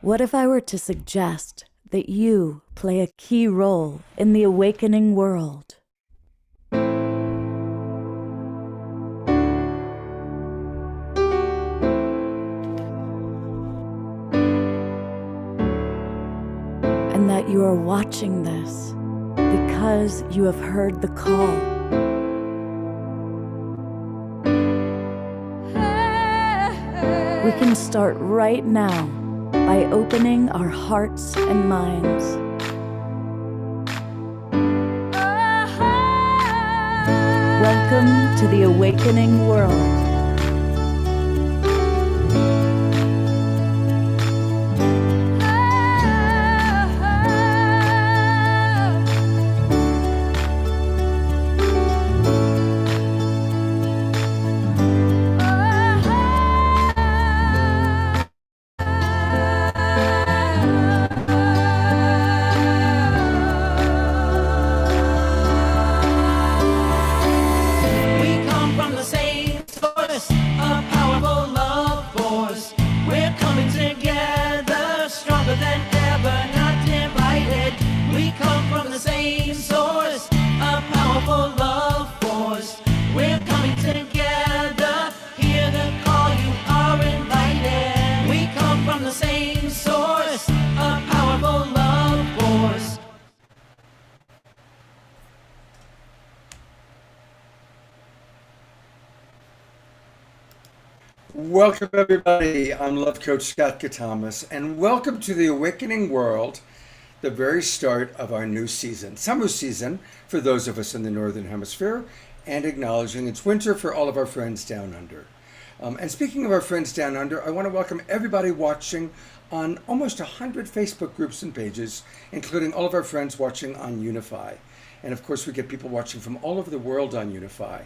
What if I were to suggest that you play a key role in the awakening world? And that you are watching this because you have heard the call. We can start right now by opening our hearts and minds. Welcome to the awakening world. Welcome, everybody. I'm Love Coach Scott Katamas, and welcome to the Awakening World, the very start of our new season, summer season for those of us in the Northern Hemisphere, and acknowledging it's winter for all of our friends down under. And speaking of our friends down under, I want to welcome everybody watching on almost 100 Facebook groups and pages, including all of our friends watching on Unify. And of course, we get people watching from all over the world on Unify.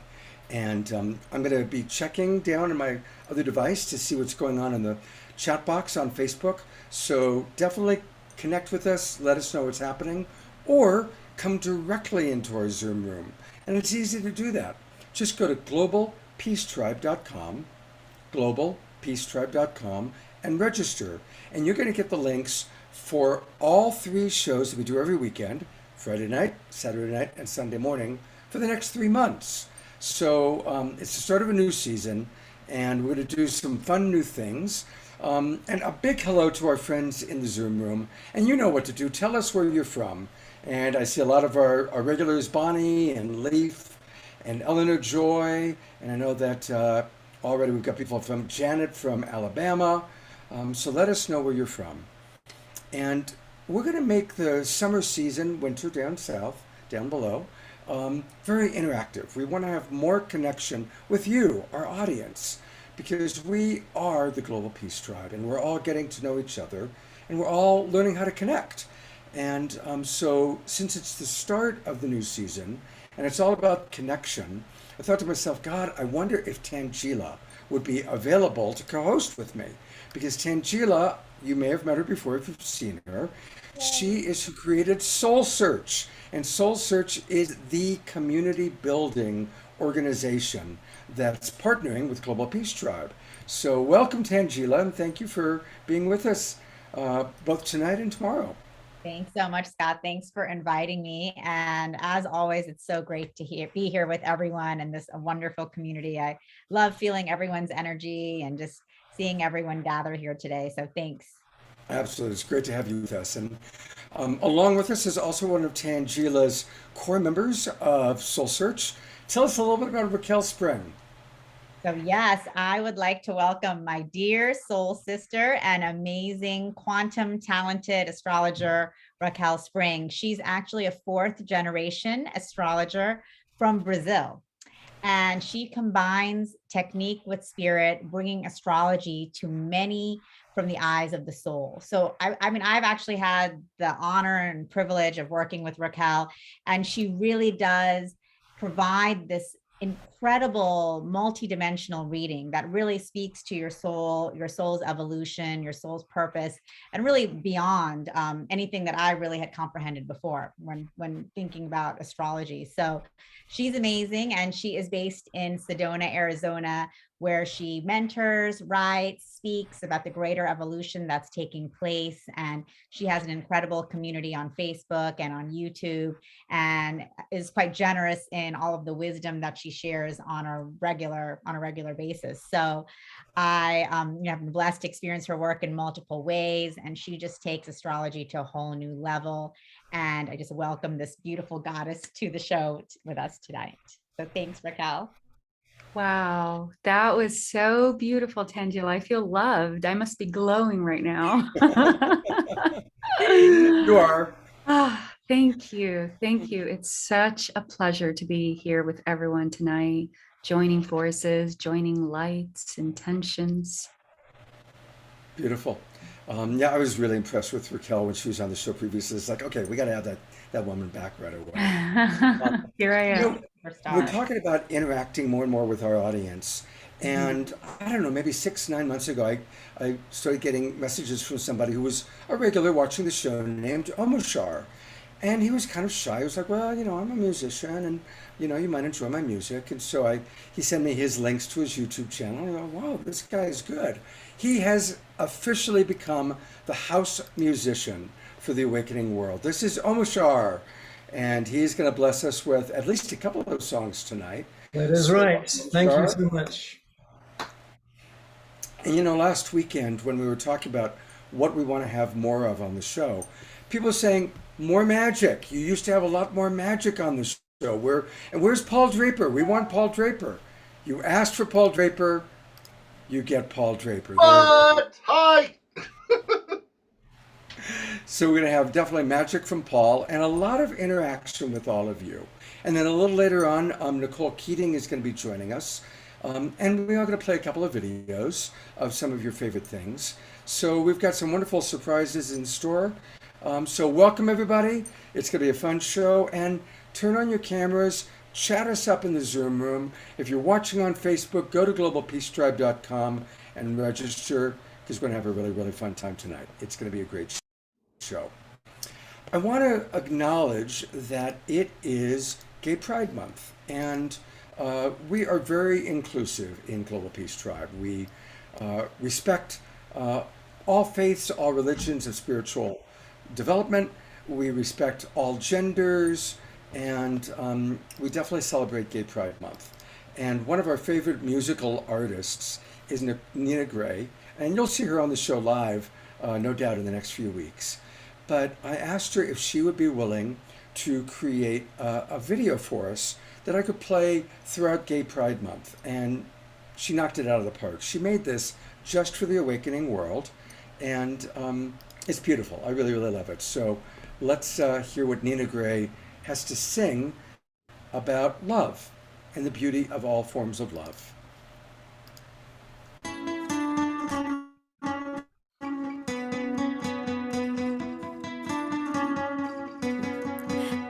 And I'm going to be checking down on my other device to see what's going on in the chat box on Facebook. So definitely connect with us, let us know what's happening, or come directly into our Zoom room. And it's easy to do that. Just go to globalpeacetribe.com, globalpeacetribe.com, and register. And you're going to get the links for all three shows that we do every weekend, Friday night, Saturday night, and Sunday morning, for the next 3 months. So it's the start of a new season, and we're going to do some fun new things. And a big hello to our friends in the Zoom room. And you know what to do. Tell us where you're from. And I see a lot of our regulars, Bonnie and Leaf and Eleanor Joy. And I know that already we've got people from Janet from Alabama. So let us know where you're from. And we're going to make the summer season, winter down south, down below, very interactive. We want to have more connection with you, our audience, because we are the Global Peace Tribe, and we're all getting to know each other, and we're all learning how to connect. And so since it's the start of the new season, and it's all about connection, I thought to myself, God, I wonder if Tanjila would be available to co-host with me. Because Tanjila, you may have met her before if you've seen her, she is who created SoulSearch. And SoulSearch is the community building organization that's partnering with Global Peace Tribe. So welcome, Tanjila, and thank you for being with us both tonight and tomorrow. Thanks so much, Scott. Thanks for inviting me. And as always, it's so great to be here with everyone in this wonderful community. I love feeling everyone's energy and just seeing everyone gather here today. So thanks. Absolutely. It's great to have you with us. And along with us is also one of Tanjila's core members of SoulSearch. Tell us a little bit about Raquel Spring. So yes, I would like to welcome my dear soul sister and amazing quantum talented astrologer, Raquel Spring. She's actually a 4th generation astrologer from Brazil. And she combines technique with spirit, bringing astrology to many from the eyes of the soul. So I mean, I've actually had the honor and privilege of working with Raquel, and she really does provide this incredible multidimensional reading that really speaks to your soul, your soul's evolution, your soul's purpose, and really beyond anything that I really had comprehended before when thinking about astrology. So she's amazing, and she is based in Sedona, Arizona, where she mentors, writes, speaks about the greater evolution that's taking place. And she has an incredible community on Facebook and on YouTube, and is quite generous in all of the wisdom that she shares on a regular basis. So I have been blessed to experience her work in multiple ways, and she just takes astrology to a whole new level. And I just welcome this beautiful goddess to the show with us tonight. So thanks, Raquel. Wow, that was so beautiful, Tanjila. I feel loved. I must be glowing right now. You are. Ah, thank you. Thank you. It's such a pleasure to be here with everyone tonight, joining forces, joining lights, intentions. Beautiful. Yeah, I was really impressed with Raquel when she was on the show previously. It's like, okay, we got to have that woman back right away. Here I am. You know, we're talking about interacting more and more with our audience. And I don't know, maybe 6-9 months ago, I started getting messages from somebody who was a regular watching the show named Omashar. And he was kind of shy. He was like, well, I'm a musician and, you might enjoy my music. And so he sent me his links to his YouTube channel. And I go, wow, this guy is good. He has officially become the house musician for the awakening world. This is Omashar. And he's going to bless us with at least a couple of those songs tonight. That is right. Thank you so much. And last weekend when we were talking about what we want to have more of on the show, people are saying more magic. You used to have a lot more magic on the show. Where's Paul Draper? We want Paul Draper. You asked for Paul Draper, you get Paul Draper. What? Hi. So we're going to have definitely magic from Paul and a lot of interaction with all of you. And then a little later on, Nicole Keating is going to be joining us. And we are going to play a couple of videos of some of your favorite things. So we've got some wonderful surprises in store. So welcome, everybody. It's going to be a fun show. And turn on your cameras. Chat us up in the Zoom room. If you're watching on Facebook, go to globalpeacetribe.com and register, because we're going to have a really, really fun time tonight. It's going to be a great show. I want to acknowledge that it is Gay Pride Month. And we are very inclusive in Global Peace Tribe. We respect all faiths, all religions of spiritual development. We respect all genders, and we definitely celebrate Gay Pride Month. And one of our favorite musical artists is Nina Gray, and you'll see her on the show live, no doubt, in the next few weeks. But I asked her if she would be willing to create a video for us that I could play throughout Gay Pride Month. And she knocked it out of the park. She made this just for the awakening world. And it's beautiful. I really, really love it. So let's hear what Nina Gray has to sing about love and the beauty of all forms of love.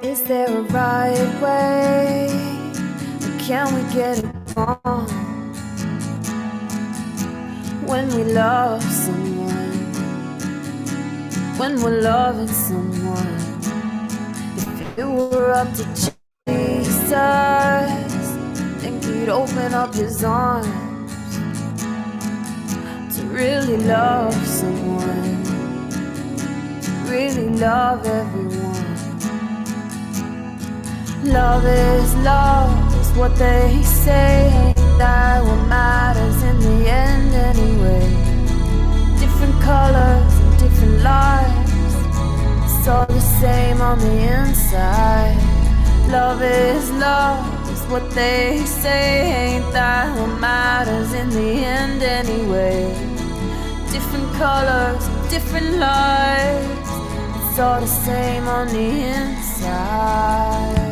Is there a right way? Or can we get it wrong? When we love someone, when we're loving someone, if it were up to Jesus, think he'd open up his arms to really love someone, to really love everyone. Love is what they say. Ain't that what matters in the end anyway? Different colors and different lives, it's all the same on the inside. Love is what they say. Ain't that what matters in the end anyway? Different colors and different lives, it's all the same on the inside.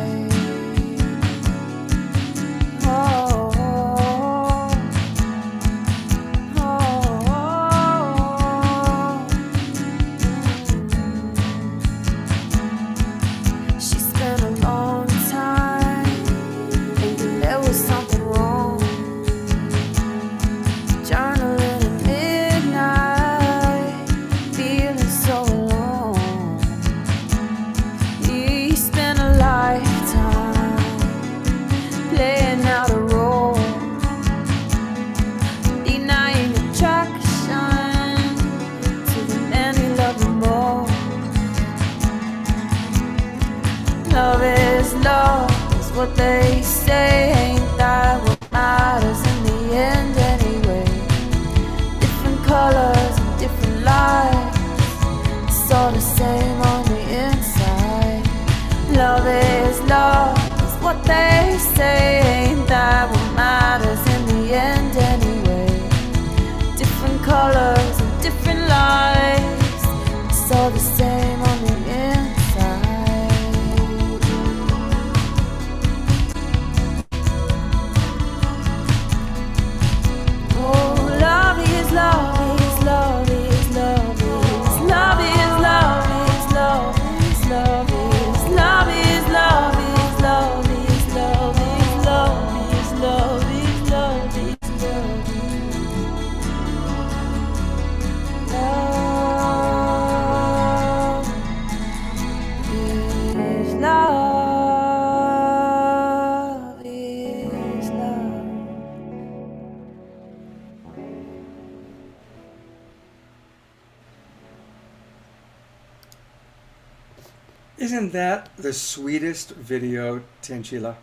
Life what they say, ain't that what matters in the end anyway? Different colors and different lights, it's all the same on the inside. Love is what they say, ain't that what matters in the end anyway? Different colors and different lights, it's all the same on the inside. Oh, love is love is love is love is love is love is love is love is love is love is love is love is love is love is love is love. Love is love. Isn't that the sweetest video, Tanjila?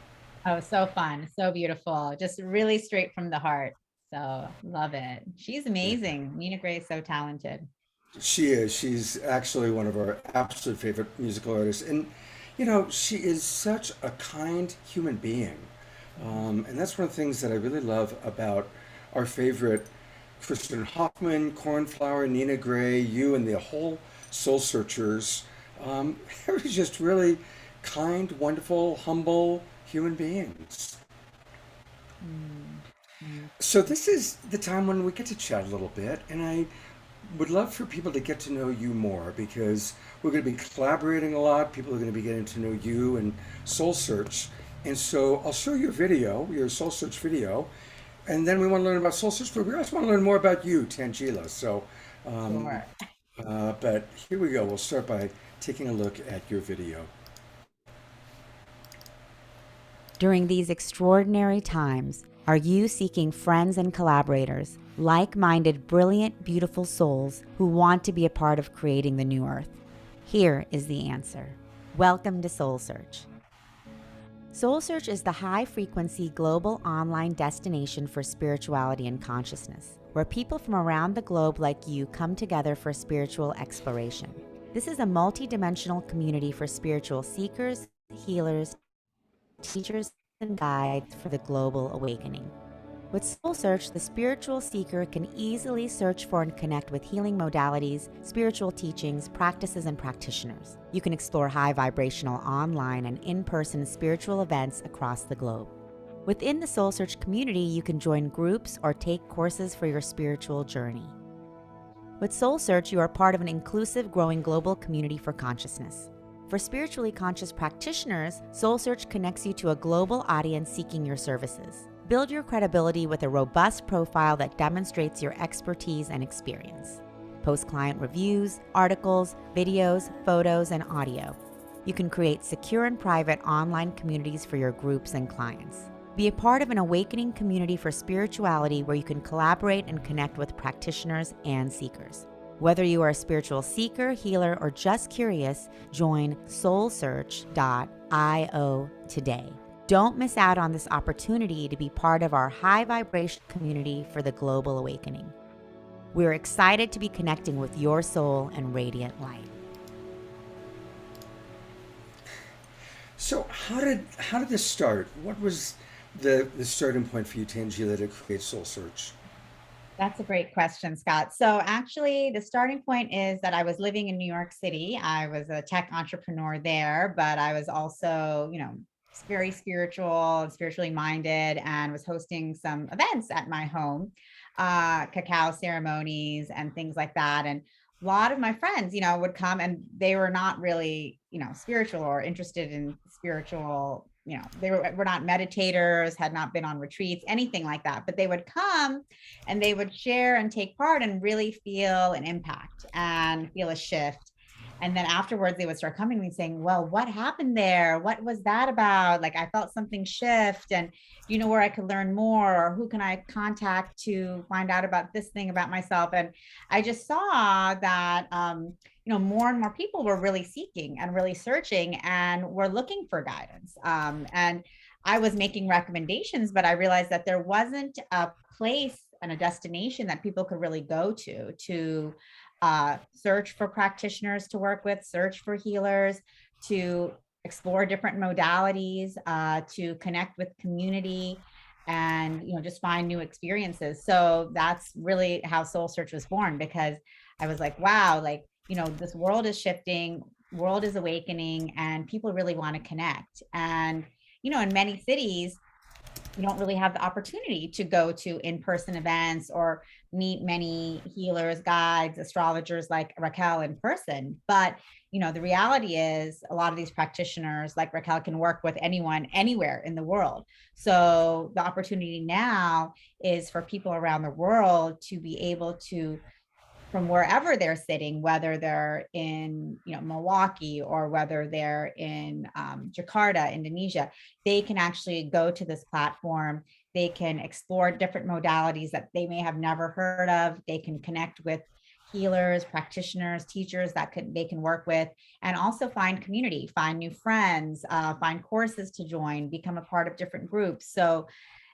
Oh, so fun, so beautiful, just really straight from the heart. So love it. She's amazing. Nina Gray is so talented. She is. She's actually one of our absolute favorite musical artists. And, you know, she is such a kind human being. And that's one of the things that I really love about our favorite Kristen Hoffman, Cornflower, Nina Gray, you, and the whole Soul Searchers. They're just really kind, wonderful, humble human beings. So this is the time when we get to chat a little bit, and I would love for people to get to know you more because we're going to be collaborating a lot. People are going to be getting to know you and Soul Search. And so I'll show you a video, your Soul Search video, and then we want to learn about Soul Search, but we also want to learn more about you, Tanjila. So, Sure. but here we go. We'll start by taking a look at your video. During these extraordinary times, are you seeking friends and collaborators, like-minded, brilliant, beautiful souls who want to be a part of creating the new earth? Here is the answer. Welcome to SoulSearch. SoulSearch is the high-frequency global online destination for spirituality and consciousness, where people from around the globe like you come together for spiritual exploration. This is a multi-dimensional community for spiritual seekers, healers, teachers, and guides for the global awakening. With SoulSearch, the spiritual seeker can easily search for and connect with healing modalities, spiritual teachings, practices, and practitioners. You can explore high vibrational online and in-person spiritual events across the globe. Within the SoulSearch community, you can join groups or take courses for your spiritual journey. With SoulSearch, you are part of an inclusive, growing global community for consciousness. For spiritually conscious practitioners, SoulSearch connects you to a global audience seeking your services. Build your credibility with a robust profile that demonstrates your expertise and experience. Post client reviews, articles, videos, photos, and audio. You can create secure and private online communities for your groups and clients. Be a part of an awakening community for spirituality where you can collaborate and connect with practitioners and seekers. Whether you are a spiritual seeker, healer, or just curious, join soulsearch.io today. Don't miss out on this opportunity to be part of our high vibration community for the global awakening. We're excited to be connecting with your soul and radiant light. So how did this start? What was the starting point for you, Tanjila, to create Soul Search? That's a great question, Scott. So actually, the starting point is that I was living in New York City. I was a tech entrepreneur there, but I was also, very spiritual and spiritually minded, and was hosting some events at my home, cacao ceremonies and things like that. And a lot of my friends, would come, and they were not really, spiritual or interested in spiritual, they were not meditators, had not been on retreats, anything like that, but they would come and they would share and take part and really feel an impact and feel a shift. And then afterwards they would start coming to me saying, well, what happened there? What was that about? Like, I felt something shift, and do you know where I could learn more, or who can I contact to find out about this thing about myself? And I just saw that, more and more people were really seeking and really searching and were looking for guidance. And I was making recommendations, but I realized that there wasn't a place and a destination that people could really go to search for practitioners to work with, search for healers, to explore different modalities, to connect with community, and just find new experiences. So that's really how SoulSearch was born, because I was like, wow, like, this world is shifting, world is awakening, and people really want to connect. And in many cities, you don't really have the opportunity to go to in-person events or meet many healers, guides, astrologers like Raquel in person. But the reality is a lot of these practitioners like Raquel can work with anyone, anywhere in the world. So the opportunity now is for people around the world to be able to, from wherever they're sitting, whether they're in Milwaukee or whether they're in Jakarta, Indonesia, they can actually go to this platform. They can explore different modalities that they may have never heard of. They can connect with healers, practitioners, teachers that they can work with, and also find community, find new friends, find courses to join, become a part of different groups. So,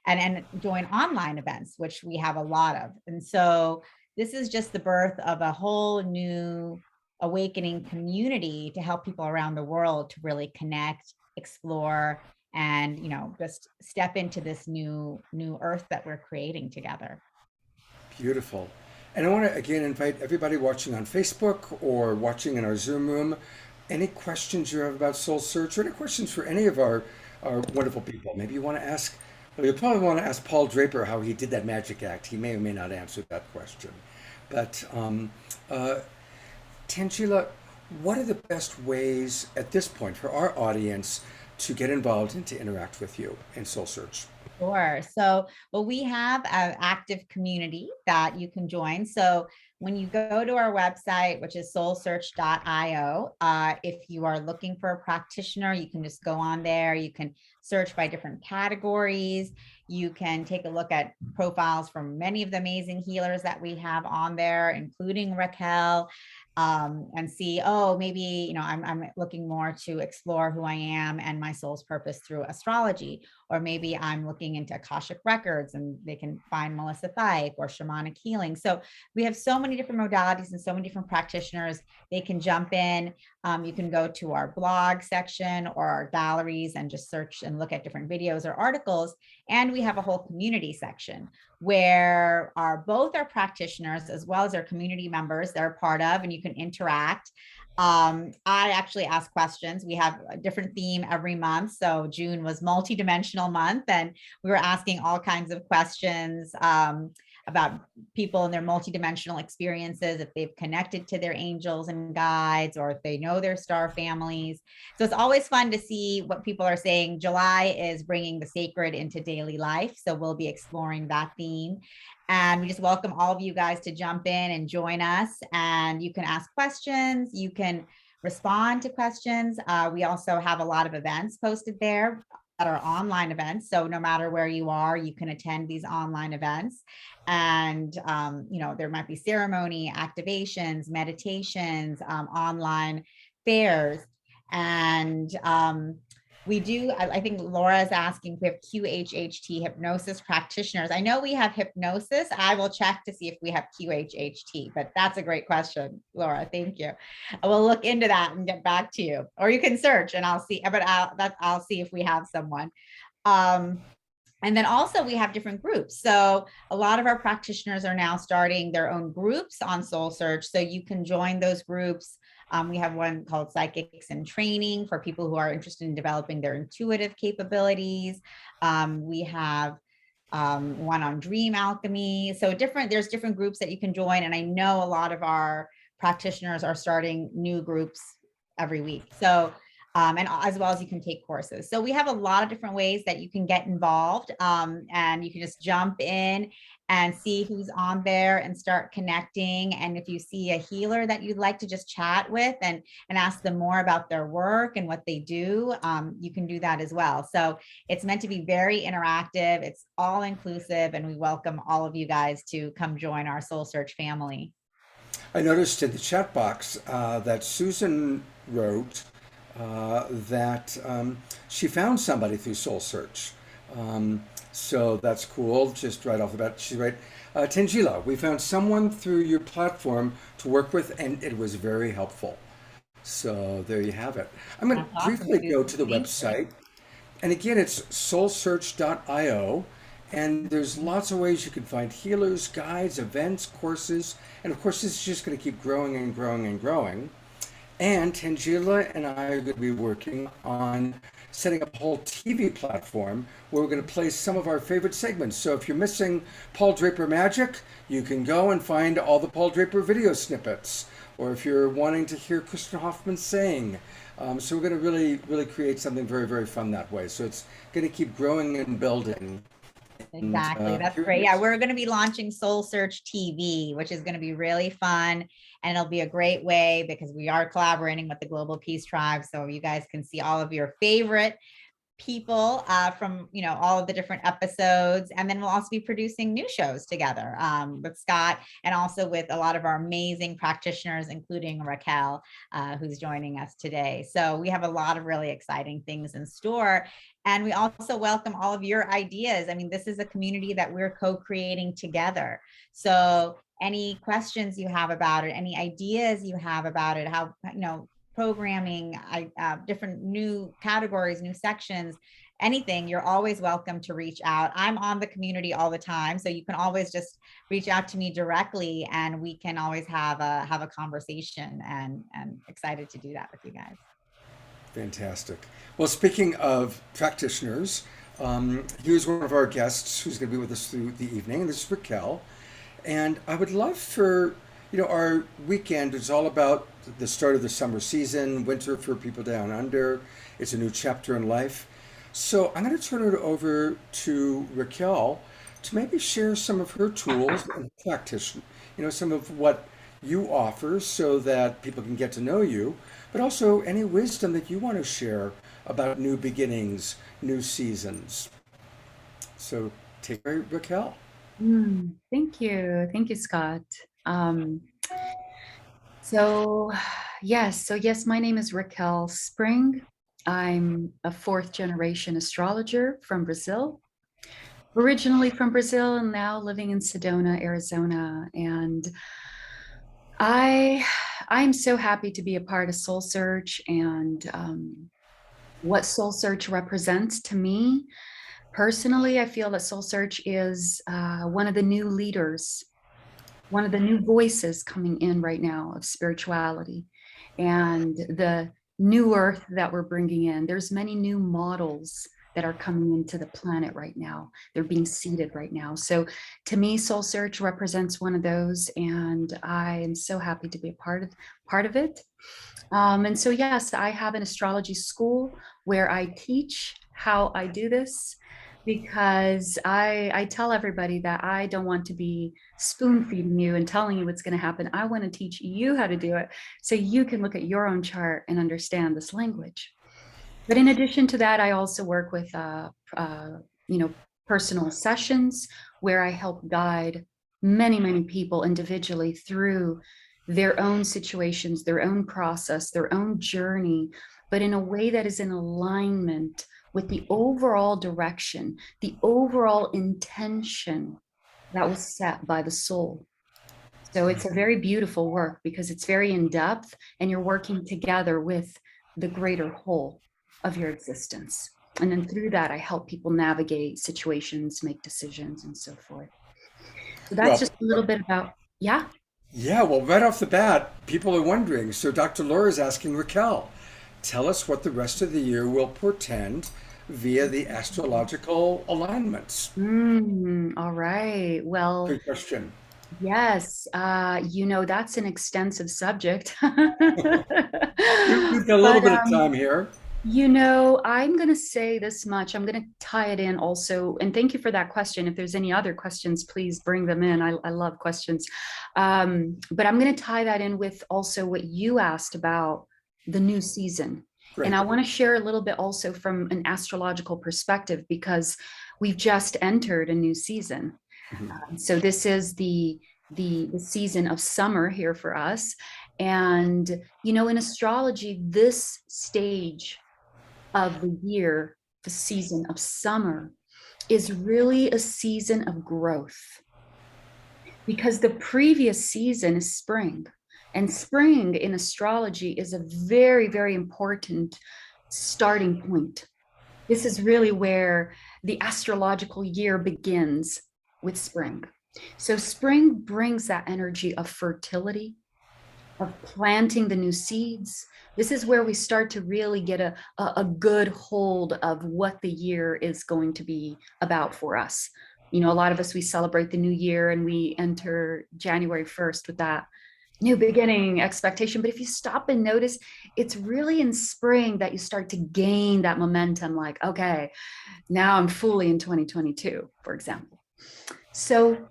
and join online events, which we have a lot of. And so this is just the birth of a whole new awakening community to help people around the world to really connect, explore, and just step into this new earth that we're creating together. Beautiful. And I want to again invite everybody watching on Facebook or watching in our Zoom room, any questions you have about SoulSearch or any questions for any of our wonderful people. Maybe you want to ask, well, you probably want to ask Paul Draper how he did that magic act. He may or may not answer that question. But Tanjila, what are the best ways at this point for our audience to get involved and to interact with you in SoulSearch? Sure. So, well, we have an active community that you can join. So when you go to our website, which is soulsearch.io, if you are looking for a practitioner, you can just go on there. You can search by different categories. You can take a look at profiles from many of the amazing healers that we have on there, including Raquel, and see, oh, maybe, I'm looking more to explore who I am and my soul's purpose through astrology, or maybe I'm looking into Akashic records and they can find Melissa Thyke or shamanic healing. So we have so many different modalities and so many different practitioners. They can jump in. You can go to our blog section or our galleries and just search and look at different videos or articles. And we have a whole community section where both our practitioners as well as our community members they're a part of, and you can interact. I actually ask questions. We have a different theme every month. So June was multidimensional month, and we were asking all kinds of questions about people and their multidimensional experiences, if they've connected to their angels and guides, or if they know their star families. So it's always fun to see what people are saying. July is bringing the sacred into daily life. So we'll be exploring that theme. And we just welcome all of you guys to jump in and join us. And you can ask questions. You can respond to questions. We also have a lot of events posted there that are online events. So no matter where you are, you can attend these online events. And, there might be ceremony, activations, meditations, online fairs. And we do, I think Laura is asking if we have QHHT hypnosis practitioners. I know we have hypnosis. I will check to see if we have QHHT, but that's a great question, Laura. Thank you. I will look into that and get back to you, or you can search and I'll see, but I'll see if we have someone. And then also we have different groups. So a lot of our practitioners are now starting their own groups on SoulSearch. So you can join those groups. We have one called Psychics in Training for people who are interested in developing their intuitive capabilities. We have one on dream alchemy. So there's different groups that you can join. And I know a lot of our practitioners are starting new groups every week. So and as well as you can take courses. So we have a lot of different ways that you can get involved, and you can just jump in and see who's on there and start connecting. And if you see a healer that you'd like to just chat with and ask them more about their work and what they do, you can do that as well. So it's meant to be very interactive. It's all inclusive, and we welcome all of you guys to come join our SoulSearch family. I noticed in the chat box that Susan wrote, that she found somebody through SoulSearch. So that's cool. Just right off the bat, she's right. Tanjila, we found someone through your platform to work with, and it was very helpful. So there you have it. I'm going to That's awesome, briefly go Susan. to the Thank you. website. And again, it's soulsearch.io. And there's lots of ways you can find healers, guides, events, courses. And of course, this is just going to keep growing and growing and growing. And Tanjila and I are going to be working on setting up a whole TV platform where we're going to play some of our favorite segments. So if you're missing Paul Draper magic, you can go and find all the Paul Draper video snippets. Or if you're wanting to hear Kristen Hoffman sing. So we're going to really create something very, very fun that way. So it's going to keep growing and building. Exactly. That's great. Yeah, we're going to be launching SoulSearch TV, which is going to be really fun. And it'll be a great way because we are collaborating with the Global Peace Tribe. So you guys can see all of your favorite people from, all of the different episodes. And then we'll also be producing new shows together with Scott and also with a lot of our amazing practitioners, including Raquel, who's joining us today. So we have a lot of really exciting things in store. And we also welcome all of your ideas. I mean, this is a community that we're co-creating together. So any questions you have about it, any ideas you have about it, how, programming, different new categories, new sections, anything, you're always welcome to reach out. I'm on the community all the time, so you can always just reach out to me directly, and we can always have a conversation. And excited to do that with you guys. Fantastic. Well, speaking of practitioners, here's one of our guests who's going to be with us through the evening. This is Raquel. And I would love for, our weekend is all about the start of the summer season, winter for people down under. It's a new chapter in life. So I'm going to turn it over to Raquel to maybe share some of her tools and practice, some of what you offer so that people can get to know you, but also any wisdom that you want to share about new beginnings, new seasons. So take it away, Raquel. Thank you. Thank you, Scott. So yes, my name is Raquel Spring. I'm a 4th generation astrologer from Brazil, originally from Brazil and now living in Sedona, Arizona. And I'm so happy to be a part of SoulSearch and what SoulSearch represents to me. Personally, I feel that SoulSearch is one of the new leaders, one of the new voices coming in right now of spirituality and the new earth that we're bringing in. There's many new models that are coming into the planet right now. They're being seeded right now. So to me, SoulSearch represents one of those, and I am so happy to be a part of it. And so yes, I have an astrology school where I teach how I do this, because I tell everybody that I don't want to be spoon feeding you and telling you what's going to happen. I want to teach you how to do it so you can look at your own chart and understand this language. But in addition to that, I also work with personal sessions where I help guide many people individually through their own situations, their own process, their own journey, but in a way that is in alignment with the overall direction, the overall intention that was set by the soul. So it's a very beautiful work because it's very in depth and you're working together with the greater whole of your existence. And then through that, I help people navigate situations, make decisions, and so forth. So that's just a little bit about, yeah. Yeah, well, right off the bat, people are wondering. So Dr. Laura is asking Raquel, tell us what the rest of the year will portend via the astrological alignments. All right. Well, good question. Yes, that's an extensive subject. We've got a little bit of time here. I'm going to say this much. I'm going to tie it in also. And thank you for that question. If there's any other questions, please bring them in. I love questions. But I'm going to tie that in with also what you asked about the new season. Great. And I want to share a little bit also from an astrological perspective, because we've just entered a new season. So this is the season of summer here for us. And, in astrology, this stage of the year, the season of summer, is really a season of growth, because the previous season is spring. And spring in astrology is a very, very important starting point. This is really where the astrological year begins, with spring. So spring brings that energy of fertility, of planting the new seeds. This is where we start to really get a good hold of what the year is going to be about for us. A lot of us, we celebrate the new year and we enter January 1st with that new beginning expectation. But if you stop and notice, it's really in spring that you start to gain that momentum, like, okay, now I'm fully in 2022, for example. So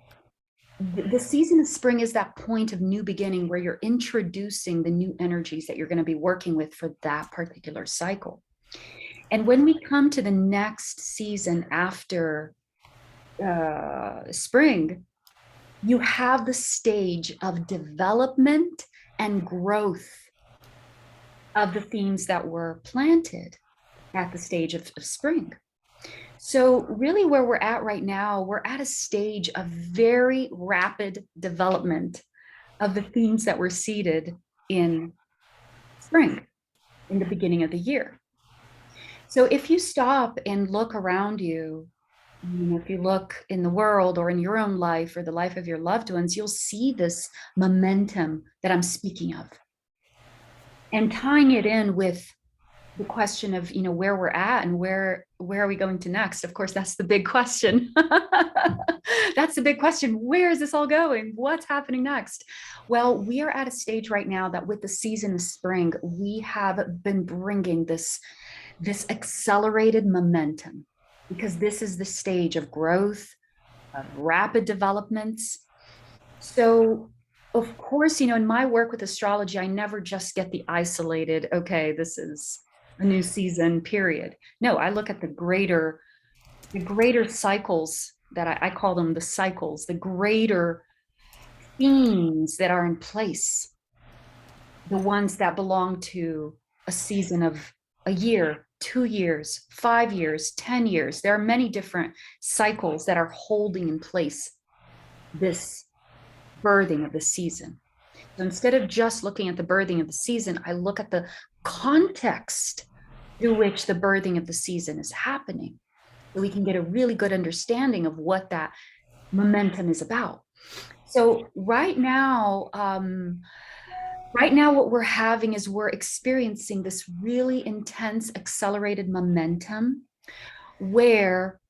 the season of spring is that point of new beginning where you're introducing the new energies that you're going to be working with for that particular cycle. And when we come to the next season after spring, you have the stage of development and growth of the themes that were planted at the stage of spring. So really where we're at right now, we're at a stage of very rapid development of the themes that were seeded in spring, in the beginning of the year. So if you stop and look around you, if you look in the world or in your own life or the life of your loved ones, you'll see this momentum that I'm speaking of. And tying it in with the question of, where we're at and where are we going to next? Of course, that's the big question. That's the big question. Where is this all going? What's happening next? Well, we are at a stage right now that with the season of spring, we have been bringing this accelerated momentum, because this is the stage of growth, of rapid developments. So of course, in my work with astrology, I never just get the isolated, okay, this is a new season, period. No, I look at the greater cycles that I call them the cycles, the greater themes that are in place, the ones that belong to a season of a year, 2 years, 5 years, 10 years. There are many different cycles that are holding in place this birthing of the season. So instead of just looking at the birthing of the season, I look at the context through which the birthing of the season is happening, so we can get a really good understanding of what that momentum is about. So right now what we're having is we're experiencing this really intense accelerated momentum where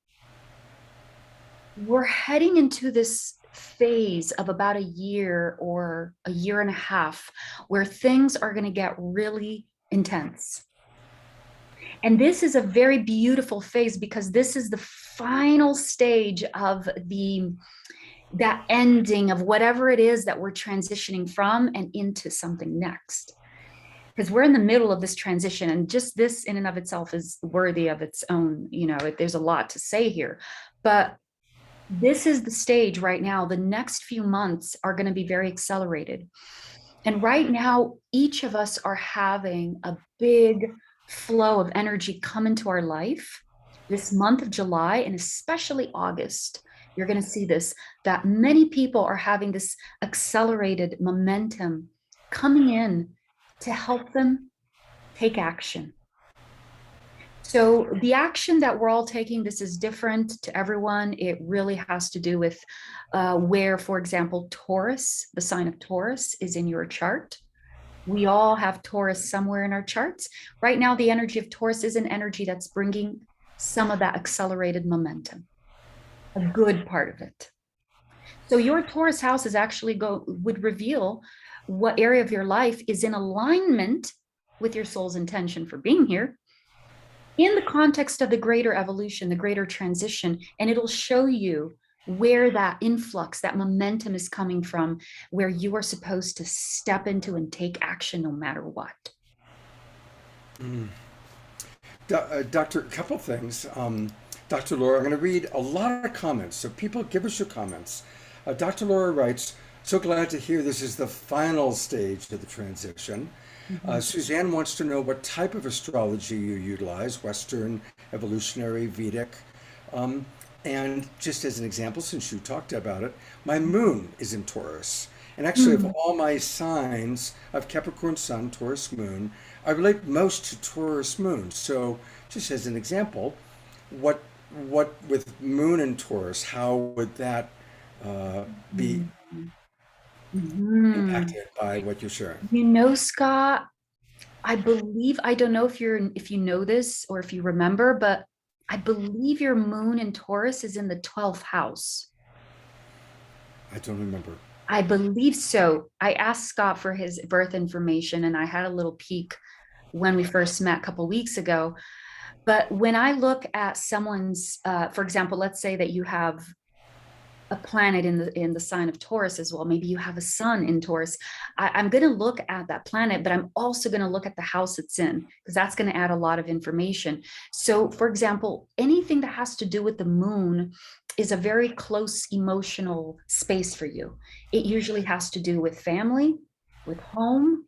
we're heading into this phase of about a year or a year and a half where things are going to get really intense. And this is a very beautiful phase, because this is the final stage of that ending of whatever it is that we're transitioning from and into something next. Because we're in the middle of this transition, and just this in and of itself is worthy of its own, there's a lot to say here. But this is the stage right now. The next few months are going to be very accelerated. And right now, each of us are having a big flow of energy come into our life. This month of July, and especially August, you're going to see this, that many people are having this accelerated momentum coming in to help them take action. So the action that we're all taking, this is different to everyone. It really has to do with where, for example, Taurus, the sign of Taurus, is in your chart. We all have Taurus somewhere in our charts. Right now, the energy of Taurus is an energy that's bringing some of that accelerated momentum, a good part of it. So your Taurus house is actually would reveal what area of your life is in alignment with your soul's intention for being here, in the context of the greater evolution, the greater transition, and it'll show you where that influx, that momentum is coming from, where you are supposed to step into and take action no matter what. Doctor, a couple things. Dr. Laura, I'm going to read a lot of comments, so people give us your comments. Dr. Laura writes, So glad to hear this is the final stage of the transition. Suzanne wants to know what type of astrology you utilize, Western, evolutionary, Vedic. And just as an example, since you talked about it, my moon is in Taurus. And actually, of all my signs, of Capricorn Sun, Taurus Moon, I relate most to Taurus Moon. So, just as an example, what with Moon and Taurus, how would that be impacted by what you're sharing? You know, Scott, I believe, I don't know if you know this or if you remember, but I believe your moon in Taurus is in the 12th house. I don't remember. I believe so. I asked Scott for his birth information and I had a little peek when we first met a couple weeks ago. But when I look at someone's, for example, let's say that you have a planet in the sign of Taurus as well. Maybe you have a sun in Taurus. I'm going to look at that planet, but I'm also going to look at the house it's in, because that's going to add a lot of information. So, for example, anything that has to do with the moon is a very close emotional space for you. It usually has to do with family, with home.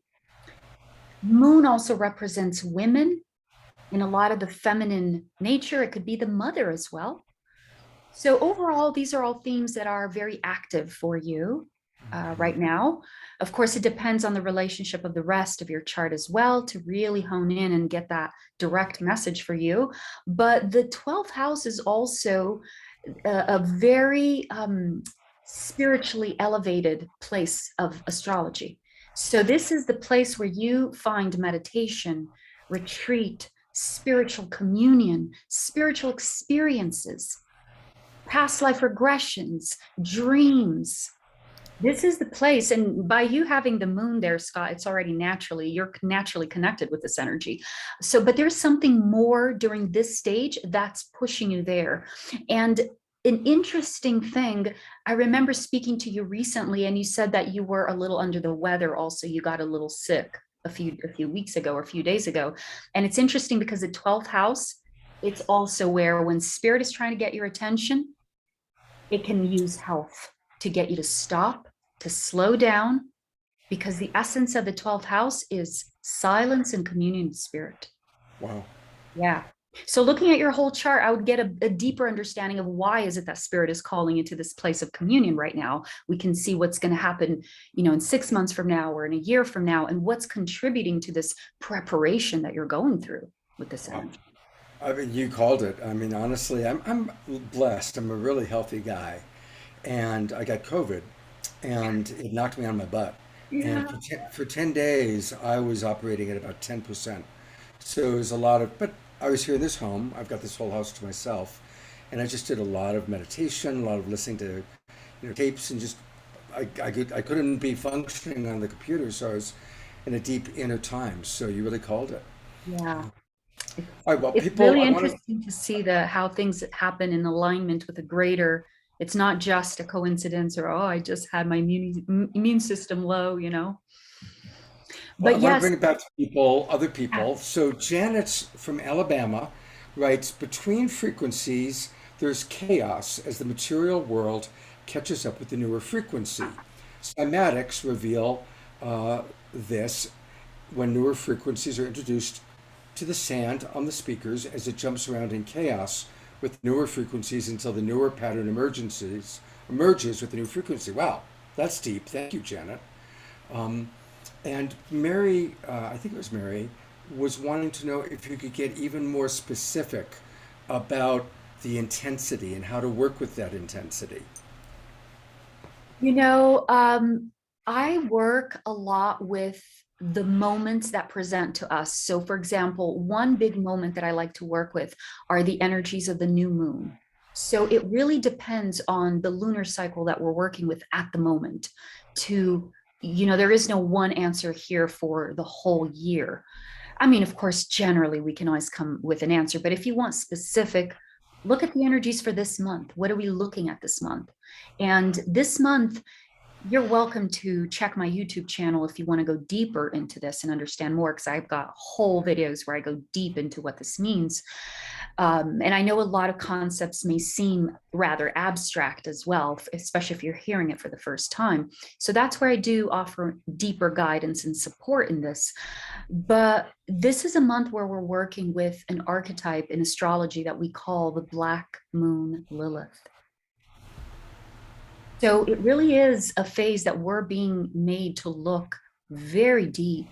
Moon also represents women in a lot of the feminine nature. It could be the mother as well. So overall, these are all themes that are very active for you right now. Of course, it depends on the relationship of the rest of your chart as well to really hone in and get that direct message for you. But the 12th house is also a very spiritually elevated place of astrology. So this is the place where you find meditation, retreat, spiritual communion, spiritual experiences, past life regressions, dreams. This is the place. And by you having the moon there, Scott, it's already you're naturally connected with this energy. So, but there's something more during this stage that's pushing you there. And an interesting thing, I remember speaking to you recently, and you said that you were a little under the weather. Also, you got a little sick a few weeks ago or a few days ago. And it's interesting because the 12th house, it's also where when spirit is trying to get your attention, it can use health to get you to stop, to slow down, because the essence of the 12th house is silence and communion with spirit. Wow. Yeah. So looking at your whole chart, I would get a deeper understanding of why is it that spirit is calling you to this place of communion right now. We can see what's going to happen, in 6 months from now or in a year from now, and what's contributing to this preparation that you're going through with this energy. I mean, you called it. I mean, honestly, I'm blessed. I'm a really healthy guy, and I got COVID, and it knocked me on my butt. And for 10 days, I was operating at about 10%. So it was a lot of, but I was here in this home. I've got this whole house to myself, and I just did a lot of meditation, a lot of listening to, tapes, and just I couldn't be functioning on the computer, so I was in a deep inner time. So you really called it. Yeah. All right, well, It's people, really I want to. interesting to see how things happen in alignment with a greater. It's not just a coincidence or, I just had my immune system low, Well, But I want to yes, bring it back to other people. So Janet's from Alabama writes, between frequencies, there's chaos as the material world catches up with the newer frequency. Cymatics reveal this when newer frequencies are introduced to the sand on the speakers as it jumps around in chaos with newer frequencies until the newer pattern emerges with the new frequency. Wow, that's deep. Thank you, Janet. And Mary, I think it was Mary, was wanting to know if you could get even more specific about the intensity and how to work with that intensity. I work a lot with the moments that present to us. So for example, one big moment that I like to work with are the energies of the new moon. So it really depends on the lunar cycle that we're working with at the moment there is no one answer here for the whole year. I mean, of course, generally we can always come with an answer, but if you want specific, look at the energies for this month. What are we looking at this month? And this month, You're welcome to check my YouTube channel if you want to go deeper into this and understand more, because I've got whole videos where I go deep into what this means. And I know a lot of concepts may seem rather abstract as well, especially if you're hearing it for the first time. So that's where I do offer deeper guidance and support in this. But this is a month where we're working with an archetype in astrology that we call the Black Moon Lilith. So it really is a phase that we're being made to look very deep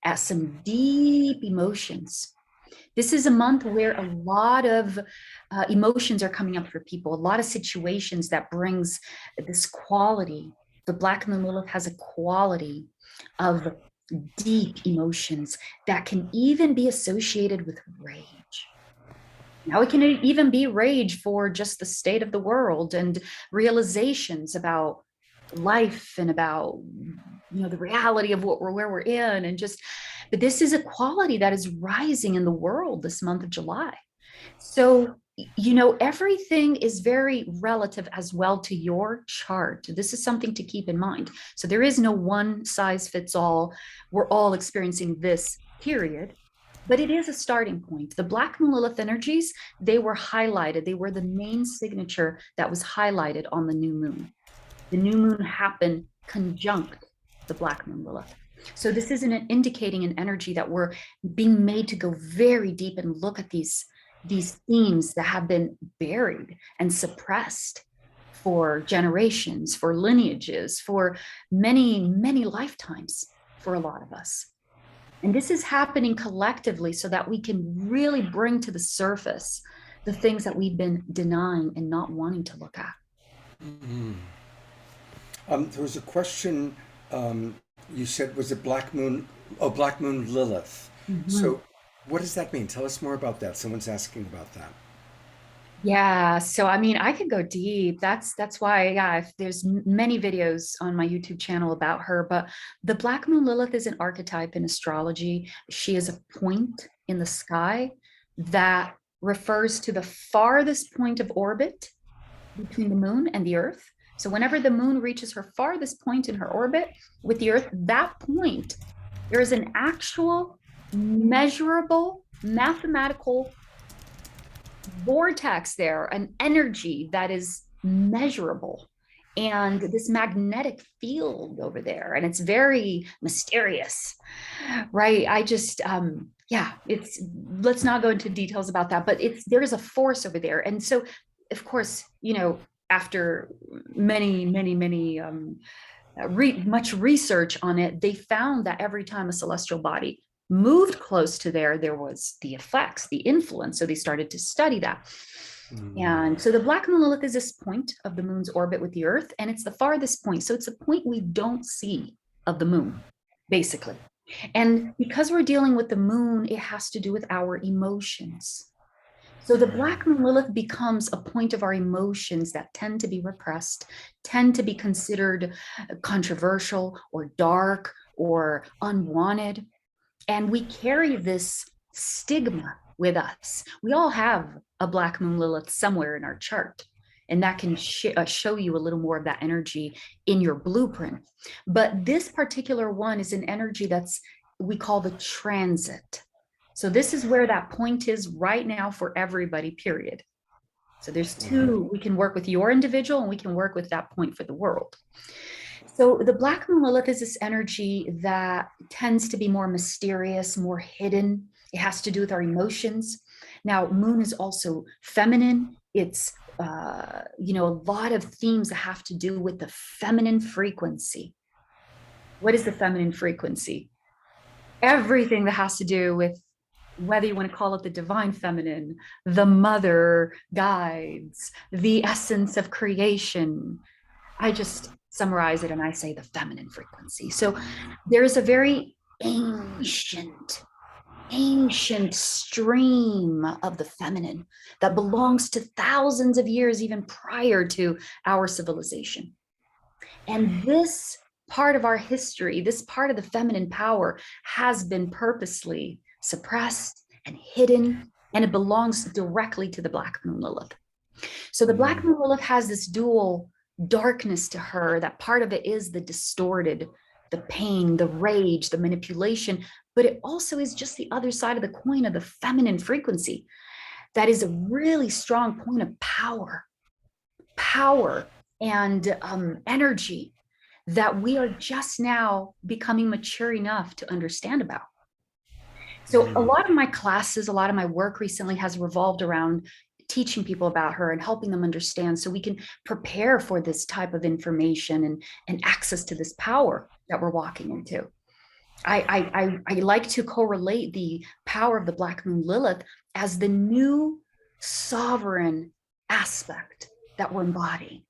at some deep emotions. This is a month where a lot of emotions are coming up for people, a lot of situations that brings this quality. The Black Moon Lilith has a quality of deep emotions that can even be associated with rage. Now it can even be rage for just the state of the world and realizations about life and about, the reality of where we're in, and just, but this is a quality that is rising in the world this month of July. So, everything is very relative as well to your chart. This is something to keep in mind. So there is no one size fits all. We're all experiencing this period. But it is a starting point. The Black Moon Lilith energies, they were highlighted. They were the main signature that was highlighted on the new moon. The new moon happened conjunct the Black Moon Lilith. So this is indicating an energy that we're being made to go very deep and look at these themes that have been buried and suppressed for generations, for lineages, for many, many lifetimes for a lot of us. And this is happening collectively so that we can really bring to the surface the things that we've been denying and not wanting to look at. Mm-hmm. There was a question, you said, was it Black Moon Lilith? Mm-hmm. So what does that mean? Tell us more about that. Someone's asking about that. Yeah, so I could go deep. That's why, there's many videos on my YouTube channel about her, but the Black Moon Lilith is an archetype in astrology. She is a point in the sky that refers to the farthest point of orbit between the moon and the earth. So whenever the moon reaches her farthest point in her orbit with the earth, that point, there is an actual measurable mathematical vortex there, an energy that is measurable, and this magnetic field over there, and it's very mysterious, right? I just let's not go into details about that, but there is a force over there. And so of course, after many much research on it, they found that every time a celestial body moved close to there was the effects, the influence. So they started to study that. And so the Black Moon Lilith is this point of the moon's orbit with the earth, and it's the farthest point. So it's a point we don't see of the moon, basically. And because we're dealing with the moon, it has to do with our emotions. So the Black Moon Lilith becomes a point of our emotions that tend to be repressed, tend to be considered controversial or dark or unwanted. And we carry this stigma with us. We all have a Black Moon Lilith somewhere in our chart, and that can show you a little more of that energy in your blueprint. But this particular one is an energy we call the transit. So this is where that point is right now for everybody, period. So there's two, we can work with your individual and we can work with that point for the world. So the Black Moon Lilith is this energy that tends to be more mysterious, more hidden. It has to do with our emotions. Now, moon is also feminine. It's, a lot of themes that have to do with the feminine frequency. What is the feminine frequency? Everything that has to do with, whether you want to call it the divine feminine, the mother guides, the essence of creation. I just summarize it and I say the feminine frequency. So there's a very ancient stream of the feminine that belongs to thousands of years, even prior to our civilization. And this part of our history, this part of the feminine power has been purposely suppressed and hidden, and it belongs directly to the Black Moon Lilith. So the Black Moon Lilith has this dual darkness to her, that part of it is the distorted, the pain, the rage, the manipulation, but it also is just the other side of the coin of the feminine frequency. That is a really strong point of power and energy that we are just now becoming mature enough to understand about. So a lot of my classes, a lot of my work recently has revolved around teaching people about her and helping them understand so we can prepare for this type of information and access to this power that we're walking into. I like to correlate the power of the Black Moon Lilith as the new sovereign aspect that we're embodying.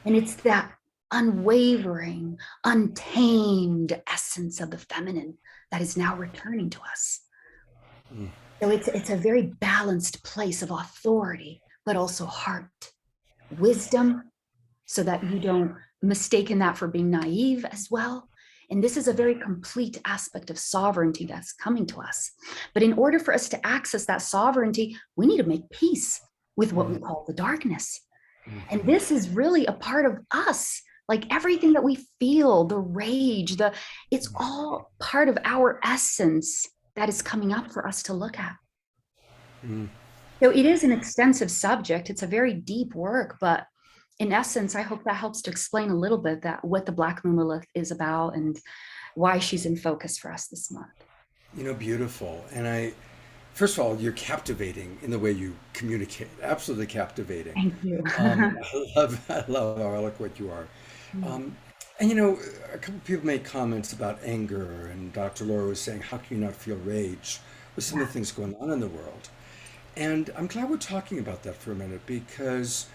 And it's that unwavering, untamed essence of the feminine that is now returning to us. So it's a very balanced place of authority, but also heart, wisdom, so that you don't mistake that for being naive as well. And this is a very complete aspect of sovereignty that's coming to us. But in order for us to access that sovereignty, we need to make peace with what we call the darkness. And this is really a part of us. Like everything that we feel, the rage, it's all part of our essence that is coming up for us to look at. So it is an extensive subject. It's a very deep work, but in essence, I hope that helps to explain a little bit that what the Black Moon Lilith is about and why she's in focus for us this month. Beautiful. And first of all, you're captivating in the way you communicate. Absolutely captivating. Thank you. I love how eloquent you are. And a couple of people made comments about anger, and Dr. Laura was saying, how can you not feel rage with some of the things going on in the world? And I'm glad we're talking about that for a minute, because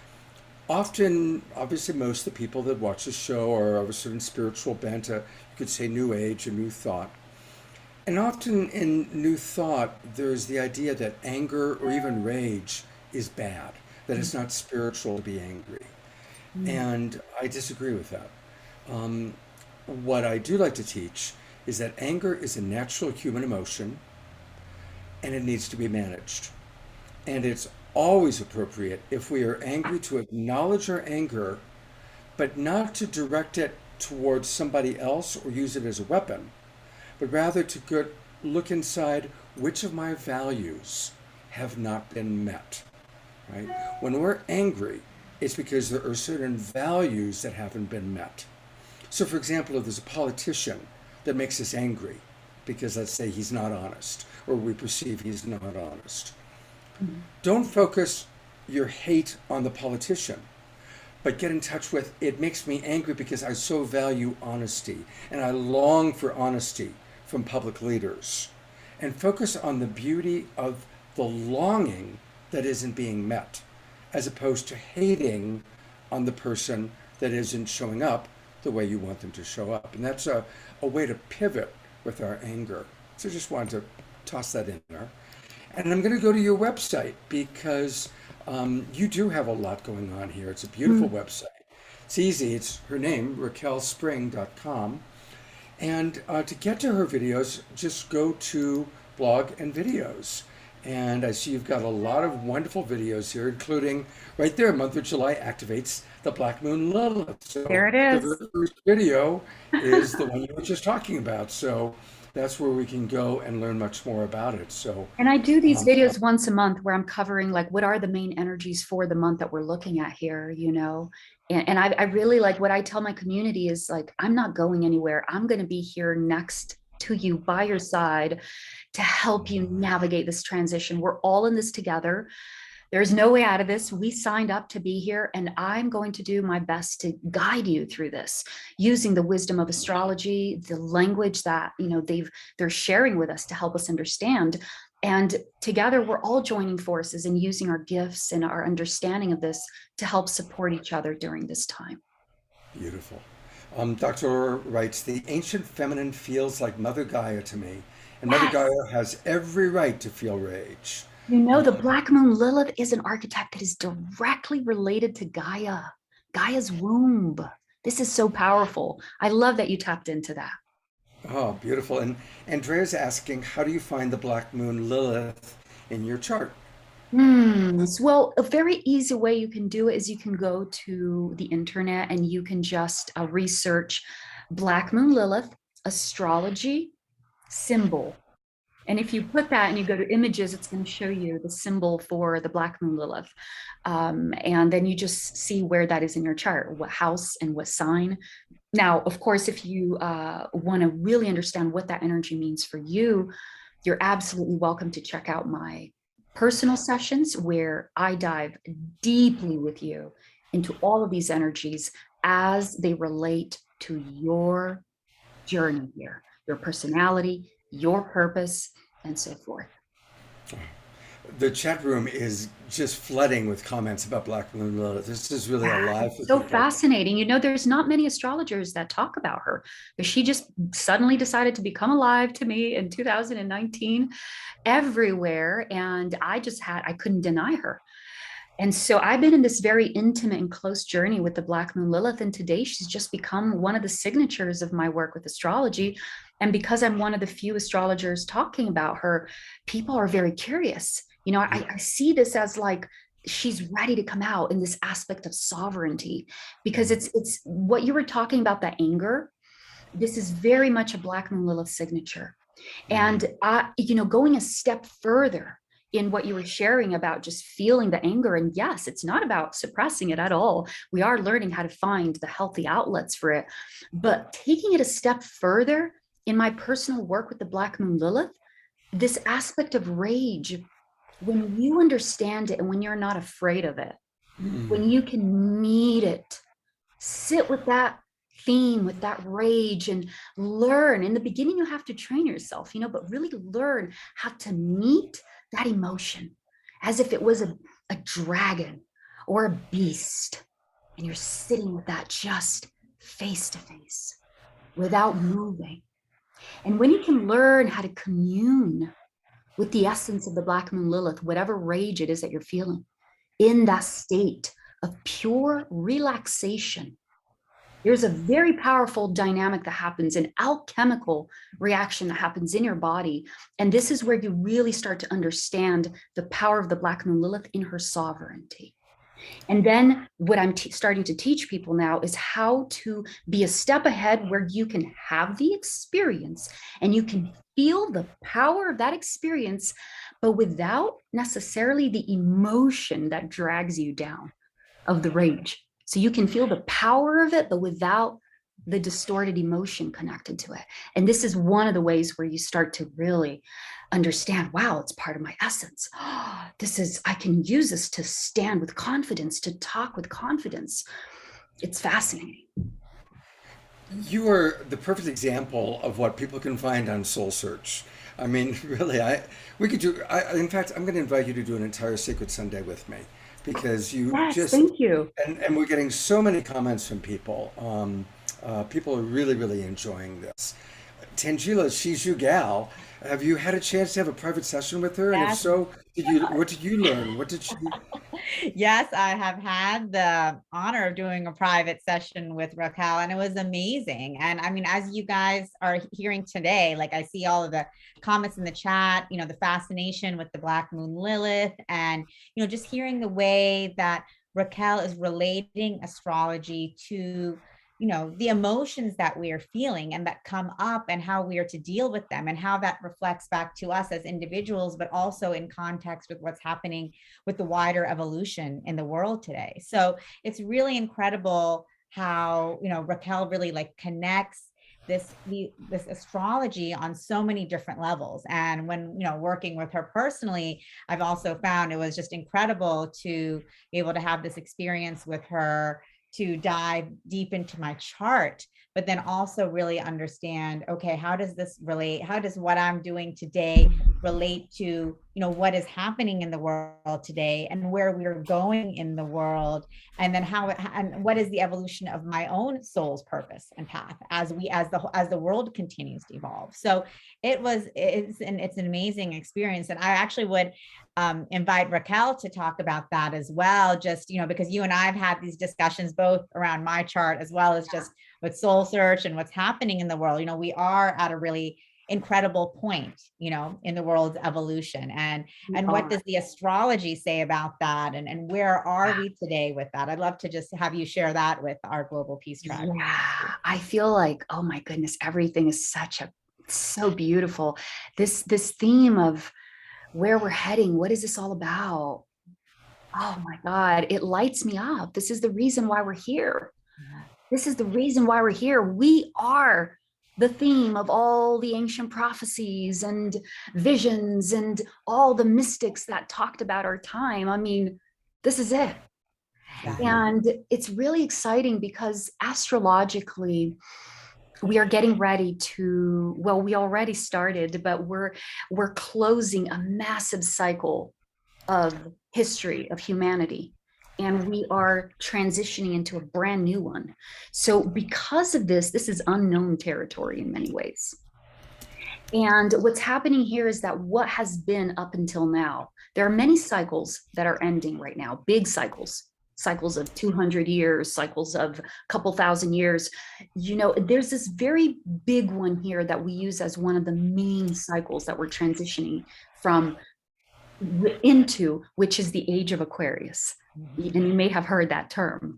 often, obviously, most of the people that watch the show are of a certain spiritual bent, you could say New Age or New Thought. And often in New Thought, there's the idea that anger or even rage is bad, that it's not spiritual to be angry. And I disagree with that. What I do like to teach is that anger is a natural human emotion, and it needs to be managed. And it's always appropriate, if we are angry, to acknowledge our anger, but not to direct it towards somebody else or use it as a weapon, but rather to look inside, which of my values have not been met, right? When we're angry, it's because there are certain values that haven't been met. So for example, if there's a politician that makes us angry because, let's say, he's not honest, or we perceive he's not honest, don't focus your hate on the politician, but get in touch with, it makes me angry because I so value honesty, and I long for honesty from public leaders. And focus on the beauty of the longing that isn't being met, as opposed to hating on the person that isn't showing up the way you want them to show up. And that's a way to pivot with our anger. So just wanted to toss that in there. And I'm going to go to your website, because you do have a lot going on here. It's a beautiful website. It's easy. It's her name, raquelspring.com. And to get to her videos, just go to blog and videos. And I see you've got a lot of wonderful videos here, including right there, month of July activates the Black Moon Lilith. So There it is. the very first video is the one you were just talking about. So that's where we can go and learn much more about it. So, and I do these videos once a month where I'm covering like what are the main energies for the month that we're looking at here, and I really like, what I tell my community is like, I'm not going anywhere. I'm going to be here next to you by your side to help you navigate this transition. We're all in this together. There's no way out of this. We signed up to be here, and I'm going to do my best to guide you through this using the wisdom of astrology, the language that, they're sharing with us to help us understand. And together we're all joining forces and using our gifts and our understanding of this to help support each other during this time. Beautiful. Dr. writes, the ancient feminine feels like Mother Gaia to me, and Mother Gaia has every right to feel rage. The Black Moon Lilith is an archetype that is directly related to Gaia, Gaia's womb. This is so powerful. I love that you tapped into that. Oh, beautiful. And Andrea's asking, how do you find the Black Moon Lilith in your chart? Well, a very easy way you can do it is you can go to the internet and you can just research Black Moon Lilith astrology symbol. And if you put that and you go to images, it's going to show you the symbol for the Black Moon Lilith. And then you just see where that is in your chart, what house and what sign. Now, of course, if you want to really understand what that energy means for you, you're absolutely welcome to check out my personal sessions where I dive deeply with you into all of these energies as they relate to your journey here, your personality, your purpose, and so forth. The chat room is just flooding with comments about Black Moon Lilith. This is really alive. So fascinating. You know, there's not many astrologers that talk about her, but she just suddenly decided to become alive to me in 2019 everywhere. And I couldn't deny her. And so I've been in this very intimate and close journey with the Black Moon Lilith. And today she's just become one of the signatures of my work with astrology. And because I'm one of the few astrologers talking about her, people are very curious. You know, I see this as like, she's ready to come out in this aspect of sovereignty, because it's what you were talking about, that anger. This is very much a Black Moon Lilith signature. And going a step further in what you were sharing about just feeling the anger. And yes, it's not about suppressing it at all. We are learning how to find the healthy outlets for it. But taking it a step further in my personal work with the Black Moon Lilith, this aspect of rage, when you understand it and when you're not afraid of it, when you can meet it, sit with that theme, with that rage, and learn. In the beginning, you have to train yourself, but really learn how to meet that emotion as if it was a dragon or a beast. And you're sitting with that just face to face without moving. And when you can learn how to commune with the essence of the Black Moon Lilith, whatever rage it is that you're feeling, in that state of pure relaxation, there's a very powerful dynamic that happens, an alchemical reaction that happens in your body. And this is where you really start to understand the power of the Black Moon Lilith in her sovereignty. And then what I'm starting to teach people now is how to be a step ahead, where you can have the experience and you can feel the power of that experience, but without necessarily the emotion that drags you down of the rage. So you can feel the power of it, but without the distorted emotion connected to it. And this is one of the ways where you start to really understand, wow, it's part of my essence. I can use this to stand with confidence, to talk with confidence. It's fascinating. You are the perfect example of what people can find on SoulSearch. I mean, really, in fact, I'm going to invite you to do an entire Sacred Sunday with me, because thank you. And we're getting so many comments from people. People are really, really enjoying this. Tanjila, she's your gal. Have you had a chance to have a private session with her? And if so, what did you learn? What did she? Yes, I have had the honor of doing a private session with Raquel, and it was amazing. And I mean, as you guys are hearing today, like I see all of the comments in the chat, the fascination with the Black Moon Lilith, and, just hearing the way that Raquel is relating astrology to the emotions that we are feeling and that come up, and how we are to deal with them, and how that reflects back to us as individuals, but also in context with what's happening with the wider evolution in the world today. So it's really incredible how, Raquel really connects this astrology on so many different levels. And when, working with her personally, I've also found it was just incredible to be able to have this experience with her, to dive deep into my chart, but then also really understand, okay, how does this relate? How does what I'm doing today relate to, what is happening in the world today, and where we're going in the world, and then and what is the evolution of my own soul's purpose and path as the world continues to evolve. So it's an amazing experience. And I actually would invite Raquel to talk about that as well, just, because you and I have had these discussions both around my chart as well as just with SoulSearch and what's happening in the world. We are at a really incredible point, in the world's evolution. And what does the astrology say about that? And where are we today with that? I'd love to just have you share that with our Global Peace Tribe. Yeah, I feel like, oh my goodness, everything is so beautiful. This theme of where we're heading, what is this all about? Oh my God, it lights me up. This is the reason why we're here. This is the reason why we're here. We are the theme of all the ancient prophecies and visions and all the mystics that talked about our time. I mean, this is it. And it's really exciting because astrologically, we are getting ready to, well, we already started, but we're closing a massive cycle of history of humanity. And we are transitioning into a brand new one. So because of this is unknown territory in many ways. And what's happening here is that what has been up until now, there are many cycles that are ending right now, big cycles of 200 years, cycles of a couple thousand years. There's this very big one here that we use as one of the main cycles that we're transitioning from into, which is the age of Aquarius. And you may have heard that term.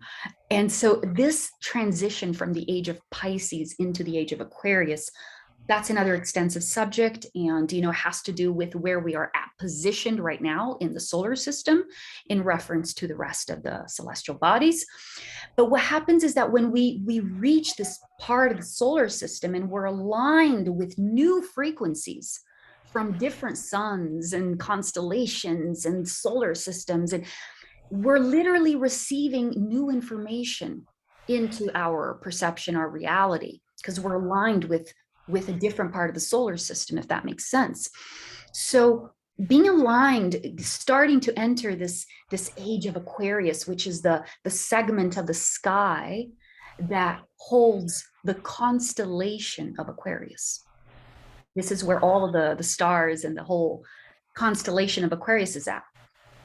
And so this transition from the age of Pisces into the age of Aquarius, that's another extensive subject, and has to do with where we are at positioned right now in the solar system in reference to the rest of the celestial bodies. But what happens is that when we reach this part of the solar system and we're aligned with new frequencies from different suns and constellations and solar systems, and we're literally receiving new information into our perception, our reality, because we're aligned with a different part of the solar system, if that makes sense. So being aligned, starting to enter this age of Aquarius, which is the segment of the sky that holds the constellation of Aquarius. This is where all of the stars and the whole constellation of Aquarius is at.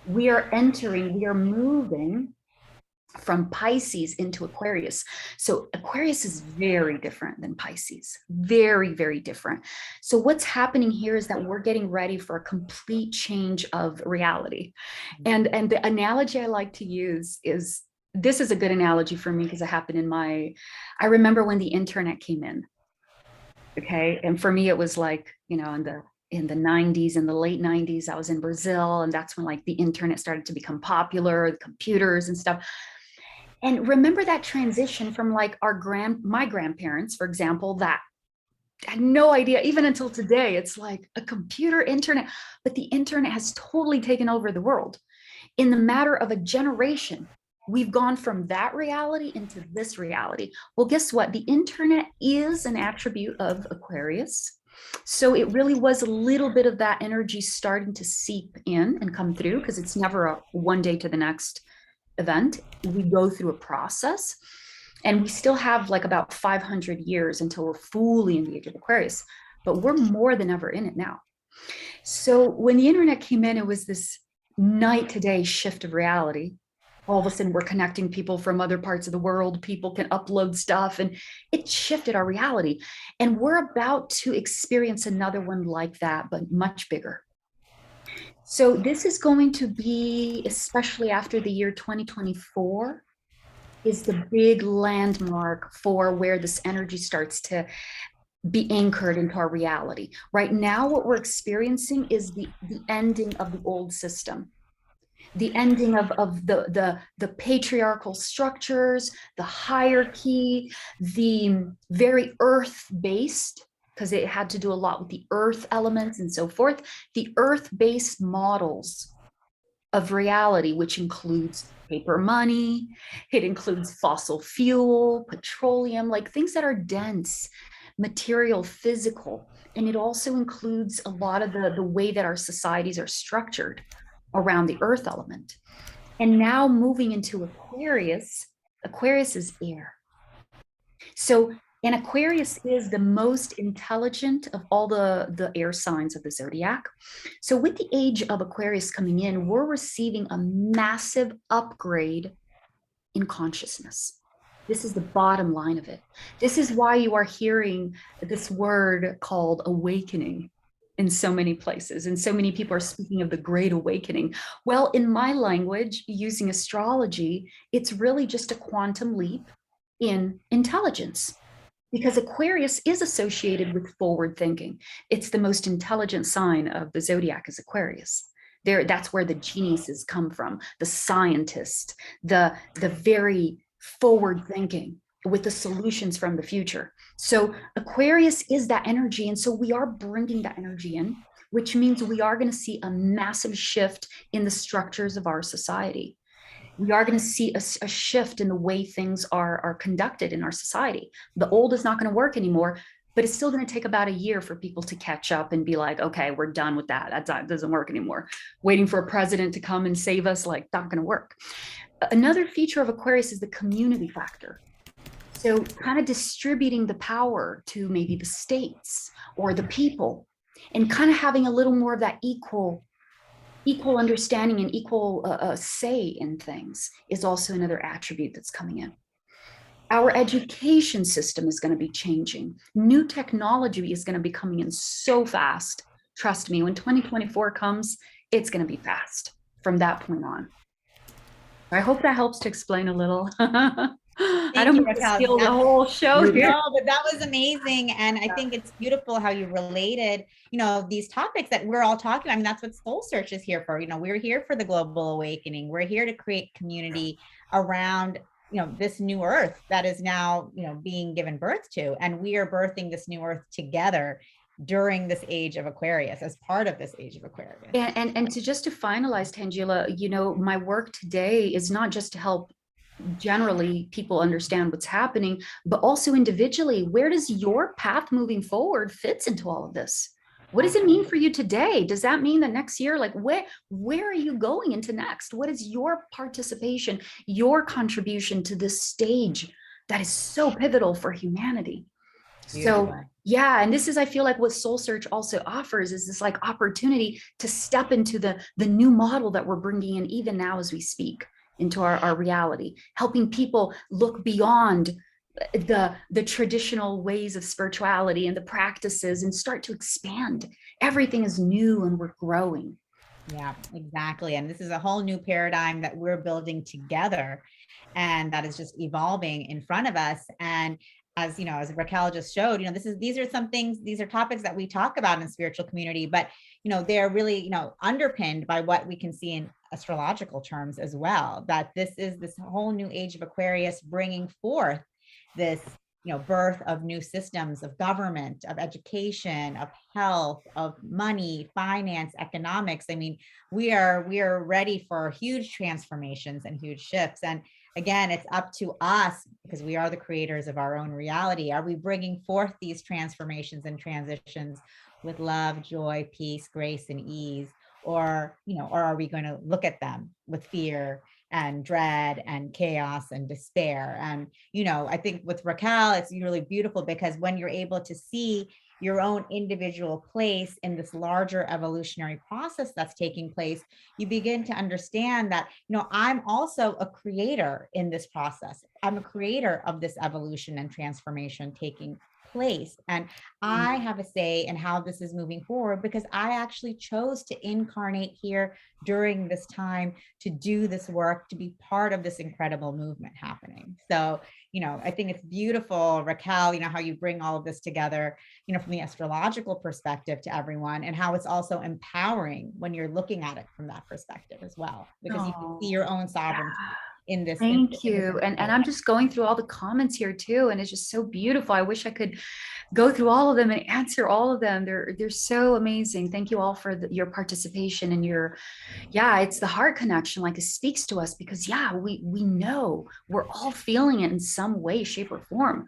We are moving from Pisces into Aquarius. So Aquarius is very different than Pisces, very, very different. So what's happening here is that we're getting ready for a complete change of reality. And the analogy I like to use is, this is a good analogy for me because it happened I remember when the internet came in. Okay. And for me, it was like, in the 90s, in the late 90s, I was in Brazil, and that's when like the internet started to become popular, the computers and stuff. And remember that transition from like my grandparents, for example, that had no idea, even until today, it's like a computer internet, but the internet has totally taken over the world. In the matter of a generation, we've gone from that reality into this reality. Well, guess what? The internet is an attribute of Aquarius. So it really was a little bit of that energy starting to seep in and come through, because it's never a one day to the next event. We go through a process, and we still have like about 500 years until we're fully in the age of Aquarius, but we're more than ever in it now. So when the internet came in, it was this night to day shift of reality. All of a sudden we're connecting people from other parts of the world. People can upload stuff, and it shifted our reality. And we're about to experience another one like that, but much bigger. So this is going to be, especially after the year 2024, is the big landmark for where this energy starts to be anchored into our reality. Right now, what we're experiencing is the ending of the old system. The ending of the patriarchal structures, the hierarchy, the very earth-based, because it had to do a lot with the earth elements and so forth, the earth-based models of reality, which includes paper money, it includes fossil fuel, petroleum, like things that are dense, material, physical, and it also includes a lot of the way that our societies are structured around the earth element. And now moving into Aquarius, Aquarius is air. So, and Aquarius is the most intelligent of all the air signs of the zodiac. So with the age of Aquarius coming in, we're receiving a massive upgrade in consciousness. This is the bottom line of it. This is why you are hearing this word called awakening in so many places. And so many people are speaking of the great awakening. Well, in my language, using astrology, it's really just a quantum leap in intelligence, because Aquarius is associated with forward thinking. It's the most intelligent sign of the zodiac is Aquarius. There, that's where the geniuses come from, the scientist, the very forward thinking with the solutions from the future. So Aquarius is that energy. And so we are bringing that energy in, which means we are going to see a massive shift in the structures of our society. We are going to see a shift in the way things are conducted in our society. The old is not going to work anymore, but it's still going to take about a year for people to catch up and be like, okay, we're done with that. That doesn't work anymore. Waiting for a president to come and save us, like, not going to work. Another feature of Aquarius is the community factor. So kind of distributing the power to maybe the states or the people, and kind of having a little more of that equal understanding and equal say in things is also another attribute that's coming in. Our education system is going to be changing. New technology is going to be coming in so fast. Trust me, when 2024 comes, it's going to be fast from that point on. I hope that helps to explain a little. I don't want to steal the whole show here. No, but that was amazing. And I think it's beautiful how you related, these topics that we're all talking about. I mean, that's what SoulSearch is here for. We're here for the global awakening. We're here to create community around, this new earth that is now, being given birth to. And we are birthing this new earth together during this age of Aquarius, as part of this age of Aquarius. And to finalize, Tanjila, my work today is not just to help generally people understand what's happening, but also individually, where does your path moving forward fits into all of this? What does it mean for you today? Does that mean that next year, like where are you going into next? What is your participation, your contribution to this stage that is so pivotal for humanity? So yeah, and this is, I feel like what SoulSearch also offers is this like opportunity to step into the new model that we're bringing in even now as we speak into our reality, helping people look beyond the traditional ways of spirituality and the practices and start to expand. Everything is new and we're growing. Yeah, exactly. And this is a whole new paradigm that we're building together, and that is just evolving in front of us. And as Raquel just showed, these are topics that we talk about in spiritual community, but they're really, underpinned by what we can see in astrological terms as well, that this is this whole new age of Aquarius bringing forth this, birth of new systems of government, of education, of health, of money, finance, economics. I mean, we are ready for huge transformations and huge shifts. And again, it's up to us, because we are the creators of our own reality. Are we bringing forth these transformations and transitions with love, joy, peace, grace, and ease? Or are we going to look at them with fear and dread and chaos and despair? And, I think with Raquel, it's really beautiful, because when you're able to see your own individual place in this larger evolutionary process that's taking place, you begin to understand that, I'm also a creator in this process. I'm a creator of this evolution and transformation taking place. And I have a say in how this is moving forward, because I actually chose to incarnate here during this time to do this work, to be part of this incredible movement happening. So, I think it's beautiful, Raquel, how you bring all of this together, from the astrological perspective to everyone, and how it's also empowering when you're looking at it from that perspective as well, because you can see your own sovereignty. In this. Thank you. And I'm just going through all the comments here too, and it's just so beautiful. I wish I could go through all of them and answer all of them. They're so amazing. Thank you all for your participation and it's the heart connection. Like, it speaks to us, because we know we're all feeling it in some way, shape, or form.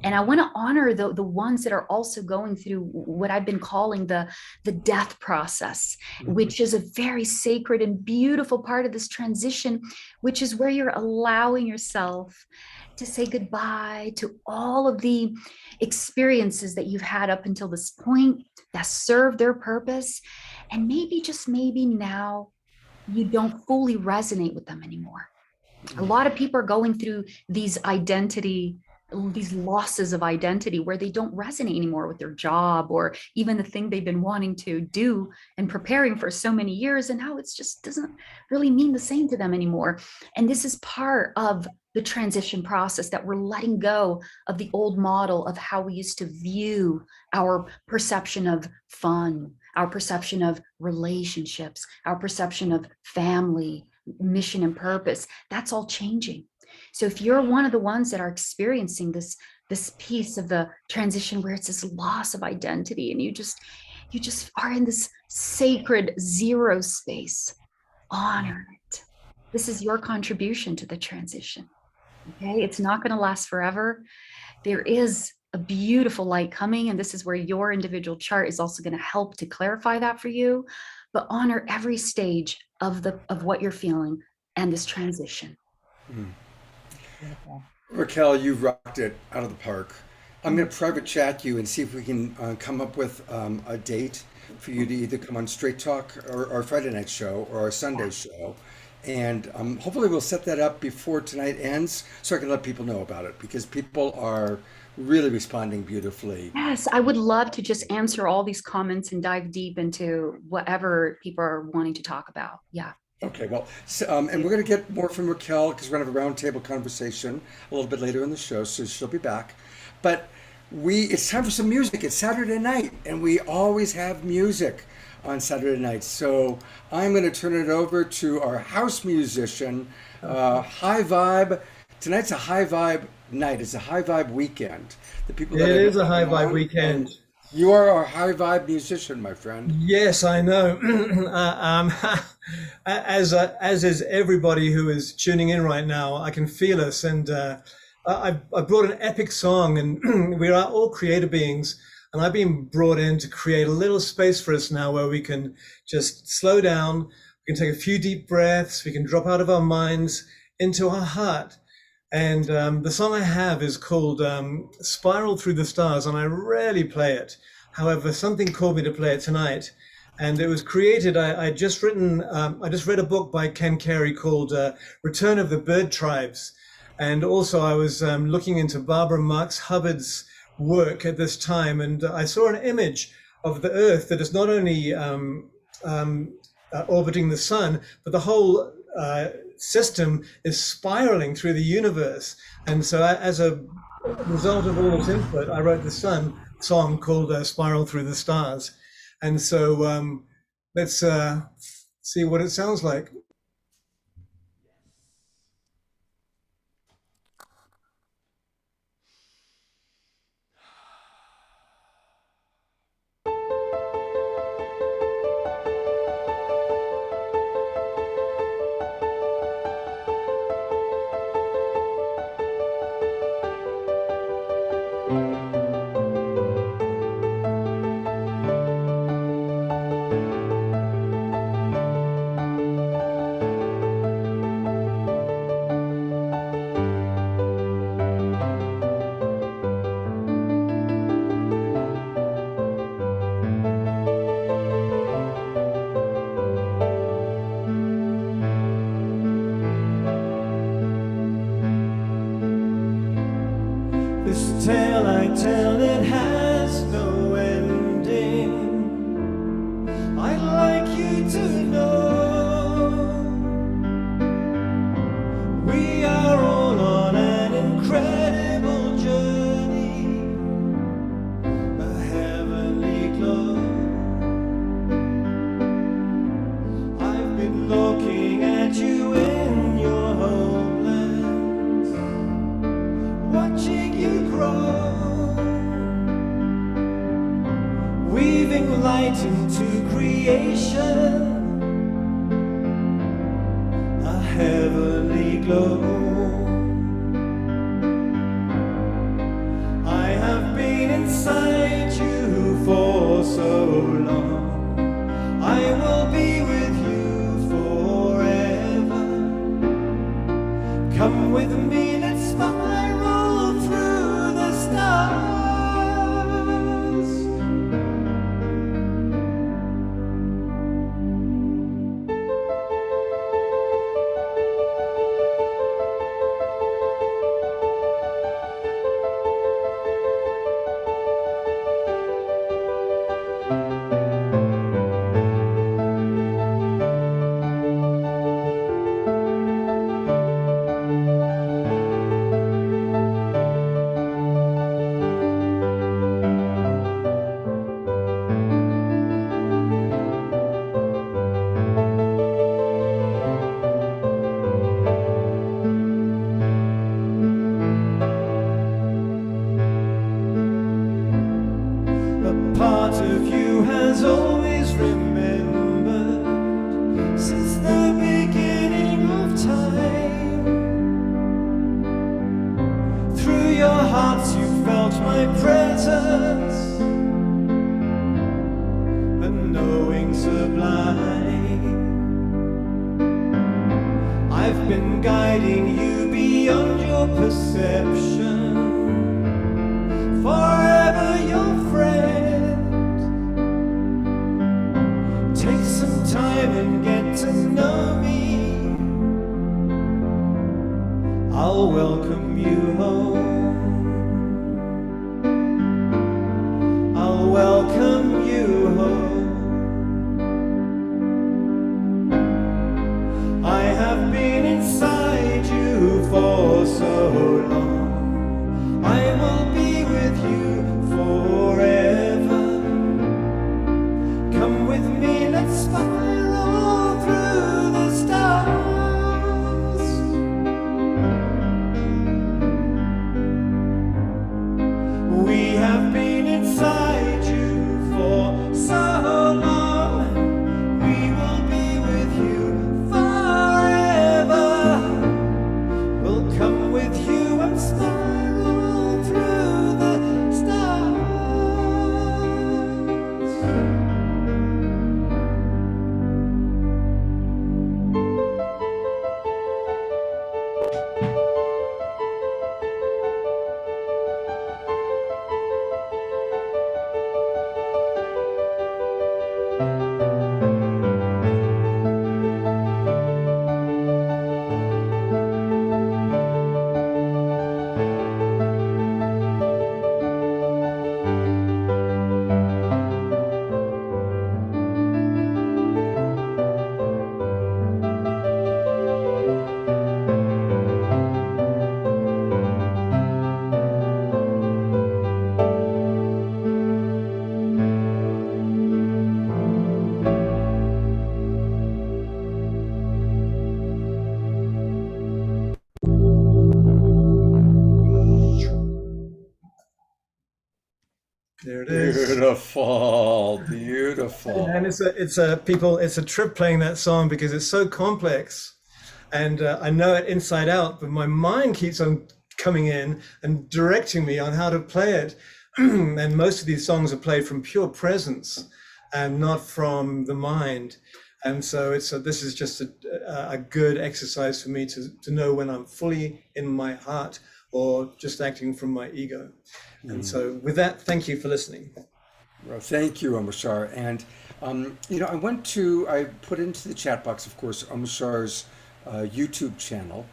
And I want to honor the ones that are also going through what I've been calling the death process, which is a very sacred and beautiful part of this transition, which is where you're allowing yourself to say goodbye to all of the experiences that you've had up until this point that serve their purpose. And maybe, just maybe, now you don't fully resonate with them anymore. A lot of people are going through these losses of identity where they don't resonate anymore with their job or even the thing they've been wanting to do and preparing for so many years. And now it's just doesn't really mean the same to them anymore. And this is part of the transition process, that we're letting go of the old model of how we used to view our perception of fun, our perception of relationships, our perception of family, mission and purpose. That's all changing. So if you're one of the ones that are experiencing this piece of the transition where it's this loss of identity, and you just are in this sacred zero space, honor it. This is your contribution to the transition. Okay, it's not going to last forever. There is a beautiful light coming, and this is where your individual chart is also going to help to clarify that for you. But honor every stage of what you're feeling and this transition. Raquel, you rocked it out of the park. I'm going to private chat you and see if we can come up with a date for you to either come on Straight Talk or our Friday night show or our Sunday show. And hopefully we'll set that up before tonight ends so I can let people know about it, because people are really responding beautifully. Yes, I would love to just answer all these comments and dive deep into whatever people are wanting to talk about. Yeah. Okay, well, and we're going to get more from Raquel because we're going to have a roundtable conversation a little bit later in the show, so she'll be back. But it's time for some music. It's Saturday night, and we always have music on Saturday nights. So I'm going to turn it over to our house musician, High Vibe. Tonight's a high vibe night. It's a high vibe weekend. The people that It is a high vibe weekend. You are our high vibe musician, my friend. Yes, I know. As is everybody who is tuning in right now, I can feel us. And I brought an epic song, and we are all creative beings. And I've been brought in to create a little space for us now where we can just slow down. We can take a few deep breaths. We can drop out of our minds into our heart. And the song I have is called Spiral Through the Stars, and I rarely play it. However, something called me to play it tonight. And it was created, I just read a book by Ken Carey called Return of the Bird Tribes. And also I was looking into Barbara Marx Hubbard's work at this time, and I saw an image of the Earth that is not only orbiting the sun, but the whole system is spiraling through the universe. And so as a result of all this input, I wrote the song called Spiral Through the Stars. And so let's see what it sounds like. This tale I tell, it has no ending. I'd like you to know we are all on an incredible journey, a heavenly glow. I've been looking at you in your homelands, watching you grow, weaving light into creation, a heavenly glow. I have been inside you for so long, I will be with you forever. Come with me, let's spiral through the stars. exception. Forever your friend. Take some time and get to know me. I'll welcome you home. I'll welcome you home. I have been inside you for so long. I will be with you forever. Come with me, let's spiral through the stars. We have been inside you for so long. We will be with you forever. We'll come with you and spiral through the stars. There it is. Beautiful, beautiful. And it's a trip playing that song because it's so complex, and I know it inside out, but my mind keeps on coming in and directing me on how to play it. And most of these songs are played from pure presence and not from the mind. And so this is just a good exercise for me to know when I'm fully in my heart or just acting from my ego. And so with that, thank you for listening. Well, thank you, Omashar. And, I put into the chat box, of course, Omashar's YouTube channel.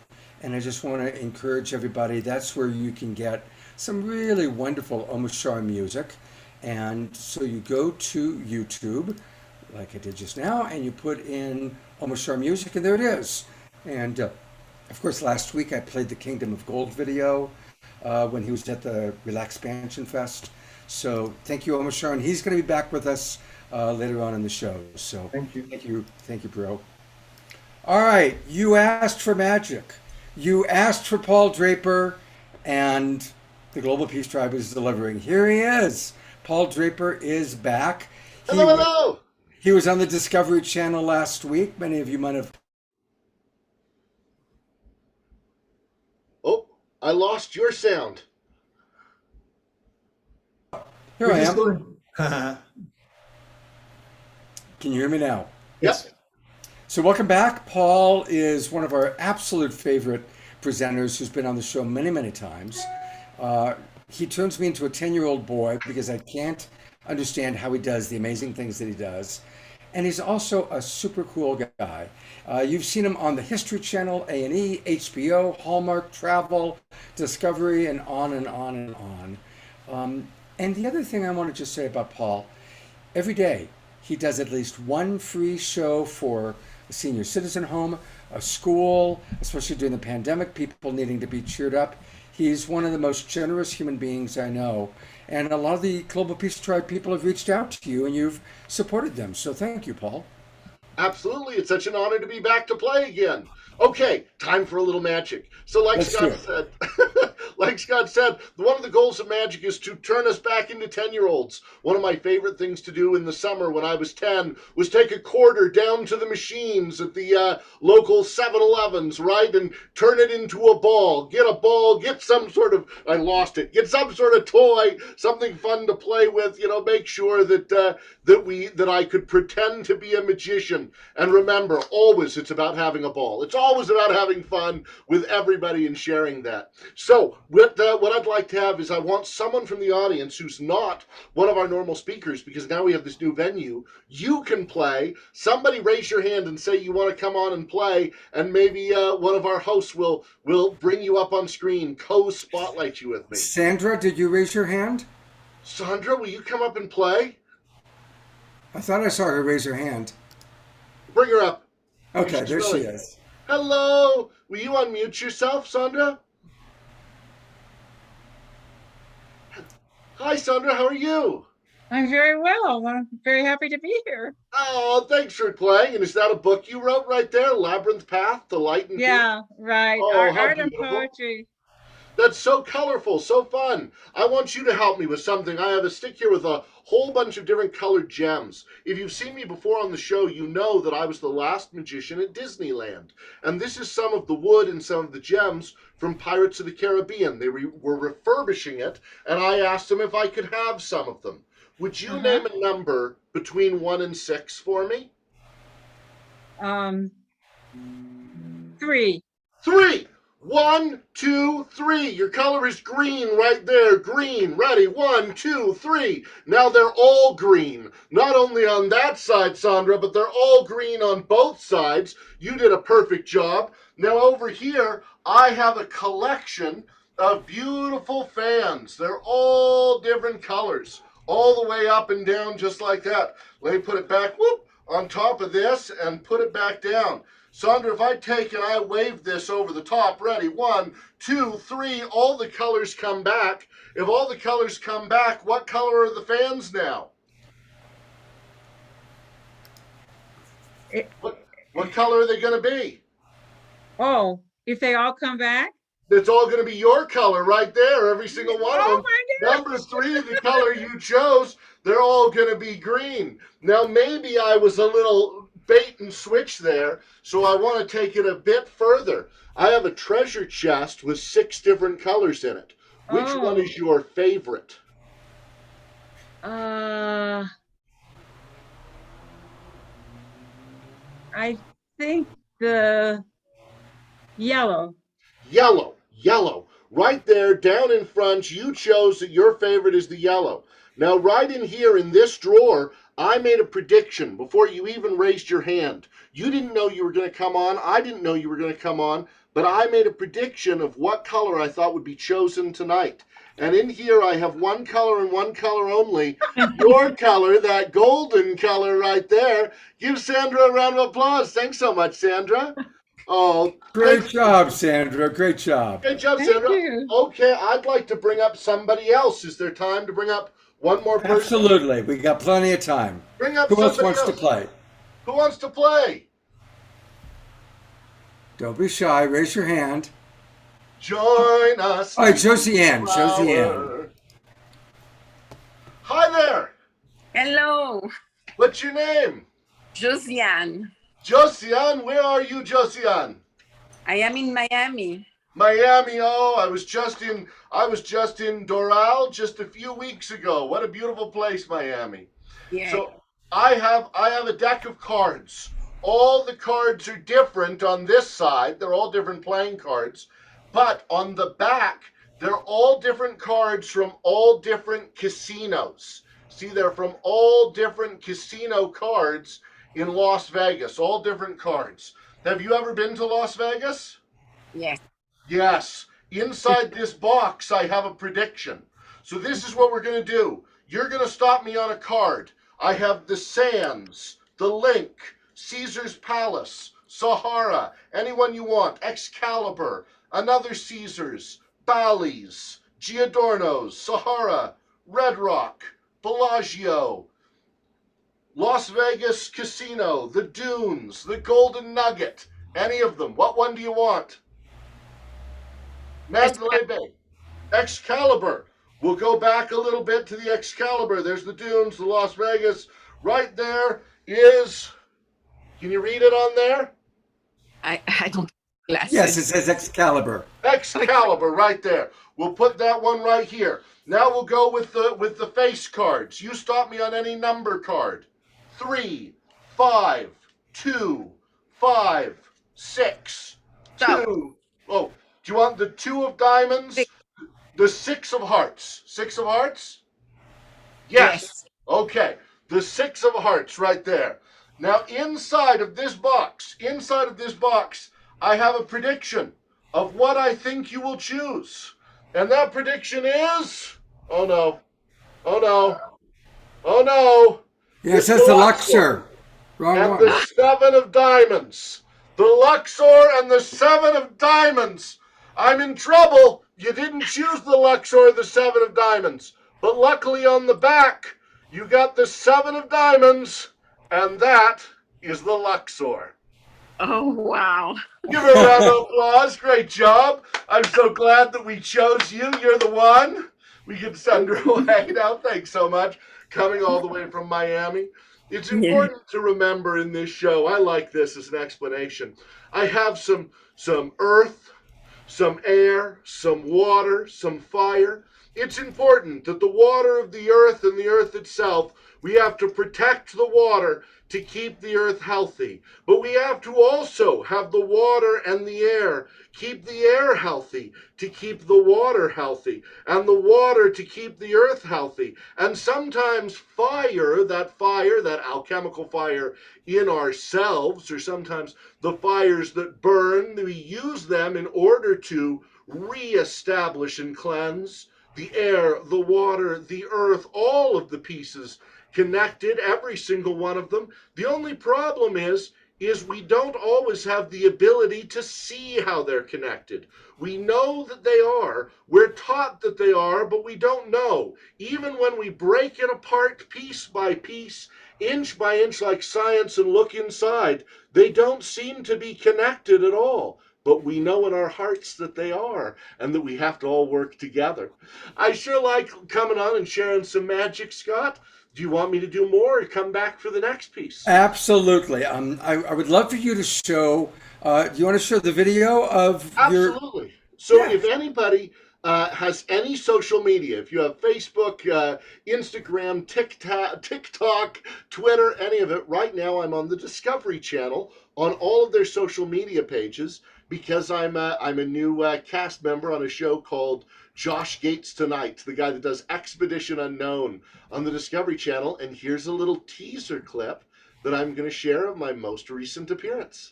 And I just want to encourage everybody, that's where you can get some really wonderful Omashar music. And so you go to YouTube, like I did just now, and you put in Omashar music, and there it is. And of course, last week I played the Kingdom of Gold video when he was at the Relaxpansion Fest. So thank you, Omashar, and he's going to be back with us later on in the show. So Thank you. thank you, bro. All right, you asked for magic. You asked for Paul Draper, and the Global Peace Tribe is delivering. Here he is. Paul Draper is back. Hello. He was on the Discovery Channel last week. Many of you might have. Oh, I lost your sound. Here I am. Can you hear me now? Yes. So welcome back. Paul is one of our absolute favorite presenters who's been on the show many, many times. He turns me into a 10-year-old boy because I can't understand how he does the amazing things that he does. And he's also a super cool guy. You've seen him on the History Channel, A&E, HBO, Hallmark, Travel, Discovery, and on and on and on. And the other thing I want to just say about Paul, every day he does at least one free show for a senior citizen home, a school, especially during the pandemic, people needing to be cheered up. He's one of the most generous human beings I know. And a lot of the Global Peace Tribe people have reached out to you and you've supported them. So thank you, Paul. Absolutely. It's such an honor to be back to play again. Okay, time for a little magic. So like Let's Scott do it. said, like Scott said, one of the goals of magic is to turn us back into 10-year-olds. One of my favorite things to do in the summer when I was 10 was take a quarter down to the machines at the local 7-Elevens, right, and turn it into a ball, get some sort of, I lost it, get some sort of toy, something fun to play with, make sure that I could pretend to be a magician. And remember, always it's about having a ball. It's always about having fun with everybody and sharing that. So what I'd like to have is I want someone from the audience who's not one of our normal speakers, because now we have this new venue. You can play. Somebody raise your hand and say you want to come on and play, and maybe one of our hosts will bring you up on screen, co-spotlight you with me. Sandra, did you raise your hand? Sandra, will you come up and play? I thought I saw her raise her hand. Bring her up. Okay, there she is. Hello. Will you unmute yourself, Sandra? Hi, Sandra. How are you? I'm very well. I'm very happy to be here. Oh, thanks for playing. And is that a book you wrote right there? Labyrinth Path, The Light and Yeah, right. Oh, how Art and beautiful. poetry. That's so colorful, so fun. I want you to help me with something. I have a stick here with a whole bunch of different colored gems. If you've seen me before on the show, you know that I was the last magician at Disneyland. And this is some of the wood and some of the gems from Pirates of the Caribbean. They were refurbishing it, and I asked them if I could have some of them. Would you name a number between 1 and 6 for me? 3. 3. 1, 2, 3. Your color is green right there. Green. Ready? 1, 2, 3. Now they're all green. Not only on that side, Sandra, but they're all green on both sides. You did a perfect job. Now over here, I have a collection of beautiful fans. They're all different colors, all the way up and down just like that. Let me put it back, whoop, on top of this and put it back down. Sandra, if I take and I wave this over the top, ready, 1, 2, 3, all the colors come back. If all the colors come back, what color are the fans now? What color are they going to be? Oh, if they all come back? It's all going to be your color right there, every single one of them. My God. Number 3, the color you chose, they're all going to be green. Now, maybe I was a little bait and switch there, so I want to take it a bit further. I have a treasure chest with 6 different colors in it. Which one is your favorite? I think the yellow. Yellow. Right there, down in front, you chose that your favorite is the yellow. Now, right in here in this drawer, I made a prediction before you even raised your hand. You didn't know you were going to come on. I didn't know you were going to come on. But I made a prediction of what color I thought would be chosen tonight. And in here, I have one color and one color only. Your color, that golden color right there. Give Sandra a round of applause. Thanks so much, Sandra. Oh, Great job, Sandra. Great job. Great job, Thank Sandra. you. Okay, I'd like to bring up somebody else. Is there time to bring up one more person? Absolutely. We got plenty of time. Bring up Who else somebody wants to play? Who wants to play? Don't be shy. Raise your hand. Join us. All right, Josie-Ann. Josie-Ann. Hi there. Hello, What's your name? Josiane. Josiane. Where are you, Josiane? I am in Miami. Miami. Oh, I was just in Doral just a few weeks ago. What a beautiful place, Miami. Yeah. So I have a deck of cards. All the cards are different on this side. They're all different playing cards. But on the back, they're all different cards from all different casinos. See, they're from all different casino cards in Las Vegas, all different cards. Have you ever been to Las Vegas? Yes. Yes. Inside this box, I have a prediction. So this is what we're going to do. You're going to stop me on a card. I have the Sands, the Link, Caesar's Palace, Sahara, anyone you want, Excalibur, another Caesar's, Bally's, Giordano's, Sahara, Red Rock, Bellagio, Las Vegas Casino, the Dunes, the Golden Nugget, any of them. What one do you want? Mandalay Bay. Excalibur. We'll go back a little bit to the Excalibur. There's the dunes, the Las Vegas. Right there is, can you read it on there? I don't have glasses. Yes, it says Excalibur. Excalibur right there. We'll put that one right here. Now we'll go with the face cards. You stop me on any number card. 3, 5, 2, 5, 6, Stop. 2. Oh, do you want the 2 of diamonds? Six. The 6 of hearts. 6 of hearts? Yes. Okay. The 6 of hearts right there. Now inside of this box, I have a prediction of what I think you will choose. And that prediction is, oh no, oh no, oh no. Yeah, it says the Luxor. Wrong And one. the 7 of diamonds. The Luxor and the 7 of diamonds. I'm in trouble. You didn't choose the Luxor or the 7 of diamonds. But luckily on the back, you got the 7 of diamonds, and that is the Luxor. Oh, wow. Give her a round of applause. Great job. I'm so glad that we chose you. You're the one. We can send her away now. Thanks so much. Coming all the way from Miami. It's important to remember in this show, I like this as an explanation. I have some earth, some air, some water, some fire. It's important that the water of the earth and the earth itself, we have to protect the water to keep the earth healthy. But we have to also have the water and the air, keep the air healthy to keep the water healthy, and the water to keep the earth healthy. And sometimes fire, that alchemical fire in ourselves, or sometimes the fires that burn, we use them in order to reestablish and cleanse the air, the water, the earth, all of the pieces connected, every single one of them. The only problem is we don't always have the ability to see how they're connected. We know that they are, we're taught that they are, but we don't know. Even when we break it apart piece by piece, inch by inch like science and look inside, they don't seem to be connected at all. But we know in our hearts that they are, and that we have to all work together. I sure like coming on and sharing some magic, Scott. Do you want me to do more or come back for the next piece? Absolutely. I would love for you to show, do you want to show the video of Absolutely. So Yeah. if anybody has any social media, if you have Facebook, Instagram, TikTok, Twitter, any of it, right now I'm on the Discovery Channel on all of their social media pages because I'm a new cast member on a show called Josh Gates Tonight, the guy that does Expedition Unknown on the Discovery Channel. And here's a little teaser clip that I'm going to share of my most recent appearance.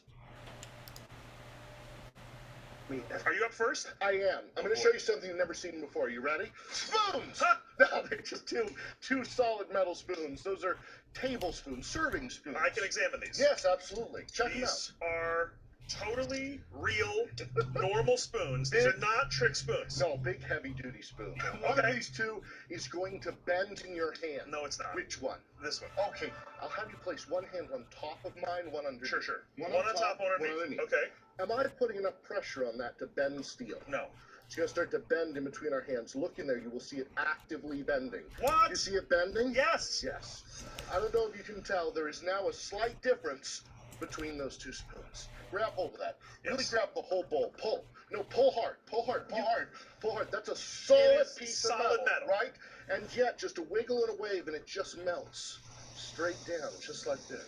Are you up first? I am. I'm going to show you something you've never seen before. You ready? Spoons! Huh? No, they're just two solid metal spoons. Those are tablespoons, serving spoons. I can examine these. Yes, absolutely. Check them out. These are totally real, normal spoons. These are not trick spoons. No, big, heavy-duty spoons. One of these two is going to bend in your hand. No, it's not. Which one? This one. Okay, I'll have you place one hand on top of mine, one underneath. Sure. One on top, one underneath. Okay. Am I putting enough pressure on that to bend steel? No. It's going to start to bend in between our hands. Look in there. You will see it actively bending. What? You see it bending? Yes. Yes. I don't know if you can tell. There is now a slight difference between those two spoons. Grab hold of that. Really Yes. grab the whole bowl. Pull. No, pull hard. Pull hard. Pull hard. Pull hard. That's a solid piece of solid metal, right? And yet, just a wiggle and a wave, and it just melts straight down, just like this.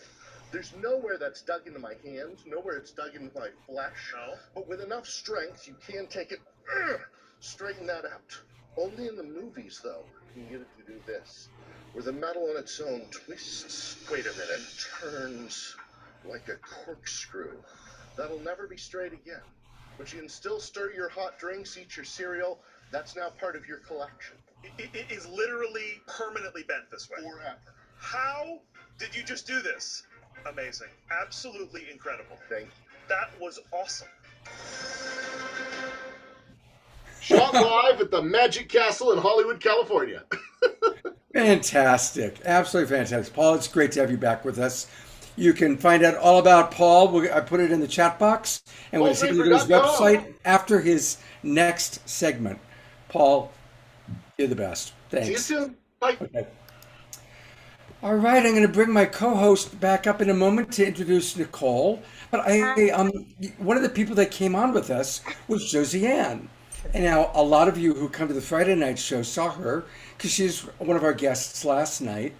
There's nowhere that's dug into my hand, nowhere it's dug into my flesh. No. But with enough strength, you can take it, straighten that out. Only in the movies, though, can you get it to do this, where the metal on its own twists. Wait a minute. And turns like a corkscrew. That'll never be straight again. But you can still stir your hot drinks, eat your cereal. That's now part of your collection. It is literally permanently bent this way. Forever. How did you just do this? Amazing. Absolutely incredible. Thank you. That was awesome. Shot live at the Magic Castle in Hollywood, California. Fantastic. Absolutely fantastic. Paul, it's great to have you back with us. You can find out all about Paul. I put it in the chat box. And we'll take you to his website after his next segment. Paul, you're the best. Thanks. See you soon. Bye. Okay. All right, I'm going to bring my co-host back up in a moment to introduce Nicole. But one of the people that came on with us was Josiane. And now a lot of you who come to the Friday night show saw her because she's one of our guests last night.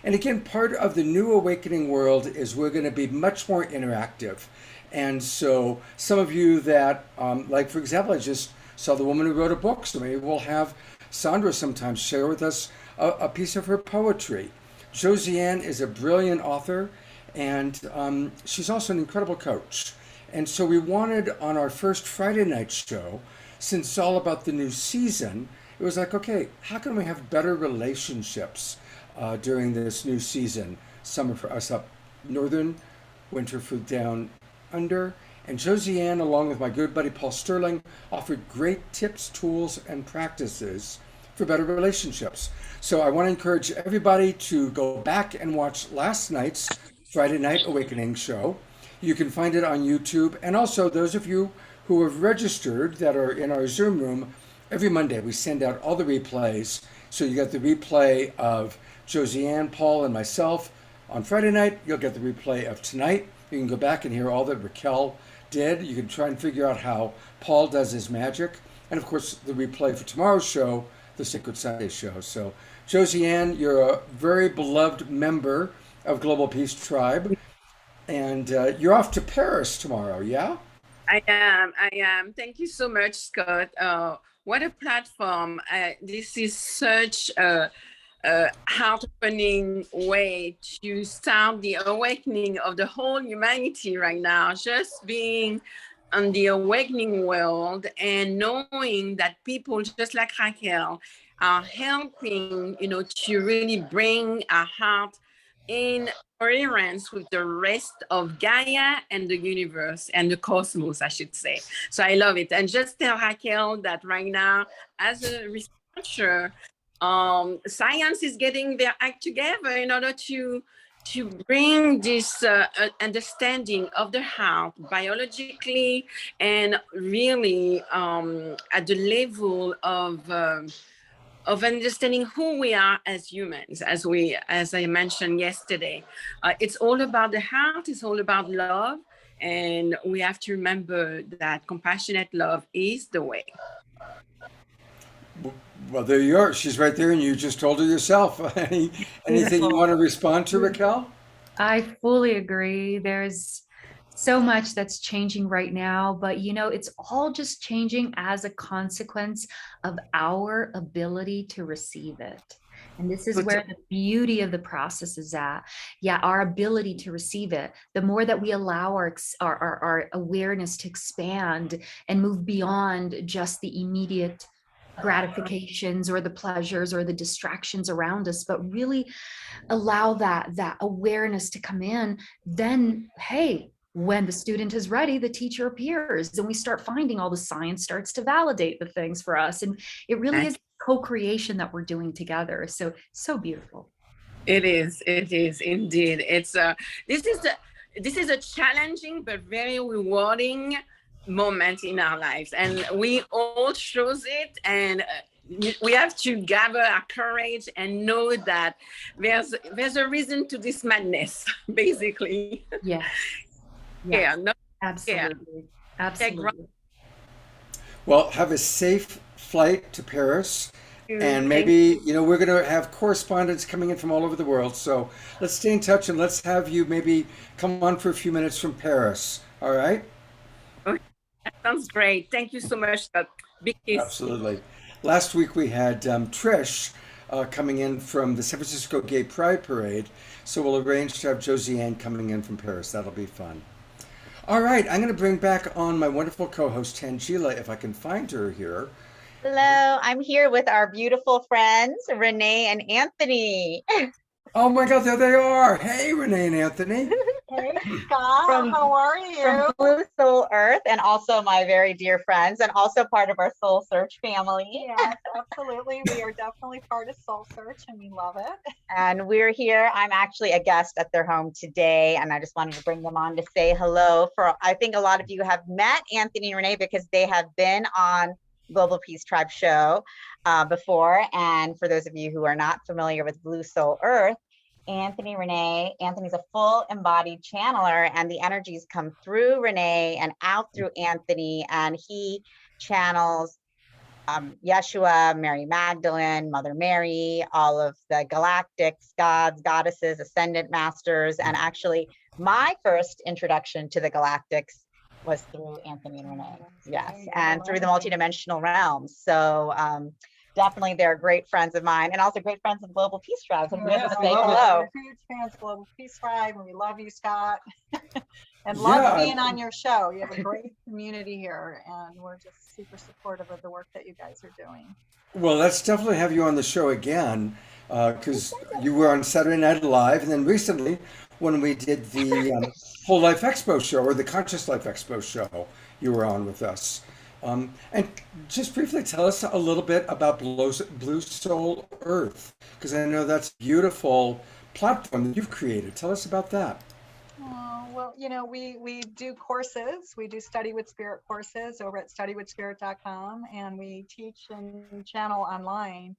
And again, part of the New Awakening world is we're going to be much more interactive. And so some of you that, like for example, I just saw the woman who wrote a book, so maybe we'll have Sandra sometimes share with us a piece of her poetry. Josiane is a brilliant author, and she's also an incredible coach. And so we wanted on our first Friday night show, since it's all about the new season, it was like, okay, how can we have better relationships during this new season? Summer for us up northern, winter for down under. And Josiane, along with my good buddy Paul Sterling, offered great tips, tools, and practices for better relationships. So I want to encourage everybody to go back and watch last night's Friday Night Awakening show. You can find it on YouTube. And also those of you who have registered that are in our Zoom room, every Monday we send out all the replays. So you get the replay of Josiane, Paul, and myself on Friday night. You'll get the replay of tonight. You can go back and hear all that Raquel did. You can try and figure out how Paul does his magic. And of course, the replay for tomorrow's show, the Sacred Sunday show. So Josiane, you're a very beloved member of Global Peace Tribe, and you're off to Paris tomorrow, yeah? I am. Thank you so much, Scott. What a platform. This is such a heart-opening way to start the awakening of the whole humanity right now. Just being on the awakening world and knowing that people just like Raquel are helping, to really bring our heart in coherence with the rest of Gaia and the universe and the cosmos, I should say. So I love it. And just tell Raquel that right now, as a researcher, science is getting their act together in order to bring this understanding of the heart biologically and really at the level of understanding who we are as humans, as I mentioned yesterday. It's all about the heart, it's all about love, and we have to remember that compassionate love is the way. Well, there you are. She's right there, and you just told her yourself. Anything you want to respond to, Raquel? I fully agree. There's so much that's changing right now, but it's all just changing as a consequence of our ability to receive it. And this is where the beauty of the process is at. Yeah, our ability to receive it. The more that we allow our awareness to expand and move beyond just the immediate gratifications or the pleasures or the distractions around us, but really allow that awareness to come in, then, hey, when the student is ready, the teacher appears, and we start finding all the science starts to validate the things for us. And it really is co-creation that we're doing together. So beautiful. It is indeed. It's this is a challenging but very rewarding moment in our lives, and we all chose it, and we have to gather our courage and know that there's a reason to this madness, basically. Yes. Yeah, no, absolutely. Absolutely. Well, have a safe flight to Paris. And maybe, we're going to have correspondents coming in from all over the world. So let's stay in touch, and let's have you maybe come on for a few minutes from Paris. All right? Okay. That sounds great. Thank you so much. Big kiss. Absolutely. Last week we had Trish coming in from the San Francisco Gay Pride Parade. So we'll arrange to have Josiane coming in from Paris. That'll be fun. All right. I'm going to bring back on my wonderful co-host, Tanjila, if I can find her here. Hello, I'm here with our beautiful friends, Renee and Anthony. Oh my God, there they are. Hey, Renee and Anthony. Hey, Scott, how are you? From Blue Soul Earth, and also my very dear friends, and also part of our SoulSearch family. Yes, absolutely. We are definitely part of SoulSearch, and we love it. And we're here. I'm actually a guest at their home today, and I just wanted to bring them on to say hello. I think a lot of you have met Anthony and Renee because they have been on Global Peace Tribe show before. And for those of you who are not familiar with Blue Soul Earth, Anthony's a full embodied channeler, and the energies come through Renee and out through Anthony, and he channels Yeshua, Mary Magdalene, Mother Mary, all of the galactics, gods, goddesses, ascendant masters. And actually, my first introduction to the galactics was through Anthony and Renee. Yes, and through the multidimensional realms. So definitely they're great friends of mine, and also great friends of Global Peace Tribe. So Yes, say hello. we're huge fans of Global Peace Tribe, and we love you, Scott. And love being on your show. You have a great community here, and we're just super supportive of the work that you guys are doing. Well, let's definitely have you on the show again, because you were on Saturday Night Live, and then recently when we did the Whole Life Expo show, or the Conscious Life Expo show, you were on with us. And just briefly tell us a little bit about Blue Soul Earth, because I know that's a beautiful platform that you've created. Tell us about that. Oh, well, you know, we do courses. We do Study with Spirit courses over at studywithspirit.com, and we teach and channel online.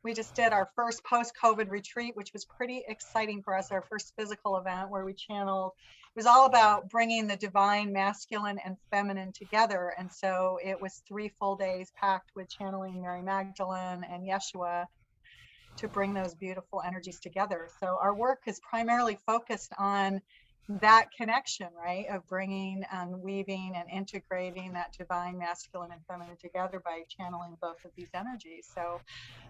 We just did our first post-COVID retreat, which was pretty exciting for us, our first physical event where we channeled. It was all about bringing the divine masculine and feminine together. And so it was 3 full days packed with channeling Mary Magdalene and Yeshua to bring those beautiful energies together. So our work is primarily focused on that connection, right, of bringing and weaving and integrating that divine masculine and feminine together by channeling both of these energies. So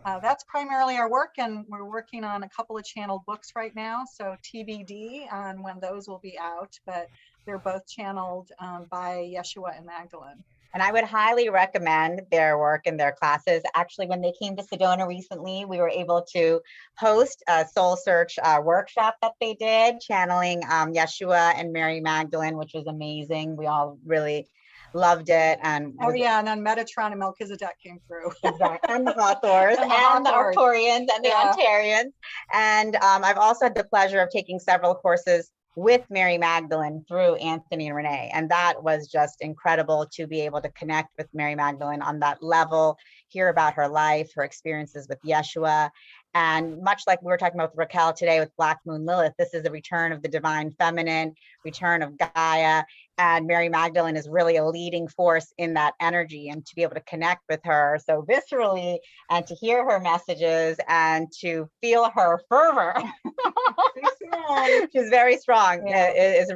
that's primarily our work, and we're working on a couple of channeled books right now, so TBD on when those will be out, but they're both channeled by Yeshua and Magdalene. And I would highly recommend their work and their classes. Actually, when they came to Sedona recently, we were able to host a SoulSearch workshop that they did, channeling Yeshua and Mary Magdalene, which was amazing. We all really loved it. And oh yeah, and then Metatron and Melchizedek came through. Exactly. And the Hawthors and the Arcturians and the Ontarians. And I've also had the pleasure of taking several courses with Mary Magdalene through Anthony and Renee. And that was just incredible to be able to connect with Mary Magdalene on that level, hear about her life, her experiences with Yeshua. And much like we were talking about with Raquel today with Black Moon Lilith, this is a return of the divine feminine, return of Gaia. And Mary Magdalene is really a leading force in that energy, and to be able to connect with her so viscerally and to hear her messages and to feel her fervor. She's very strong. Yeah. It was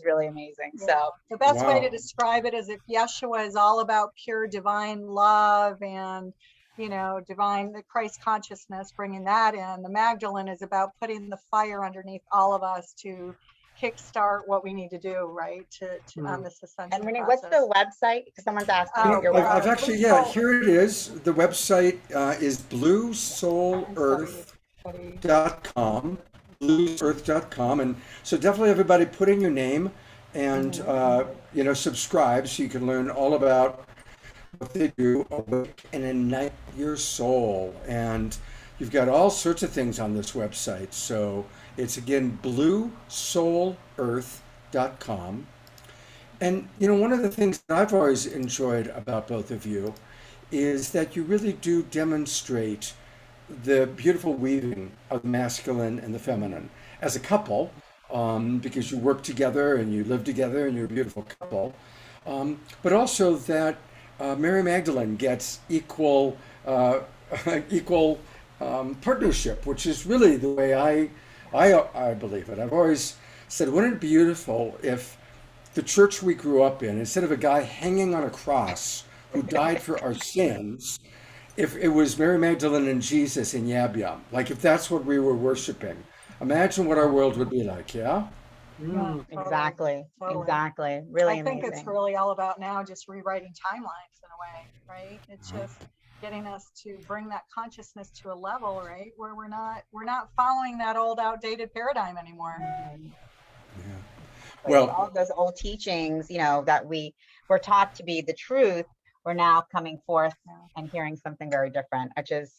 really amazing. Yeah. So the best way to describe it is if Yeshua is all about pure divine love and, you know, the Christ consciousness, bringing that in. The Magdalene is about putting the fire underneath all of us to kickstart what we need to do, right, to on this ascension. And Renee, what's the website? Someone's asking. I've actually, here it is. The website is bluesoulearth.com, bluesearth.com, and so definitely everybody put in your name and subscribe so you can learn all about what they do, awake and ignite your soul. And you've got all sorts of things on this website. So it's again bluesoulearth.com. And one of the things that I've always enjoyed about both of you is that you really do demonstrate the beautiful weaving of the masculine and the feminine as a couple, because you work together and you live together and you're a beautiful couple, but also that Mary Magdalene gets equal partnership, which is really the way I believe it. I've always said, wouldn't it be beautiful if the church we grew up in, instead of a guy hanging on a cross who died for our sins, if it was Mary Magdalene and Jesus in Yab Yab, like if that's what we were worshiping, imagine what our world would be like, yeah? Exactly. Really amazing. I think it's really all about now just rewriting timelines in a way, right? It's just getting us to bring that consciousness to a level, right, where we're not following that old outdated paradigm anymore. Yeah. Well, all those old teachings, that we were taught to be the truth, we're now coming forth and hearing something very different, which is,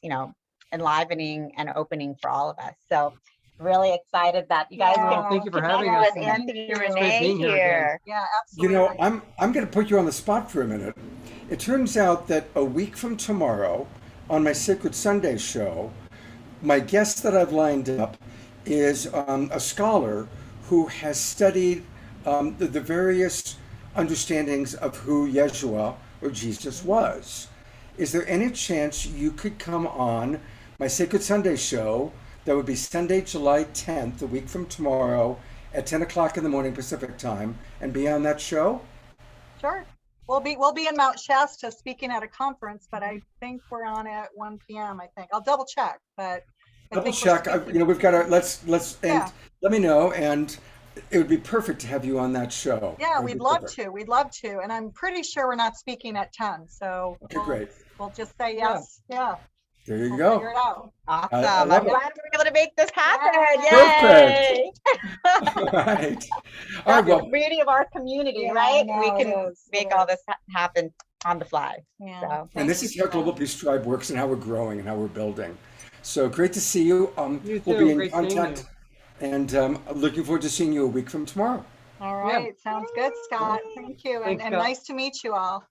enlivening and opening for all of us. So really excited that you guys can thank you for having us with Anthony and Renee here. Yeah, absolutely. I'm going to put you on the spot for a minute. It turns out that a week from tomorrow, on my Sacred Sunday show, my guest that I've lined up is a scholar who has studied the various understandings of who Yeshua or Jesus was. Is there any chance you could come on my Sacred Sunday show? That would be Sunday, July 10th, a week from tomorrow, at 10 o'clock in the morning Pacific time, and be on that show? Sure. We'll be in Mount Shasta speaking at a conference, but I think we're on at 1 p.m. I think I'll double check, but Double check. We've got to let's Yeah. let me know, and it would be perfect to have you on that show. Yeah, That would we'd be love perfect. to. We'd love to. And I'm pretty sure we're not speaking at 10. So Okay, great. we'll just say yes. Yeah. There you We'll go. figure it out. Awesome. I I'm love it. glad we were able to make this happen. Perfect. Yay! All right. All That's right. the Well, beauty of our community, Yeah, right? I We know, can it is. make It all is. this happen on the fly. Yeah. So and this is how Global Peace Tribe works, and how we're growing, and how we're building. So great to see you. You We'll too. be in Great seeing contact, and looking forward to seeing you a week from tomorrow. All right. Sounds good, Scott. Thank you. Thanks, And Scott. nice to meet you all.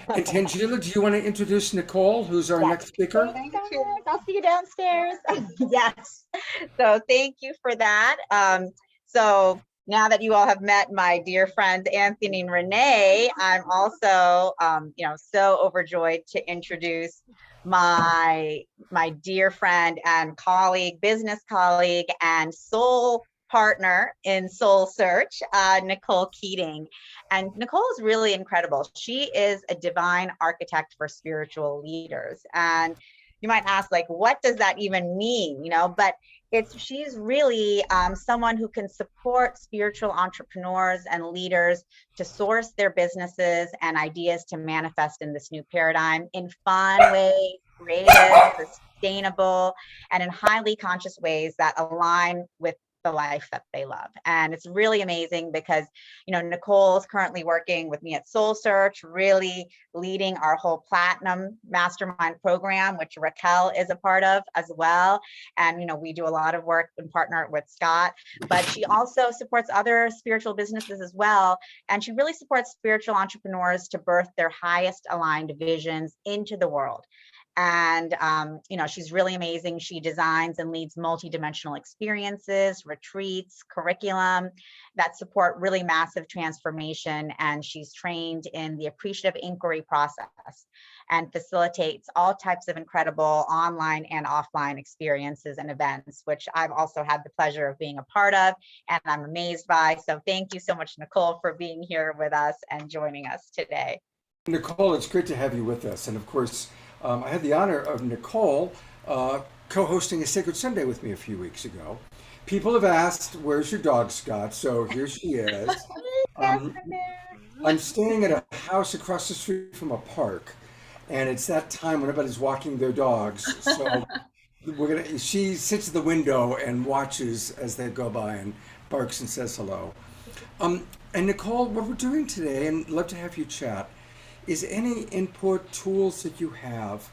And Tanjila, do you want to introduce Nicole, who's our Yes. next speaker? Thank you. I'll see you downstairs. Yes. So thank you for that. So now that you all have met my dear friends Anthony and Renee, I'm also so overjoyed to introduce my dear friend and colleague, business colleague, and soul partner in SoulSearch, Nicole Keating. And Nicole is really incredible. She is a divine architect for spiritual leaders. And you might ask, like, what does that even mean? But she's really someone who can support spiritual entrepreneurs and leaders to source their businesses and ideas to manifest in this new paradigm in fun ways, creative, sustainable, and in highly conscious ways that align with the life that they love. And it's really amazing because, Nicole is currently working with me at SoulSearch, really leading our whole Platinum Mastermind program, which Raquel is a part of as well. And, we do a lot of work in partner with Scott, but she also supports other spiritual businesses as well. And she really supports spiritual entrepreneurs to birth their highest aligned visions into the world. And, she's really amazing. She designs and leads multidimensional experiences, retreats, curriculum that support really massive transformation. And she's trained in the appreciative inquiry process and facilitates all types of incredible online and offline experiences and events, which I've also had the pleasure of being a part of and I'm amazed by. So thank you so much, Nicole, for being here with us and joining us today. Nicole, it's great to have you with us. And of course, I had the honor of Nicole co-hosting a Sacred Sunday with me a few weeks ago. People have asked, where's your dog, Scott? So here she is. I'm staying at a house across the street from a park, and it's that time when everybody's walking their dogs. So she sits at the window and watches as they go by and barks and says hello. And Nicole, what we're doing today, and I'd love to have you chat, is any input, tools that you have.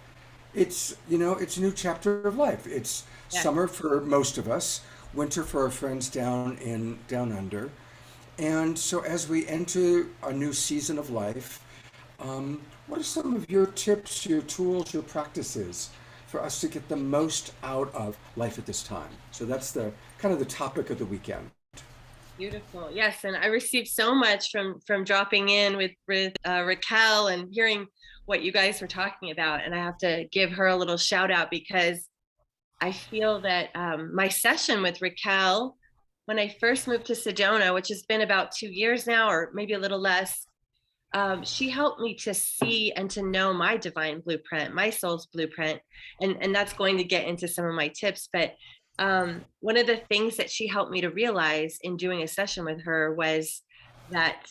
It's a new chapter of life. It's summer for most of us, winter for our friends down under. And so as we enter a new season of life, what are some of your tips, your tools, your practices for us to get the most out of life at this time? So that's the kind of the topic of the weekend. Beautiful. Yes. And I received so much from dropping in with Raquel and hearing what you guys were talking about. And I have to give her a little shout out because I feel that my session with Raquel, when I first moved to Sedona, which has been about 2 years now, or maybe a little less, she helped me to see and to know my divine blueprint, my soul's blueprint. And that's going to get into some of my tips. But one of the things that she helped me to realize in doing a session with her was that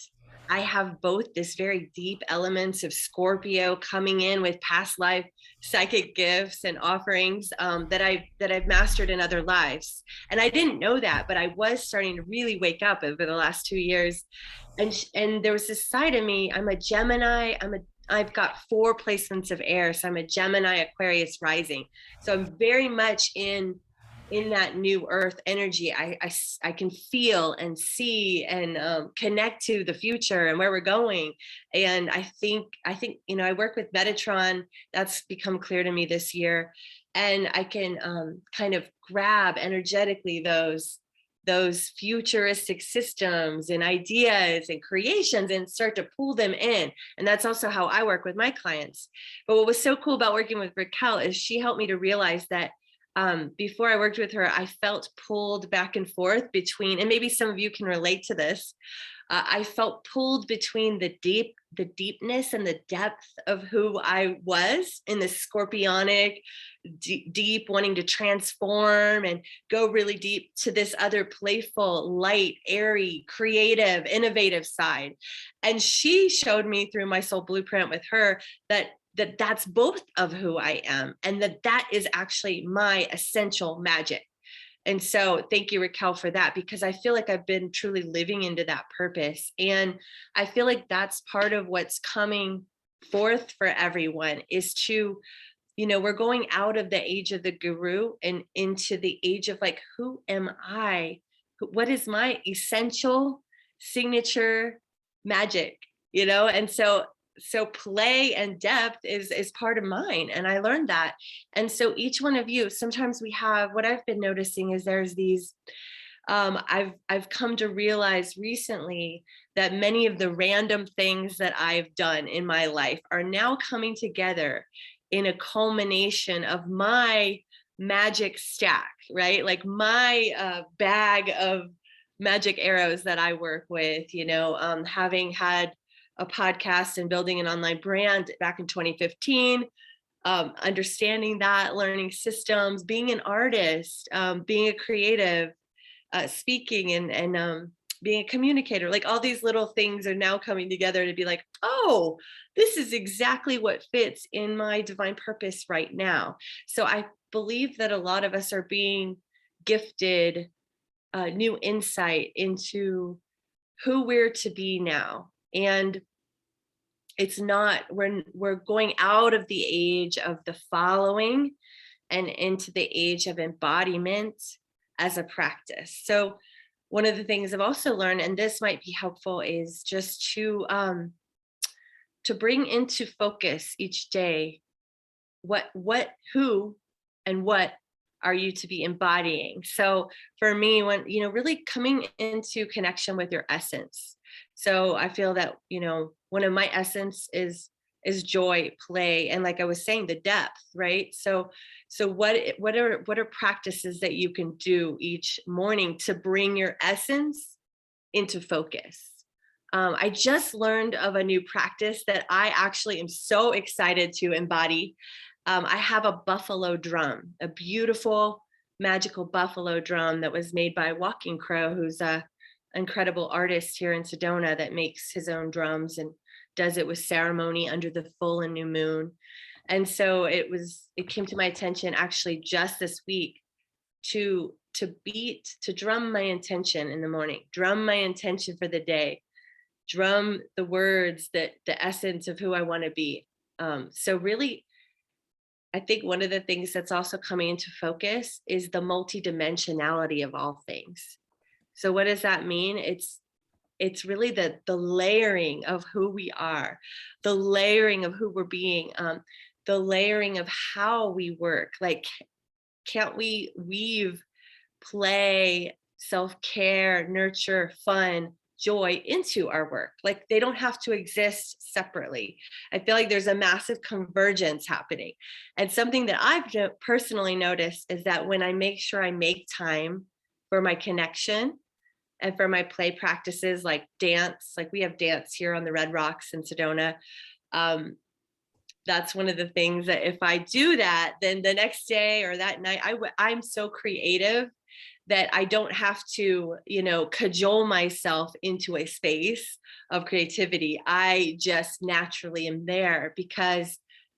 I have both this very deep elements of Scorpio coming in with past life psychic gifts and offerings that I've mastered in other lives. And I didn't know that, but I was starting to really wake up over the last 2 years. And there was this side of me. I'm a Gemini. I've got 4 placements of air. So I'm a Gemini Aquarius rising. So I'm very much in in that new earth energy, I can feel and see and connect to the future and where we're going. And I think, you know, I work with Metatron. That's become clear to me this year. And I can kind of grab energetically those futuristic systems and ideas and creations and start to pull them in. And that's also how I work with my clients. But what was so cool about working with Raquel is she helped me to realize that before I worked with her, I felt pulled back and forth between, and maybe some of you can relate to this. I felt pulled between the deepness and the depth of who I was in the scorpionic, deep, wanting to transform and go really deep, to this other playful, light, airy, creative, innovative side. And she showed me through my soul blueprint with her that that's both of who I am, and that is actually my essential magic. And so thank you, Raquel, for that, because I feel like I've been truly living into that purpose. And I feel like that's part of what's coming forth for everyone is to, you know, we're going out of the age of the guru and into the age of like, who am I? What is my essential signature magic, you know? And so play and depth is part of mine. And I learned that. And so each one of you, sometimes we have, what I've been noticing is there's these, I've come to realize recently that many of the random things that I've done in my life are now coming together in a culmination of my magic stack, right? Like my bag of magic arrows that I work with, you know, having had a podcast and building an online brand back in 2015, understanding that, learning systems, being an artist, being a creative, speaking and being a communicator, like all these little things are now coming together to be like, oh, this is exactly what fits in my divine purpose right now. So I believe that a lot of us are being gifted new insight into who we're to be now. And it's not, we're going out of the age of the following and into the age of embodiment as a practice. So one of the things I've also learned, and this might be helpful, is just to bring into focus each day, who and what are you to be embodying? So for me, when, you know, really coming into connection with your essence. So I feel that, you know, one of my essence is joy, play, and like I was saying, the depth, right? So what are practices that you can do each morning to bring your essence into focus? I just learned of a new practice that I actually am so excited to embody. I have a buffalo drum, a beautiful, magical buffalo drum that was made by Walking Crow, who's a incredible artist here in Sedona that makes his own drums and does it with ceremony under the full and new moon. And so it came to my attention actually just this week to drum my intention in the morning, drum my intention for the day, drum the words, that the essence of who I want to be. So really, I think one of the things that's also coming into focus is the multidimensionality of all things. So what does that mean? It's really the layering of who we are, the layering of who we're being, the layering of how we work. Like, can't we weave play, self-care, nurture, fun, joy into our work? Like, they don't have to exist separately. I feel like there's a massive convergence happening. And something that I've personally noticed is that when I make sure I make time for my connection and for my play practices, like dance, like we have dance here on the Red Rocks in Sedona. That's one of the things that if I do that, then the next day or that night, I'm so creative that I don't have to, you know, cajole myself into a space of creativity. I just naturally am there because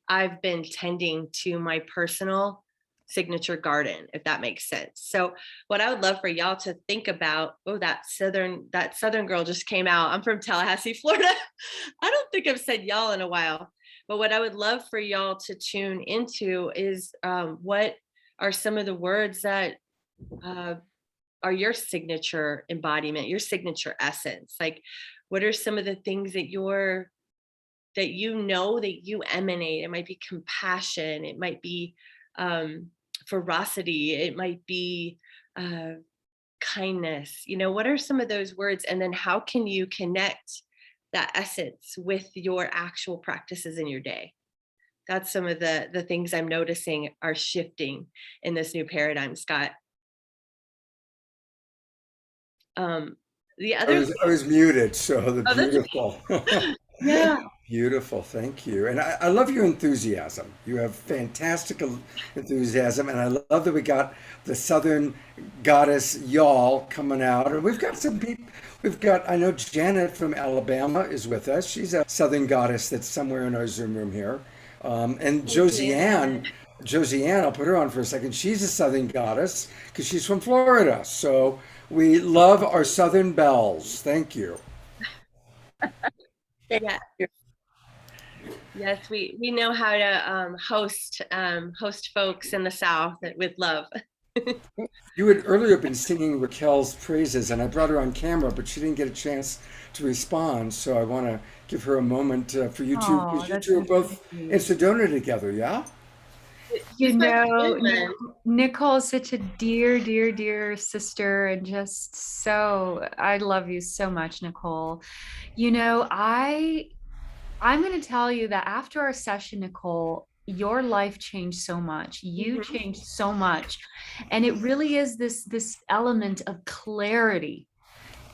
I've been tending to my personal signature garden, if that makes sense. So what I would love for y'all to think about, oh, that southern girl just came out. I'm from Tallahassee, Florida. I don't think I've said y'all in a while, but what I would love for y'all to tune into is what are some of the words that are your signature embodiment, your signature essence? Like, what are some of the things that that you emanate? It might be compassion, it might be ferocity, it might be kindness. What are some of those words? And then how can you connect that essence with your actual practices in your day? That's some of the things I'm noticing are shifting in this new paradigm, Scott. The other I was muted, so the Oh, that's beautiful. Yeah. Beautiful, thank you. And I love your enthusiasm. You have fantastic enthusiasm, and I love that we got the Southern goddess y'all coming out. And we've got some people, I know Janet from Alabama is with us. She's a Southern goddess that's somewhere in our Zoom room here. And Josiane, I'll put her on for a second. She's a Southern goddess because she's from Florida. So we love our Southern belles. Thank you. Yeah. Yes, we know how to host folks in the South with love. You had earlier been singing Raquel's praises, and I brought her on camera, but she didn't get a chance to respond. So I want to give her a moment for you two, because you two are both in Sedona together, yeah? Nicole is such a dear, dear, dear sister, and just so, I love you so much, Nicole. I'm going to tell you that after our session, Nicole, your life changed so much. You changed so much. And it really is this element of clarity.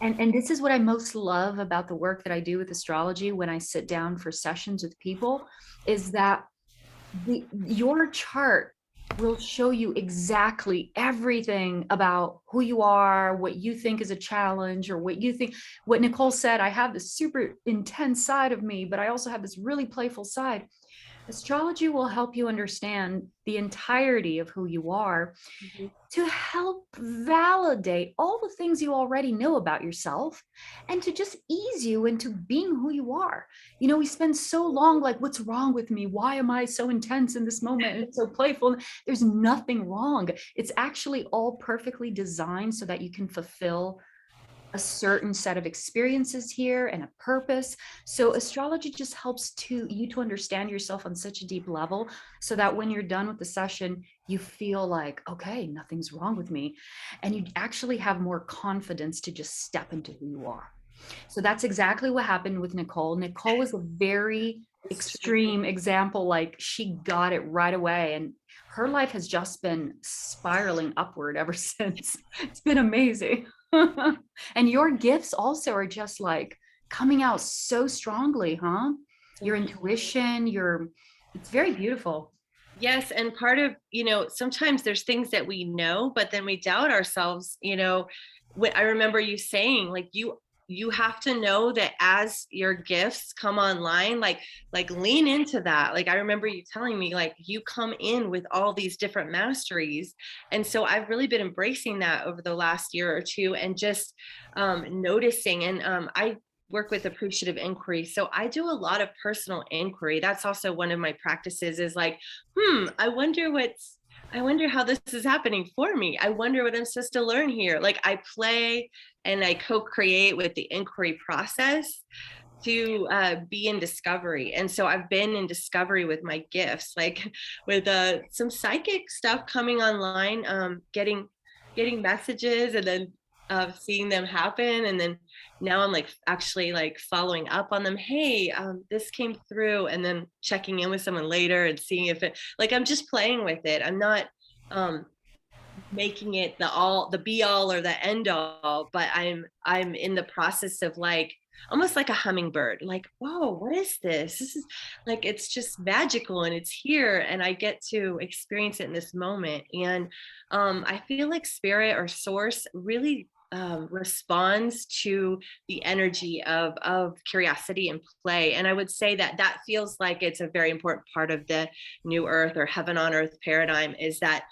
And this is what I most love about the work that I do with astrology when I sit down for sessions with people, is that your chart will show you exactly everything about who you are, what you think is a challenge, or what Nicole said, I have this super intense side of me, but I also have this really playful side. Astrology will help you understand the entirety of who you are to help validate all the things you already know about yourself and to just ease you into being who you are. We spend so long like, what's wrong with me? Why am I so intense in this moment? And it's so playful. There's nothing wrong. It's actually all perfectly designed so that you can fulfill a certain set of experiences here and a purpose. So astrology just helps you to understand yourself on such a deep level, so that when you're done with the session, you feel like, okay, nothing's wrong with me. And you actually have more confidence to just step into who you are. So that's exactly what happened with Nicole. Nicole was a very extreme example. Like, she got it right away, and her life has just been spiraling upward ever since. It's been amazing. And your gifts also are just like coming out so strongly, huh? Your intuition, it's very beautiful. Yes. And part of, sometimes there's things that we know, but then we doubt ourselves. I remember you saying, like, you have to know that as your gifts come online, like lean into that. Like, I remember you telling me, like, you come in with all these different masteries. And so I've really been embracing that over the last year or two, and just noticing. And I work with appreciative inquiry. So I do a lot of personal inquiry. That's also one of my practices, is like, I wonder how this is happening for me. I wonder what I'm supposed to learn here. Like, I play and I co-create with the inquiry process to be in discovery. And so I've been in discovery with my gifts, like with some psychic stuff coming online, getting messages, and then seeing them happen. And then now I'm like actually like following up on them. Hey, this came through, and then checking in with someone later and seeing if it, like, I'm just playing with it. I'm not making it the be all or the end all, but I'm in the process of, like, almost like a hummingbird, like, whoa, what is this? This is like, it's just magical, and it's here, and I get to experience it in this moment. And I feel like spirit or source really responds to the energy of curiosity and play. And I would say that feels like it's a very important part of the new earth or heaven on earth paradigm, is that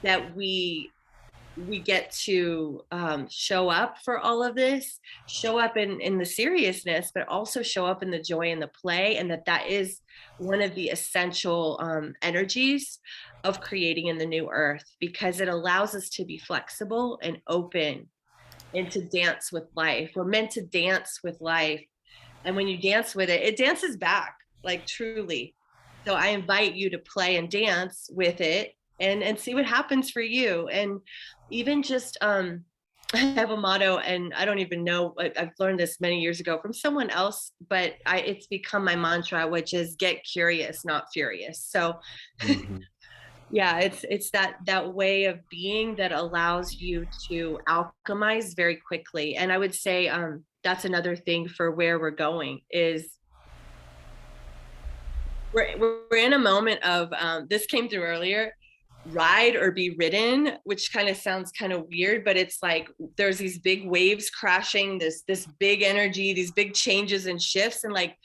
that we we get to show up for all of this, show up in the seriousness, but also show up in the joy and the play, and that is one of the essential energies of creating in the new earth, because it allows us to be flexible and open and to dance with life. We're meant to dance with life. And when you dance with it, it dances back, like truly. So I invite you to play and dance with it and see what happens for you. And even just, I have a motto, and I don't even know, I've learned this many years ago from someone else, but it's become my mantra, which is get curious, not furious. So yeah, it's that way of being that allows you to alchemize very quickly. And I would say that's another thing for where we're going is we're in a moment of this came through earlier, ride or be ridden, which kind of sounds kind of weird, but it's like there's these big waves crashing, this big energy, these big changes and shifts, and like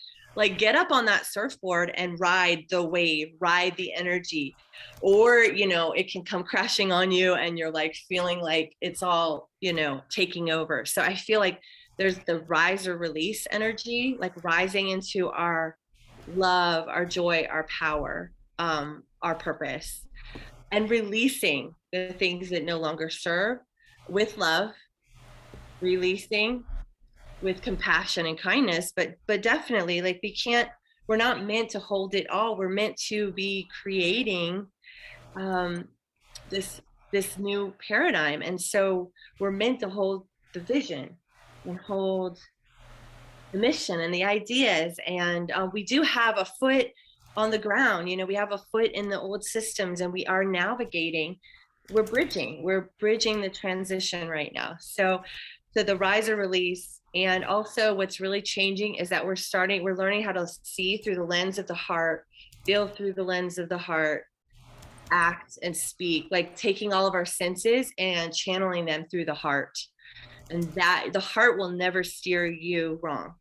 get up on that surfboard and ride the wave, ride the energy. Or, you know, it can come crashing on you and you're like feeling like it's all, you know, taking over. So I feel like there's the rise or release energy, like rising into our love, our joy, our power, our purpose, and releasing the things that no longer serve with love, releasing with compassion and kindness, but definitely, like, we're not meant to hold it all. We're meant to be creating this new paradigm. And so we're meant to hold the vision and hold the mission and the ideas. And we do have a foot on the ground, you know, we have a foot in the old systems, and we are navigating, we're bridging the transition right now. So the rise or release. And also what's really changing is that we're learning how to see through the lens of the heart, feel through the lens of the heart, act and speak, like taking all of our senses and channeling them through the heart. And that the heart will never steer you wrong.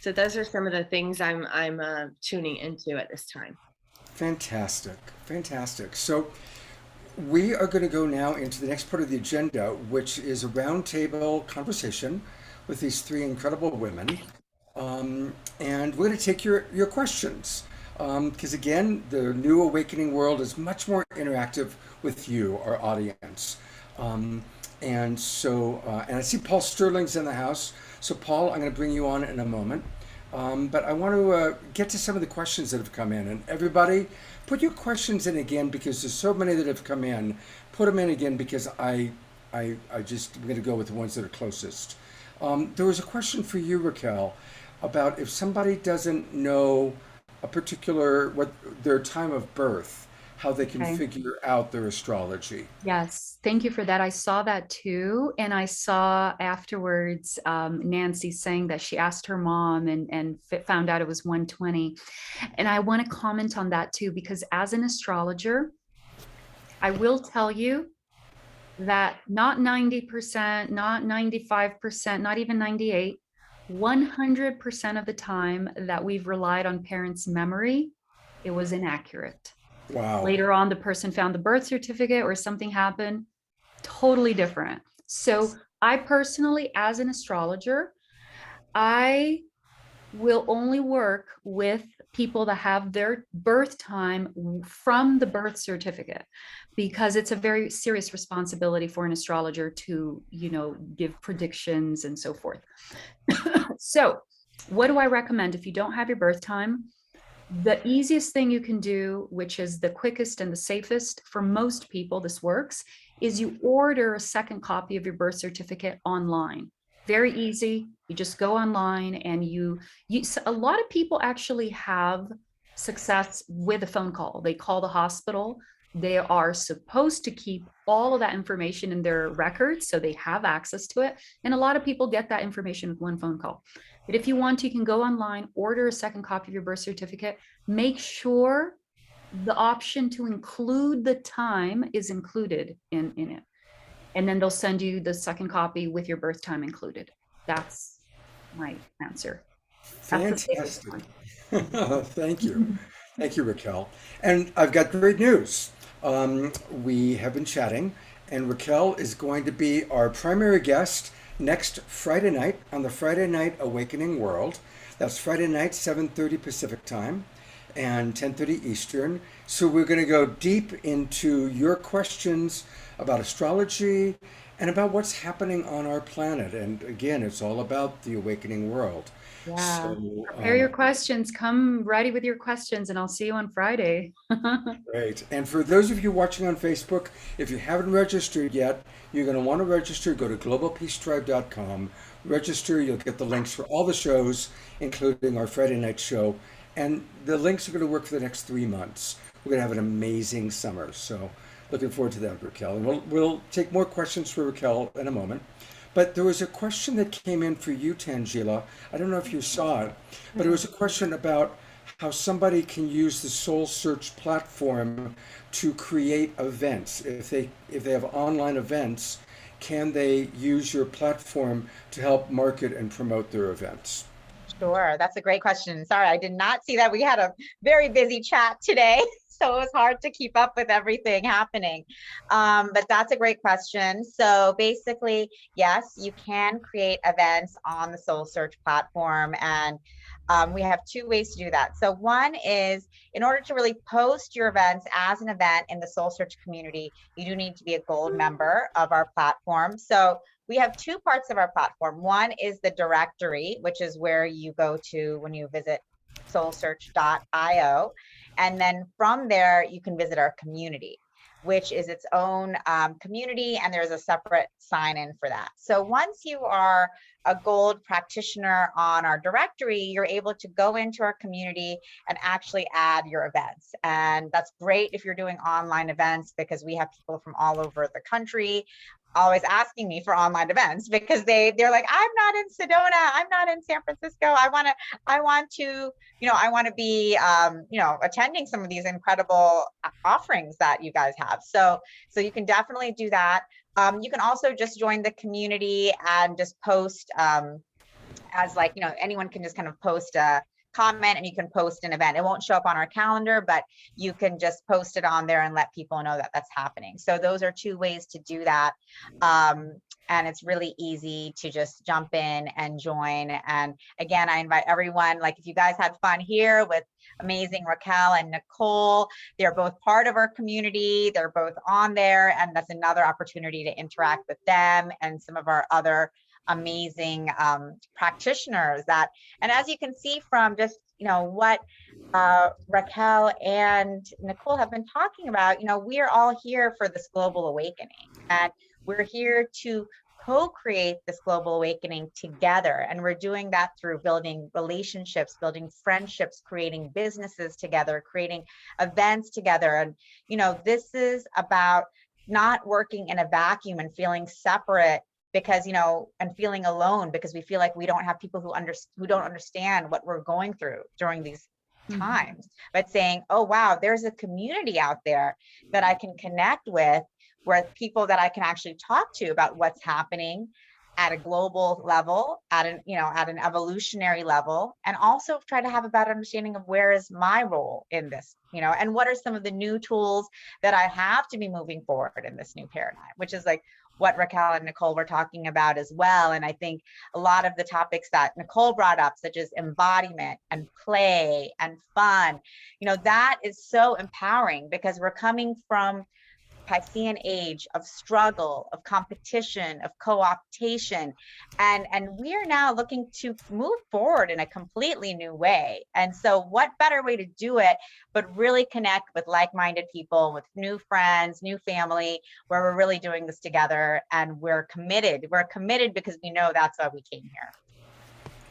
So those are some of the things I'm tuning into at this time. Fantastic. So we are going to go now into the next part of the agenda, which is a roundtable conversation with these three incredible women. And we're going to take your questions. Because again, the new awakening world is much more interactive with you, our audience. And so, and I see Paul Sterling's in the house. So Paul, I'm going to bring you on in a moment. But I want to get to some of the questions that have come in. And everybody, put your questions in again, because there's so many that have come in. Put them in again, because I'm going to go with the ones that are closest. There was a question for you, Raquel, about if somebody doesn't know a particular, what their time of birth, how they can figure out their astrology. Yes, thank you for that. I saw that too. And I saw afterwards Nancy saying that she asked her mom and found out it was 120. And I want to comment on that too, because as an astrologer, I will tell you that not 90%, not 95%, not even 98, 100% of the time that we've relied on parents' memory, it was inaccurate. Wow. Later on, the person found the birth certificate or something happened, totally different. So I personally, as an astrologer, I will only work with people that have their birth time from the birth certificate, because it's a very serious responsibility for an astrologer to, you know, give predictions and so forth. So what do I recommend if you don't have your birth time? The easiest thing you can do, which is the quickest and the safest for most people, this works, is you order a second copy of your birth certificate online. Very easy. You just go online and a lot of people actually have success with a phone call. They call the hospital. They are supposed to keep all of that information in their records, so they have access to it. And a lot of people get that information with one phone call. But if you want to, you can go online, order a second copy of your birth certificate, make sure the option to include the time is included in it. And then they'll send you the second copy with your birth time included. That's my answer. Fantastic. Thank you. Thank you, Raquel. And I've got great news. we have been chatting, and Raquel is going to be our primary guest next Friday night on the Friday Night Awakening World. That's Friday night, 7:30 Pacific time and 10:30 Eastern. So we're going to go deep into your questions about astrology and about what's happening on our planet. And again, it's all about the awakening world. Yeah. So, Prepare your questions. Come ready with your questions, and I'll see you on Friday. Great. And for those of you watching on Facebook, if you haven't registered yet, you're going to want to register. Go to globalpeacetribe.com. Register. You'll get the links for all the shows, including our Friday night show. And the links are going to work for the next 3 months. We're going to have an amazing summer. So looking forward to that, Raquel. And we'll take more questions for Raquel in a moment. But there was a question that came in for you, Tanjila. I don't know if you saw it, but it was a question about how somebody can use the SoulSearch platform to create events. If they have online events, can they use your platform to help market and promote their events? Sure, that's a great question. Sorry, I did not see that. We had a very busy chat today, so it was hard to keep up with everything happening. But that's a great question. So basically, yes, you can create events on the SoulSearch platform, and we have 2 ways to do that. So one is, in order to really post your events as an event in the SoulSearch community, you do need to be a gold member of our platform. So we have 2 parts of our platform. One is the directory, which is where you go to when you visit soulsearch.io. And then from there, you can visit our community, which is its own community, and there's a separate sign-in for that. So once you are a gold practitioner on our directory, you're able to go into our community and actually add your events. And that's great if you're doing online events, because we have people from all over the country always asking me for online events, because they're like, I'm not in Sedona, I'm not in San Francisco. I want to be, attending some of these incredible offerings that you guys have. So you can definitely do that. You can also just join the community and just post as anyone can just kind of post a comment, and you can post an event. It won't show up on our calendar, but you can just post it on there and let people know that that's happening. So those are 2 ways to do that. And it's really easy to just jump in and join. And again, I invite everyone, if you guys had fun here with amazing Raquel and Nicole, they're both part of our community. They're both on there, and that's another opportunity to interact with them and some of our other amazing practitioners and as you can see from just what Raquel and Nicole have been talking about, we are all here for this global awakening, and we're here to co-create this global awakening together. And we're doing that through building relationships, building friendships, creating businesses together, creating events together. And this is about not working in a vacuum and feeling separate because, and feeling alone because we feel like we don't have people who don't understand what we're going through during these times, but saying, oh, wow, there's a community out there that I can connect with people that I can actually talk to about what's happening at a global level, at an evolutionary level, and also try to have a better understanding of where is my role in this, and what are some of the new tools that I have to be moving forward in this new paradigm, which is what Raquel and Nicole were talking about as well. And I think a lot of the topics that Nicole brought up, such as embodiment and play and fun, that is so empowering, because we're coming from Piscean age of struggle, of competition, of co-optation, and we are now looking to move forward in a completely new way. And so what better way to do it but really connect with like-minded people, with new friends, new family, where we're really doing this together, and we're committed because we know that's why we came here.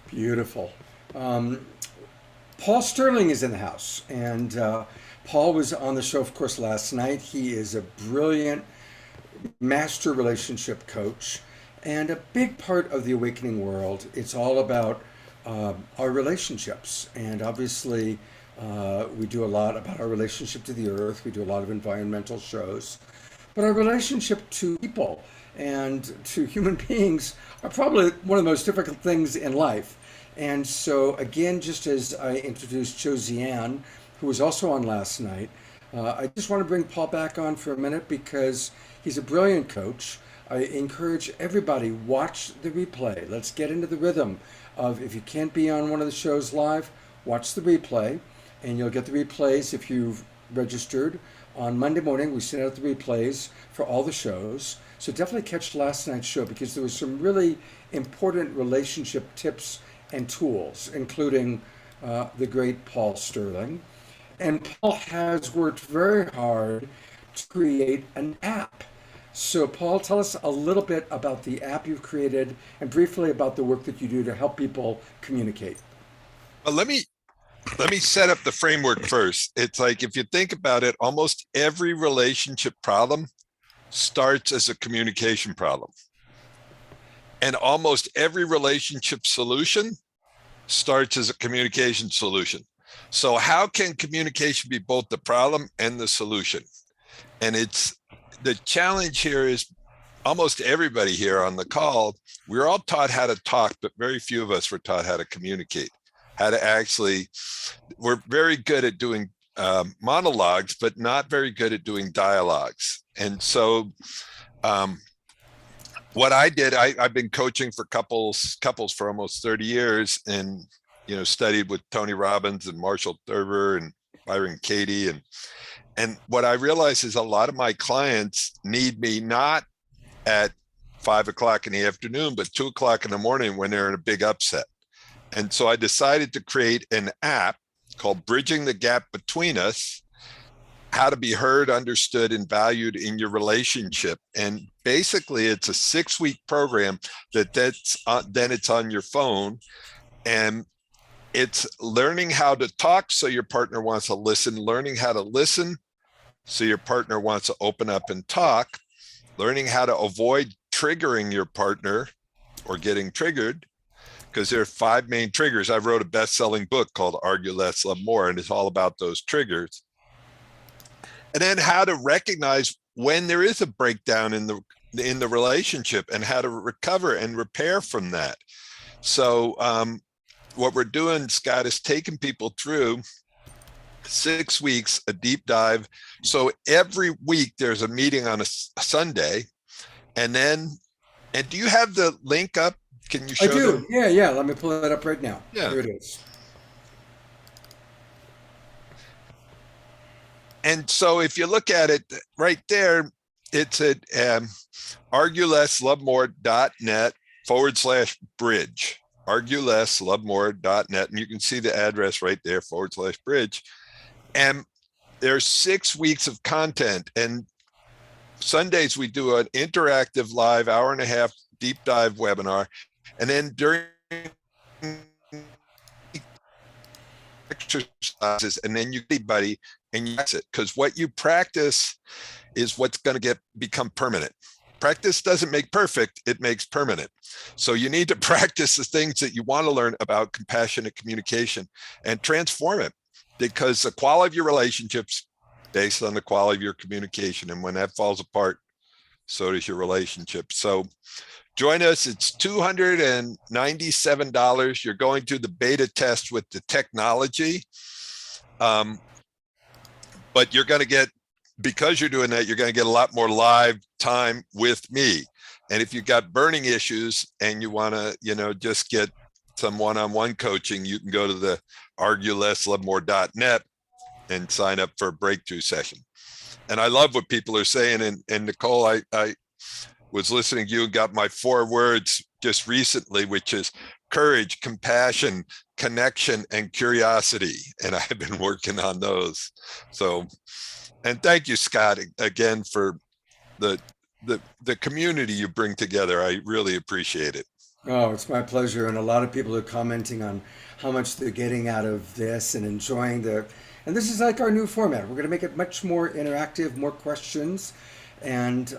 Beautiful. Paul Sterling is in the house, and Paul was on the show, of course, last night. He is a brilliant master relationship coach, and a big part of the awakening world. It's all about our relationships, and obviously we do a lot about our relationship to the earth. We do a lot of environmental shows, but our relationship to people and to human beings are probably one of the most difficult things in life. And so again, just as I introduced Josiane, who was also on last night, I just want to bring Paul back on for a minute because he's a brilliant coach. I encourage everybody, watch the replay. Let's get into the rhythm of, if you can't be on one of the shows live, watch the replay, and you'll get the replays if you've registered. On Monday morning, we send out the replays for all the shows. So definitely catch last night's show because there was some really important relationship tips and tools, including the great Paul Sterling. And Paul has worked very hard to create an app. So Paul, tell us a little bit about the app you've created and briefly about the work that you do to help people communicate. Well, let me set up the framework first. It's like, if you think about it, almost every relationship problem starts as a communication problem. And almost every relationship solution starts as a communication solution. So how can communication be both the problem and the solution? And the challenge here is almost everybody here on the call, we're all taught how to talk, but very few of us were taught how to communicate, how to actually, we're very good at doing monologues, but not very good at doing dialogues. And so what I did, I've been coaching for couples for almost 30 years and, studied with Tony Robbins and Marshall Thurber and Byron Katie. And what I realized is a lot of my clients need me not at 5 o'clock in the afternoon, but 2 o'clock in the morning when they're in a big upset. And so I decided to create an app called Bridging the Gap Between Us, how to be heard, understood, and valued in your relationship. And basically it's a 6-week program then it's on your phone. And it's learning how to talk so your partner wants to listen, learning how to listen so your partner wants to open up and talk, learning how to avoid triggering your partner or getting triggered, because there are 5 main triggers. I wrote a best-selling book called Argue Less, Love More, and it's all about those triggers. And then how to recognize when there is a breakdown in the relationship and how to recover and repair from that. So what we're doing, Scott, is taking people through 6 weeks, a deep dive. So every week there's a meeting on a Sunday. And do you have the link up? Can you show I do. them? Yeah. Let me pull that up right now. Yeah. Here it is. And so if you look at it right there, it's at arguelesslovemore.net/bridge. arguelesslovemore.net. And you can see the address right there, /bridge. And there's 6 weeks of content. And Sundays, we do an interactive live 1.5 deep dive webinar. And then during exercises, and then you anybody and you use it, because what you practice is what's going to become permanent. Practice doesn't make perfect, it makes permanent. So you need to practice the things that you want to learn about compassionate communication and transform it, because the quality of your relationships based on the quality of your communication. And when that falls apart, so does your relationship. So join us. It's $297. You're going through the beta test with the technology. But you're going to get, because you're doing that, you're going to get a lot more live time with me. And if you've got burning issues and you want to, just get some one-on-one coaching, you can go to the arguelesslovemore.net and sign up for a breakthrough session. And I love what people are saying. And Nicole, I was listening to you and got my 4 words just recently, which is courage, compassion, connection, and curiosity. And I've been working on those. So, and thank you, Scott, again, for the community you bring together. I really appreciate it. Oh, it's my pleasure. And a lot of people are commenting on how much they're getting out of this and enjoying and this is like our new format. We're going to make it much more interactive, more questions. And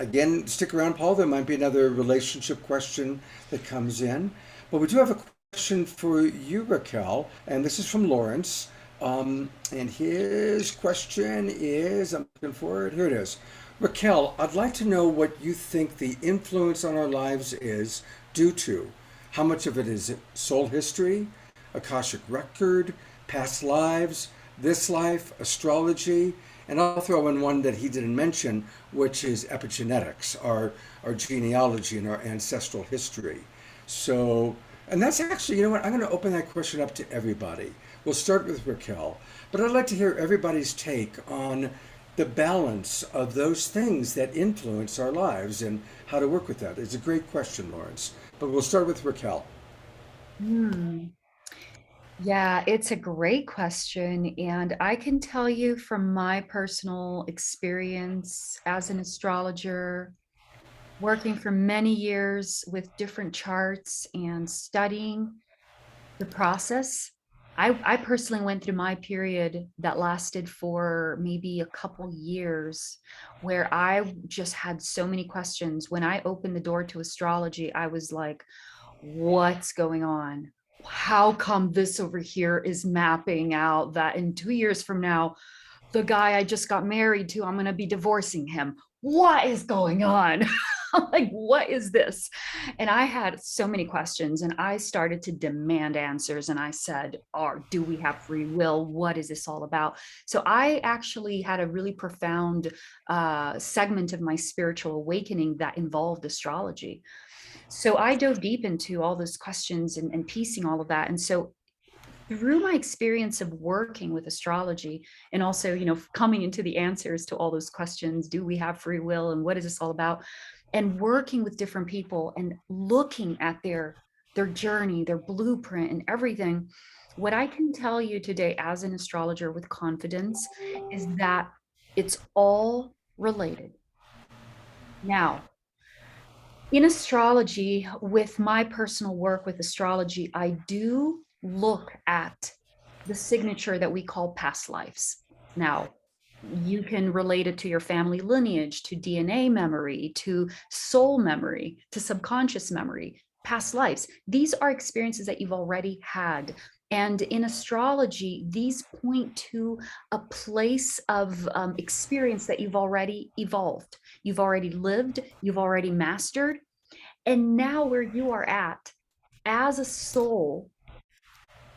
again, stick around, Paul. There might be another relationship question that comes in. But we do have a question for you, Raquel. And this is from Lawrence. And his question is, I'm looking for it. Here it is. Raquel, I'd like to know what you think the influence on our lives is due to. How much of it is soul history, Akashic record, past lives, this life, astrology, and I'll throw in one that he didn't mention, which is epigenetics, our genealogy and our ancestral history. So, and that's actually, you know what, I'm going to open that question up to everybody. We'll start with Raquel, but I'd like to hear everybody's take on the balance of those things that influence our lives and how to work with that. It's a great question, Lawrence, but we'll start with Raquel. Yeah, it's a great question. And I can tell you from my personal experience as an astrologer, working for many years with different charts and studying the process. I personally went through my period that lasted for maybe a couple years where I just had so many questions. When I opened the door to astrology, I was like, what's going on? How come this over here is mapping out that in 2 years from now, the guy I just got married to, I'm going to be divorcing him? What is going on? Like, what is this? And I had so many questions and I started to demand answers. And I said, do we have free will? What is this all about? So I actually had a really profound segment of my spiritual awakening that involved astrology. So I dove deep into all those questions and piecing all of that. And so through my experience of working with astrology and also, coming into the answers to all those questions, do we have free will and what is this all about? And working with different people and looking at their journey, their blueprint and everything, what I can tell you today as an astrologer with confidence is that it's all related. Now, in astrology, with my personal work with astrology, I do look at the signature that we call past lives. Now, you can relate it to your family lineage, to DNA memory, to soul memory, to subconscious memory, past lives. These are experiences that you've already had. And in astrology, these point to a place of experience that you've already evolved, you've already lived, you've already mastered. And now where you are at as a soul,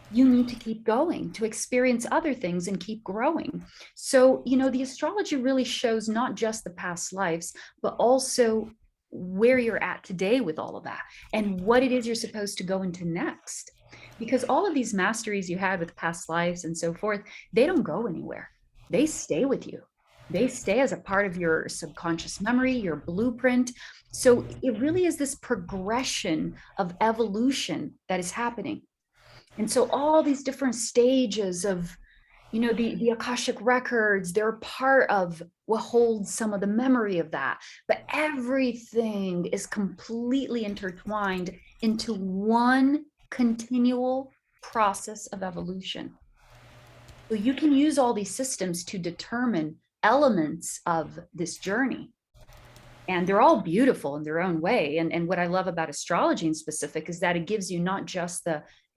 you need to keep going to experience other things and keep growing. So, the astrology really shows not just the past lives, but also where you're at today with all of that and what it is you're supposed to go into next. Because all of these masteries you had with past lives and so forth, they don't go anywhere. They stay with you. They stay as a part of your subconscious memory, your blueprint. So it really is this progression of evolution that is happening. And so all these different stages of, the Akashic records, they're part of what holds some of the memory of that. But everything is completely intertwined into one continual process of evolution. So you can use all these systems to determine elements of this journey. And they're all beautiful in their own way. And what I love about astrology in specific is that it gives you not just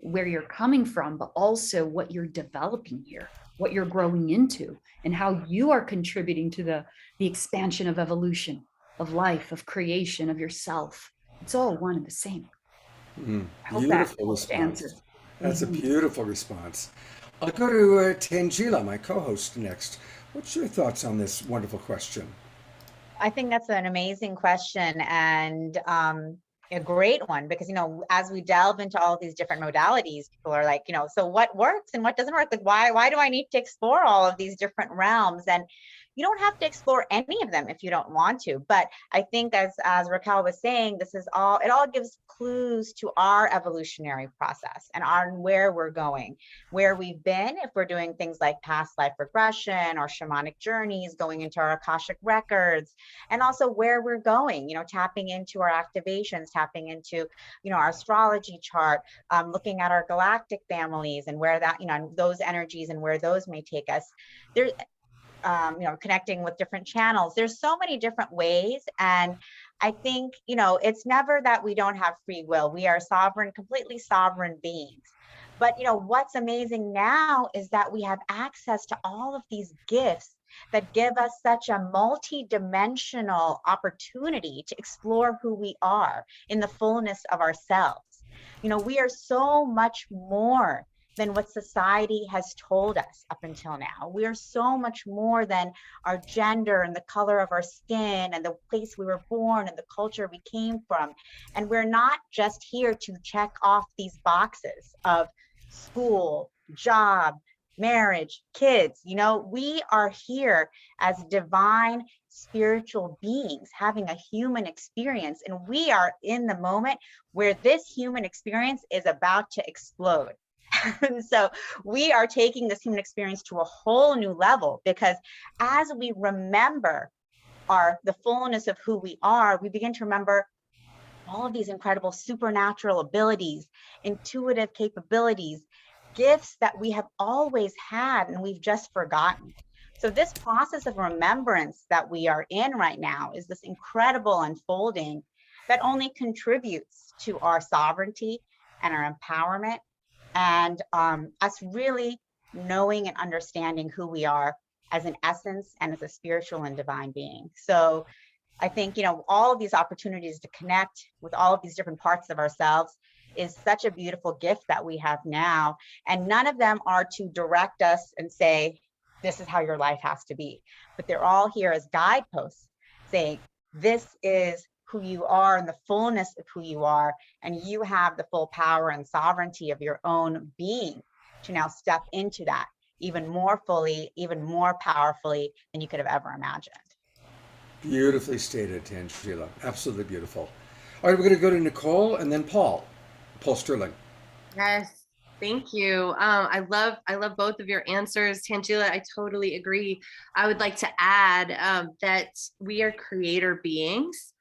where you're coming from, but also what you're developing here, what you're growing into, and how you are contributing to the expansion of evolution, of life, of creation, of yourself. It's all one and the same. Beautiful response. That's a beautiful response. I'll go to Tanjila, my co-host, next. What's your thoughts on this wonderful question? I think that's an amazing question and a great one because, as we delve into all these different modalities, people are like, so what works and what doesn't work? Like, why do I need to explore all of these different realms? And you don't have to explore any of them if you don't want to. But I think as Raquel was saying, it all gives clues to our evolutionary process and on where we're going, where we've been, if we're doing things like past life regression or shamanic journeys, going into our Akashic records, and also where we're going, tapping into our activations, tapping into, our astrology chart, looking at our galactic families and where that, those energies and where those may take us. There's connecting with different channels. There's so many different ways. And I think, it's never that we don't have free will. We are completely sovereign beings. But, what's amazing now is that we have access to all of these gifts that give us such a multi-dimensional opportunity to explore who we are in the fullness of ourselves. We are so much more than what society has told us up until now. We are so much more than our gender and the color of our skin and the place we were born and the culture we came from. And we're not just here to check off these boxes of school, job, marriage, kids. You know, we are here as divine spiritual beings having a human experience, and we are in the moment where this human experience is about to explode. And so we are taking this human experience to a whole new level, because as we remember the fullness of who we are, we begin to remember all of these incredible supernatural abilities, intuitive capabilities, gifts that we have always had and we've just forgotten. So this process of remembrance that we are in right now is this incredible unfolding that only contributes to our sovereignty and our empowerment, and us really knowing and understanding who we are as an essence and as a spiritual and divine being. So I think, you know, all of these opportunities to connect with all of these different parts of ourselves is such a beautiful gift that we have now. And none of them are to direct us and say, this is how your life has to be. But they're all here as guideposts saying, this is who you are and the fullness of who you are. And you have the full power and sovereignty of your own being to now step into that even more fully, even more powerfully than you could have ever imagined. Beautifully stated, Tanjila. Absolutely beautiful. All right, we're going to go to Nicole and then Paul Sterling. Yes, thank you. I love both of your answers, Tanjila. I totally agree. I would like to add that we are creator beings.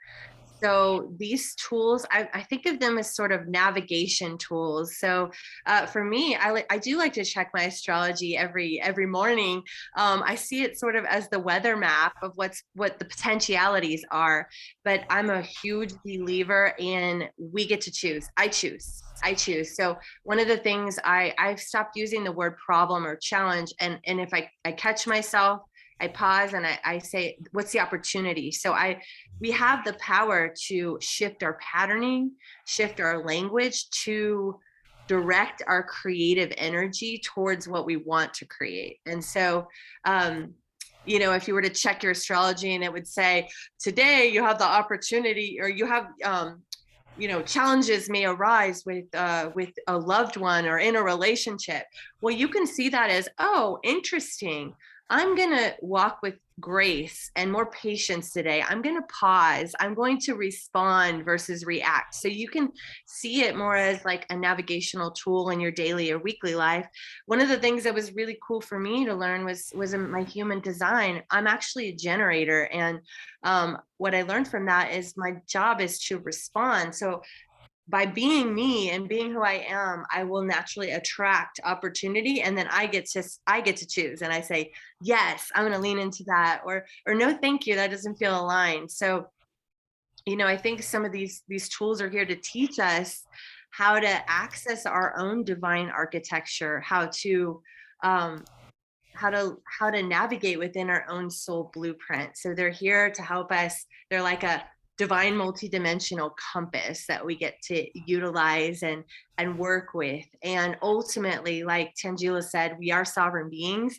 So these tools, I think of them as sort of navigation tools. So for me, I do like to check my astrology every morning. I see it sort of as the weather map of what the potentialities are. But I'm a huge believer in we get to choose. I choose. So one of the things I've stopped using the word problem or challenge. And if I catch myself, I pause and I say, what's the opportunity? So we have the power to shift our patterning, shift our language to direct our creative energy towards what we want to create. And so, you know, if you were to check your astrology and it would say, today you have the opportunity, or you have, you know, challenges may arise with a loved one or in a relationship. Well, you can see that as, oh, interesting. I'm going to walk with grace and more patience today. I'm going to pause. I'm going to respond versus react. So you can see it more as like a navigational tool in your daily or weekly life. One of the things that was really cool for me to learn was in my human design. I'm actually a generator. And what I learned from that is my job is to respond. So by being me and being who I am, I will naturally attract opportunity, and then I get to choose. And I say, yes, I'm going to lean into that, or no, thank you, that doesn't feel aligned. So, you know, I think some of these tools are here to teach us how to access our own divine architecture, how to navigate within our own soul blueprint. So they're here to help us. They're like a divine multidimensional compass that we get to utilize and work with. And ultimately, like Tanjila said, we are sovereign beings.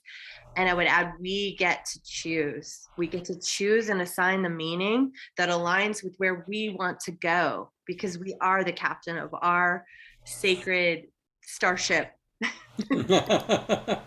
And I would add, we get to choose. We get to choose and assign the meaning that aligns with where we want to go, because we are the captain of our sacred starship. I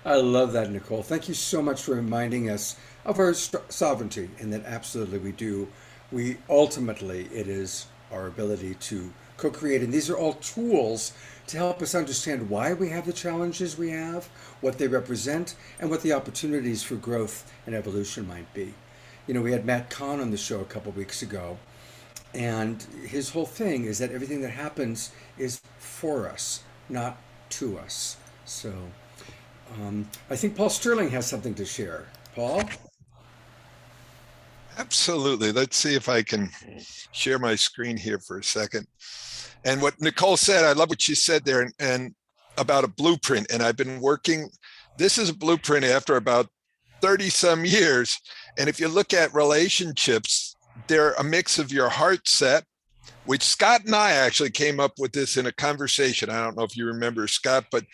love that, Nicole. Thank you so much for reminding us of our sovereignty, and that absolutely we do. We ultimately, it is our ability to co-create. And these are all tools to help us understand why we have the challenges we have, what they represent, and what the opportunities for growth and evolution might be. You know, we had Matt Kahn on the show a couple weeks ago, and his whole thing is that everything that happens is for us, not to us. So I think Paul Sterling has something to share. Paul? Absolutely. Let's see if I can share my screen here for a second. And what Nicole said, I love what she said there, and about a blueprint. And I've been working, this is a blueprint after about 30 some years. And if you look at relationships, they're a mix of your heart set, which Scott and I actually came up with this in a conversation. I don't know if you remember, Scott, but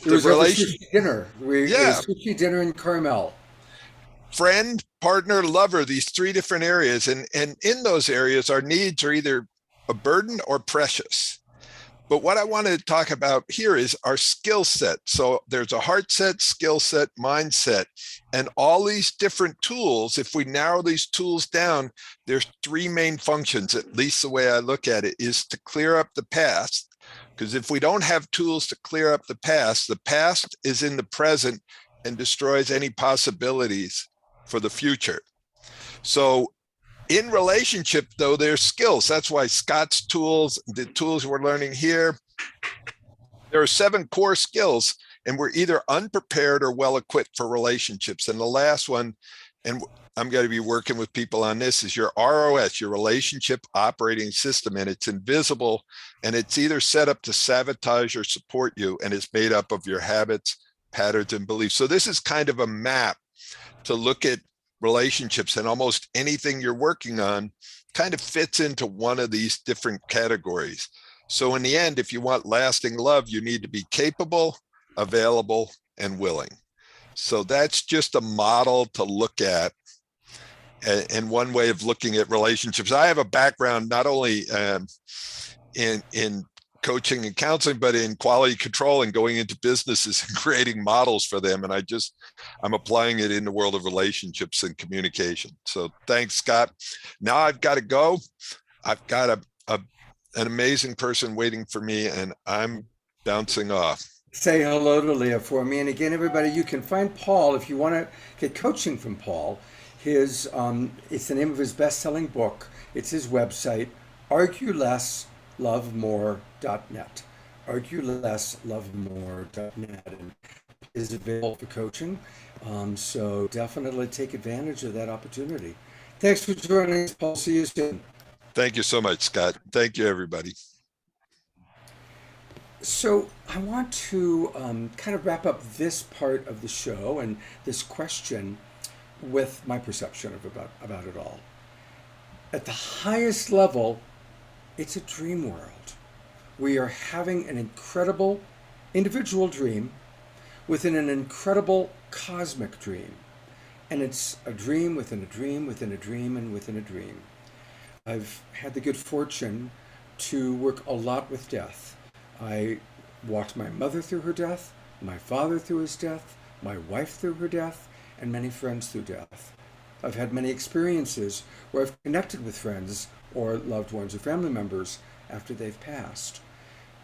It was over sushi dinner. It was sushi dinner in Carmel. Friend, partner, lover, these three different areas. And in those areas, our needs are either a burden or precious. But what I wanted to talk about here is our skill set. So there's a heart set, skill set, mindset, and all these different tools. If we narrow these tools down, there's three main functions, at least the way I look at it, is to clear up the past. Because if we don't have tools to clear up the past is in the present and destroys any possibilities for the future. So in relationship, though, there's skills. That's why Scott's tools, the tools we're learning here, there are 7 core skills, and we're either unprepared or well-equipped for relationships. And the last one, and I'm going to be working with people on this, is your ROS, your relationship operating system. And it's invisible, and it's either set up to sabotage or support you, and it's made up of your habits, patterns, and beliefs. So this is kind of a map to look at relationships, and almost anything you're working on kind of fits into one of these different categories. So in the end, if you want lasting love, you need to be capable, available, and willing. So that's just a model to look at, and one way of looking at relationships. I have a background not only in coaching and counseling, but in quality control and going into businesses and creating models for them. And I'm applying it in the world of relationships and communication. So thanks, Scott. Now I've got to go. I've got an amazing person waiting for me, and I'm bouncing off. Say hello to Leah for me. And again, everybody, you can find Paul if you want to get coaching from Paul. It's the name of his best-selling book. It's his website, arguelesslovemore.net. arguelesslovemore.net, and is available for coaching. So definitely take advantage of that opportunity. Thanks for joining us, Paul. See you soon. Thank you so much, Scott. Thank you, everybody. So I want to kind of wrap up this part of the show and this question with my perception about it all. At the highest level, it's a dream world. We are having an incredible individual dream within an incredible cosmic dream. And it's a dream within a dream within a dream and within a dream. I've had the good fortune to work a lot with death. I walked my mother through her death, my father through his death, my wife through her death, and many friends through death. I've had many experiences where I've connected with friends or loved ones or family members after they've passed.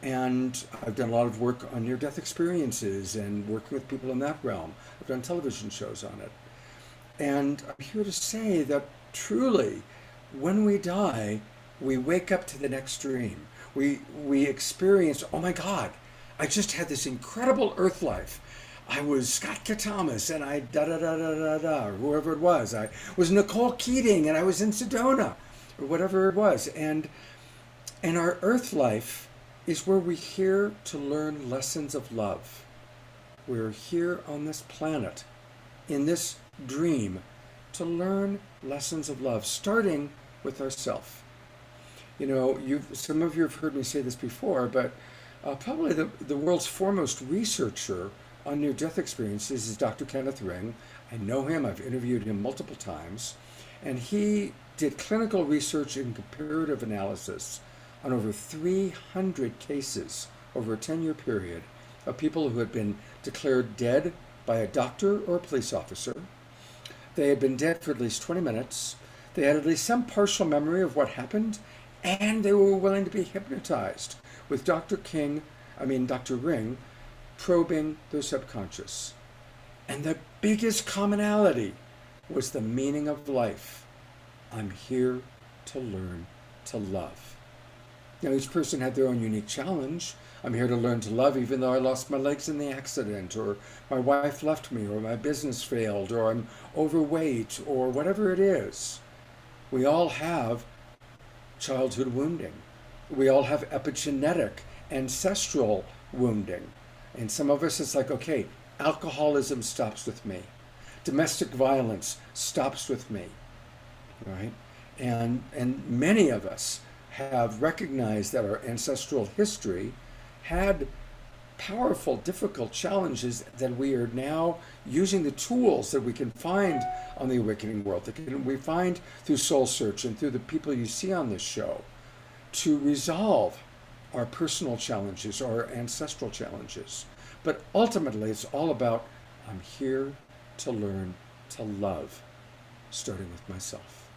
And I've done a lot of work on near-death experiences and working with people in that realm. I've done television shows on it. And I'm here to say that truly, when we die, we wake up to the next dream. We experience, oh my God, I just had this incredible earth life. I was Scott Thomas, and I or whoever it was. I was Nicole Keating, and I was in Sedona, or whatever it was. And our earth life is where we're here to learn lessons of love. We're here on this planet, in this dream, to learn lessons of love, starting with ourself. You know, some of you have heard me say this before, but probably the world's foremost researcher on near-death experiences is Dr. Kenneth Ring. I know him, I've interviewed him multiple times, and he did clinical research and comparative analysis on over 300 cases over a 10-year period of people who had been declared dead by a doctor or a police officer. They had been dead for at least 20 minutes. They had at least some partial memory of what happened, and they were willing to be hypnotized with Dr. Ring, probing their subconscious. And the biggest commonality was the meaning of life. I'm here to learn to love. Now, each person had their own unique challenge. I'm here to learn to love even though I lost my legs in the accident, or my wife left me, or my business failed, or I'm overweight, or whatever it is. We all have childhood wounding. We all have epigenetic, ancestral wounding. And some of us, it's like, okay, alcoholism stops with me. Domestic violence stops with me, right? And many of us have recognized that our ancestral history had powerful, difficult challenges that we are now using the tools that we can find on the Awakening World, we find through SoulSearch and through the people you see on this show, to resolve our personal challenges, our ancestral challenges. But ultimately, it's all about, I'm here to learn to love, starting with myself.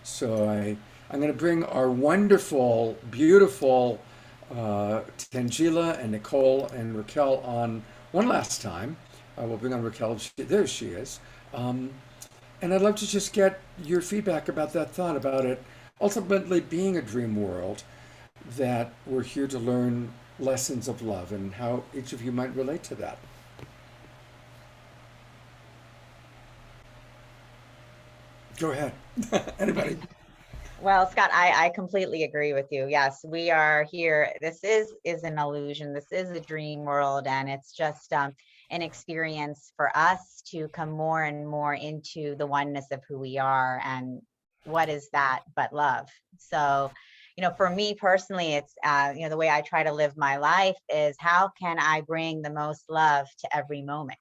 So I'm going to bring our wonderful, beautiful Tanjila and Nicole and Raquel on one last time. We'll bring on Raquel. There she is. And I'd love to just get your feedback about that thought, about it ultimately being a dream world, that we're here to learn lessons of love, and how each of you might relate to that. Go ahead. Anybody? Well, Scott, I completely agree with you. Yes, we are here. This is an illusion. This is a dream world, and it's just an experience for us to come more and more into the oneness of who we are, and what is that but love. So, for me personally, it's the way I try to live my life is, how can I bring the most love to every moment?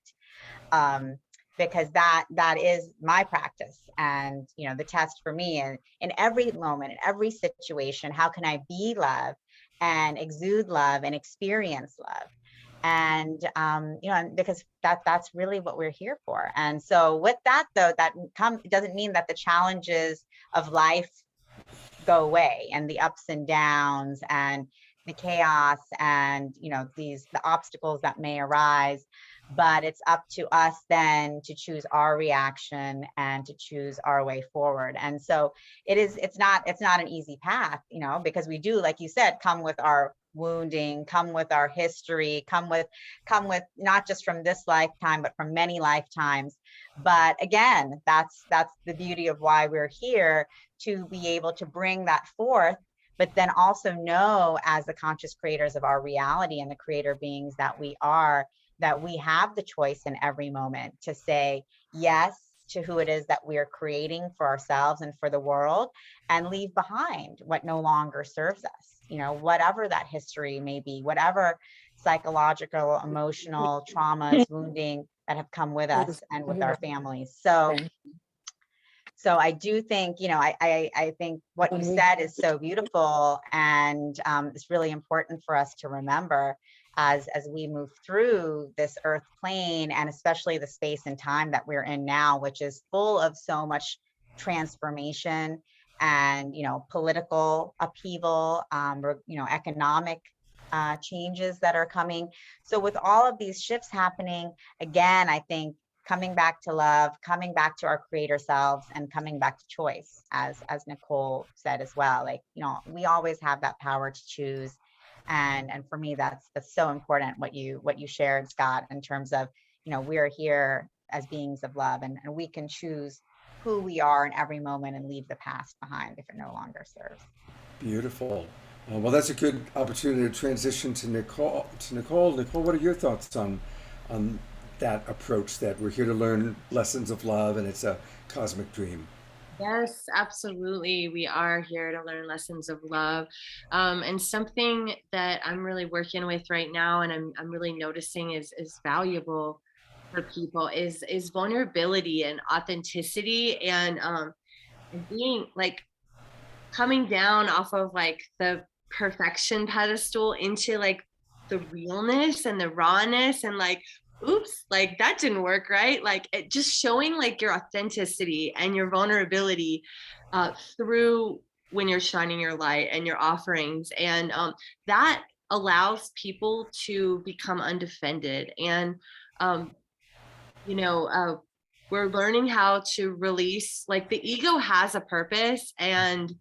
Because that is my practice, and the test for me, and in every moment, in every situation, how can I be love and exude love and experience love? And because that's really what we're here for. And so with that, though, it doesn't mean that the challenges of life go away, and the ups and downs and the chaos and the obstacles that may arise. But it's up to us then to choose our reaction and to choose our way forward. And so it's not an easy path, because we do, like you said, come with our wounding, come with our history, come with not just from this lifetime, but from many lifetimes. But again, that's the beauty of why we're here, to be able to bring that forth, but then also know, as the conscious creators of our reality and the creator beings that we are, that we have the choice in every moment to say yes to who it is that we are creating for ourselves and for the world, and leave behind what no longer serves us, whatever that history may be, whatever psychological, emotional traumas, wounding that have come with us and with our families. So I do think, I think what you said is so beautiful, and it's really important for us to remember as we move through this earth plane, and especially the space and time that we're in now, which is full of so much transformation and, political upheaval, economic changes that are coming. So with all of these shifts happening, again, I think coming back to love, coming back to our creator selves, and coming back to choice, as Nicole said as well. Like, we always have that power to choose. And for me, that's so important, what you shared, Scott, in terms of, we are here as beings of love, and we can choose who we are in every moment and leave the past behind if it no longer serves. Beautiful. Well, that's a good opportunity to transition to Nicole. Nicole, what are your thoughts on that approach, that we're here to learn lessons of love and it's a cosmic dream? Yes, absolutely. We are here to learn lessons of love. And something that I'm really working with right now, and I'm really noticing is valuable for people, is vulnerability and authenticity, and being like coming down off of like the perfection pedestal into like the realness and the rawness, and like, oops, like that didn't work, right? Like just showing like your authenticity and your vulnerability through when you're shining your light and your offerings. And that allows people to become undefended. And, we're learning how to release, like the ego has a purpose, and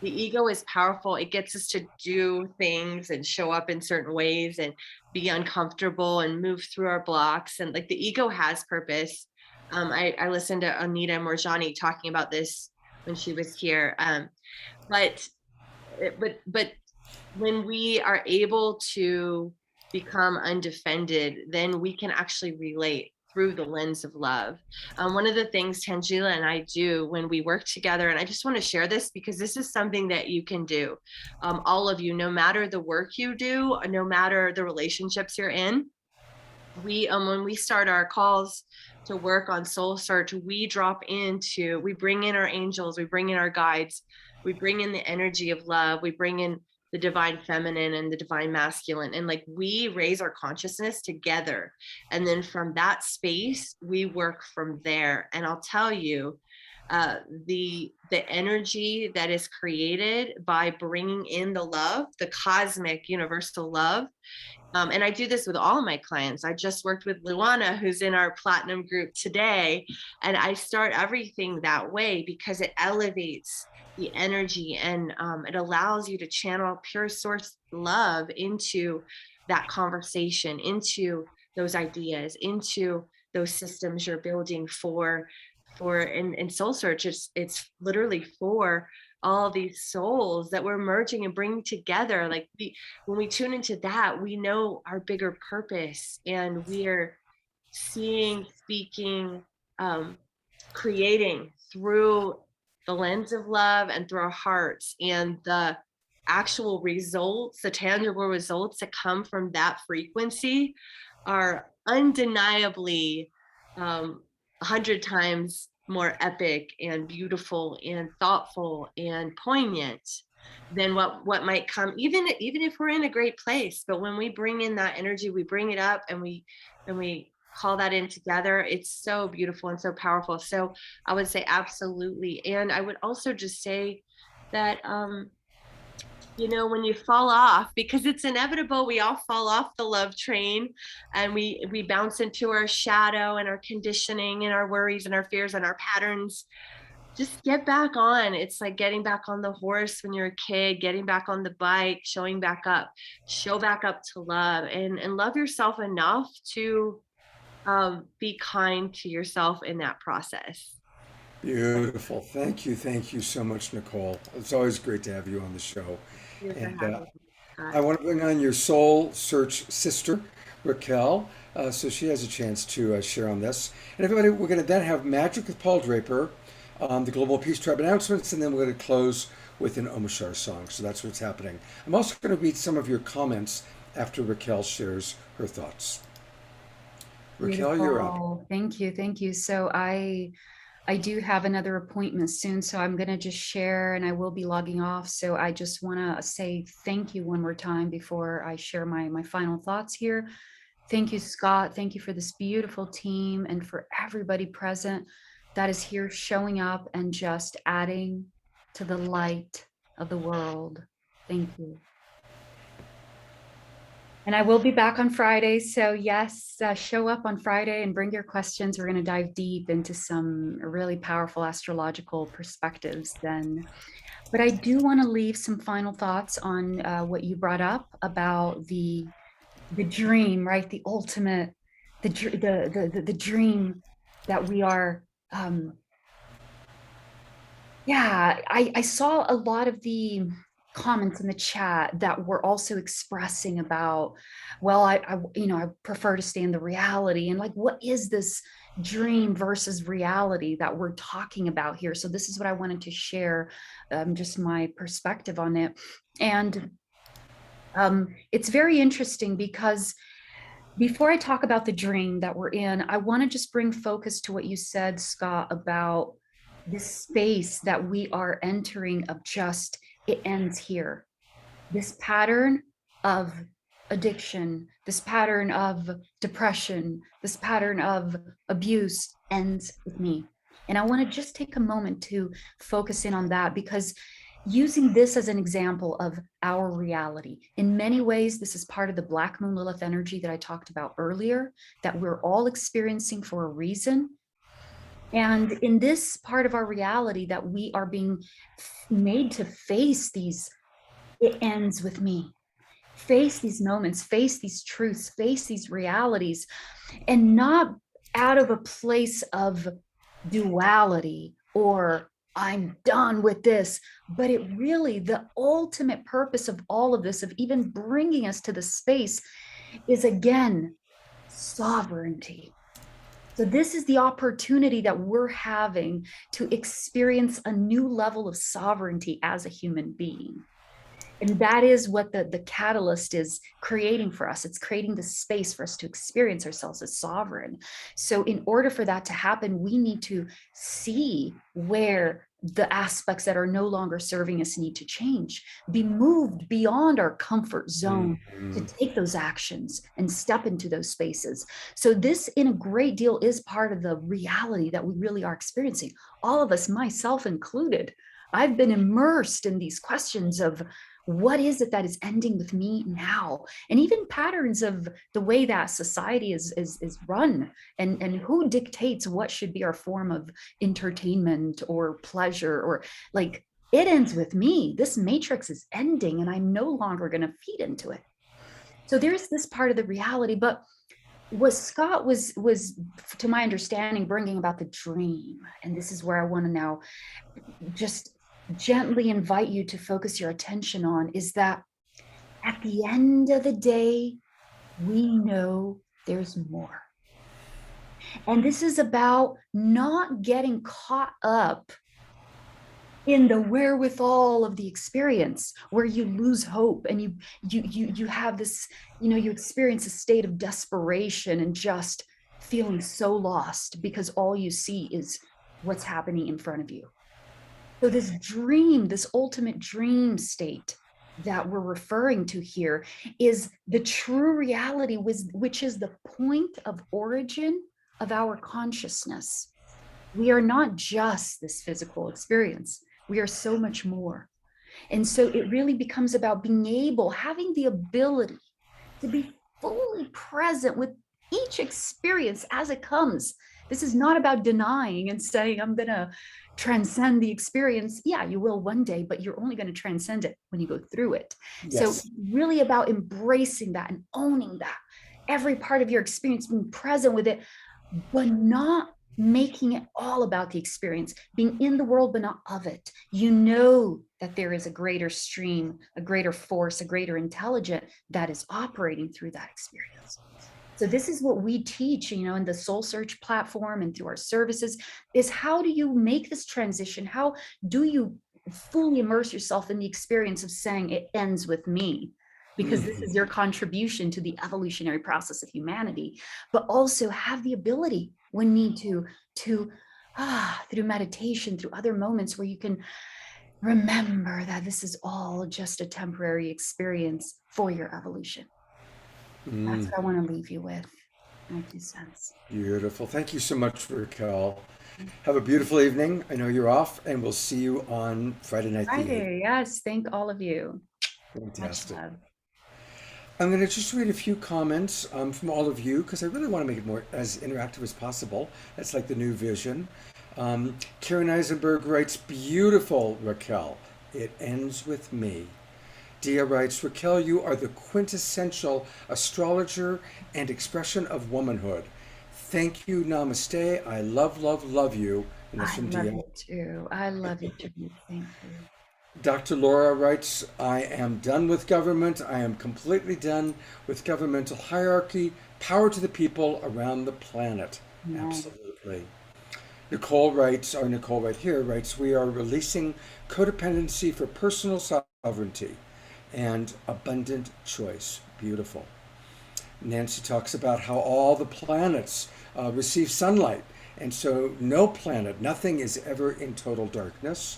the ego is powerful. It gets us to do things and show up in certain ways and be uncomfortable and move through our blocks. And like the ego has purpose. I listened to Anita Morjani talking about this when she was here. But when we are able to become undefended, then we can actually relate through the lens of love. One of the things Tanjila and I do when we work together, and I just want to share this because this is something that you can do, all of you, no matter the work you do, no matter the relationships you're in. We when we start our calls to work on soul search, we bring in our angels, we bring in our guides, we bring in the energy of love, we bring in the divine feminine and the divine masculine, and like we raise our consciousness together, and then from that space we work from there. And I'll tell you, the energy that is created by bringing in the love, the cosmic universal love. And I do this with all of my clients. I just worked with Luana, who's in our platinum group today. And I start everything that way because it elevates the energy, and it allows you to channel pure source love into that conversation, into those ideas, into those systems you're building for in soul search. It's literally for all these souls that we're merging and bringing together. Like when we tune into that, we know our bigger purpose, and we're seeing, speaking, creating through the lens of love and through our hearts. And the actual results, the tangible results that come from that frequency are undeniably 100 times more epic and beautiful and thoughtful and poignant than what might come, even if we're in a great place. But when we bring in that energy, we bring it up, and we call that in together, it's so beautiful and so powerful. So I would say absolutely. And I would also just say that when you fall off, because it's inevitable, we all fall off the love train, and we bounce into our shadow and our conditioning and our worries and our fears and our patterns. Just get back on. It's like getting back on the horse when you're a kid, getting back on the bike, show back up to love, and love yourself enough to be kind to yourself in that process. Beautiful. Thank you so much, Nicole. It's always great to have you on the show. And I want to bring on your soul search sister, Raquel, so she has a chance to share on this. And everybody, we're going to then have Magic with Paul Draper, the Global Peace Tribe announcements, and then we're going to close with an Omashar song. So that's what's happening. I'm also going to read some of your comments after Raquel shares her thoughts. Raquel, you're up. Thank you. So I do have another appointment soon, so I'm going to just share, and I will be logging off. So I just want to say thank you one more time before I share my final thoughts here. Thank you, Scott. Thank you for this beautiful team, and for everybody present that is here showing up and just adding to the light of the world. Thank you. And I will be back on Friday. So yes, show up on Friday and bring your questions. We're going to dive deep into some really powerful astrological perspectives then. But I do want to leave some final thoughts on what you brought up about the dream, right? The ultimate, the dream that we are. I saw a lot of the comments in the chat that were also expressing about, well, I prefer to stay in the reality, and like, what is this dream versus reality that we're talking about here? So this is what I wanted to share, just my perspective on it. And it's very interesting because before I talk about the dream that we're in, I want to just bring focus to what you said, Scott, about this space that we are entering of just, it ends here. This pattern of addiction, this pattern of depression, this pattern of abuse ends with me. And I want to just take a moment to focus in on that, because using this as an example of our reality, in many ways, this is part of the Black Moon Lilith energy that I talked about earlier, that we're all experiencing for a reason. And in this part of our reality that we are being made to face these, it ends with me. Face these moments, face these truths, face these realities, and not out of a place of duality or I'm done with this, but it really, the ultimate purpose of all of this, of even bringing us to the space, is again, sovereignty. So this is the opportunity that we're having to experience a new level of sovereignty as a human being. And that is what the catalyst is creating for us. It's creating the space for us to experience ourselves as sovereign. So in order for that to happen, we need to see where the aspects that are no longer serving us need to change, be moved beyond our comfort zone to take those actions and step into those spaces. So this, in a great deal, is part of the reality that we really are experiencing. All of us, myself included. I've been immersed in these questions of what is it that is ending with me now? And even patterns of the way that society is run, and who dictates what should be our form of entertainment or pleasure, or like, it ends with me. This matrix is ending and I'm no longer going to feed into it. So there's this part of the reality. But what Scott was, to my understanding, bringing about the dream, and this is where I want to now just gently invite you to focus your attention on, is that at the end of the day, we know there's more. And this is about not getting caught up in the wherewithal of the experience, where you lose hope and you have this, you experience a state of desperation and just feeling so lost because all you see is what's happening in front of you. So this dream, this ultimate dream state that we're referring to here, is the true reality, which is the point of origin of our consciousness. We are not just this physical experience. We are so much more. And so it really becomes about being able, having the ability to be fully present with each experience as it comes. This is not about denying and saying, I'm going to transcend the experience. Yeah, you will one day, but you're only going to transcend it when you go through it. Yes. So really about embracing that and owning that. Every part of your experience, being present with it, but not making it all about the experience, being in the world, but not of it. You know that there is a greater stream, a greater force, a greater intelligence that is operating through that experience. So this is what we teach, in the SoulSearch platform and through our services, is how do you make this transition? How do you fully immerse yourself in the experience of saying it ends with me? Because this is your contribution to the evolutionary process of humanity, but also have the ability when need to through meditation, through other moments where you can remember that this is all just a temporary experience for your evolution. That's what I want to leave you with. My 2 cents. Beautiful. Thank you so much, Raquel. Have a beautiful evening. I know you're off, and we'll see you on Friday night. Friday, yes. Thank all of you. Fantastic. I'm going to just read a few comments from all of you, because I really want to make it more as interactive as possible. That's like the new vision. Karen Eisenberg writes, beautiful, Raquel. It ends with me. Dia writes, Raquel, you are the quintessential astrologer and expression of womanhood. Thank you, namaste. I love, love, love you. And that's from Dia. I love you too. I love you too. Thank you. Dr. Laura writes, I am done with government. I am completely done with governmental hierarchy. Power to the people around the planet. Yeah. Absolutely. Nicole writes, or Nicole right here writes, we are releasing codependency for personal sovereignty and abundant choice. Beautiful. Nancy talks about how all the planets receive sunlight. And so no planet, nothing is ever in total darkness.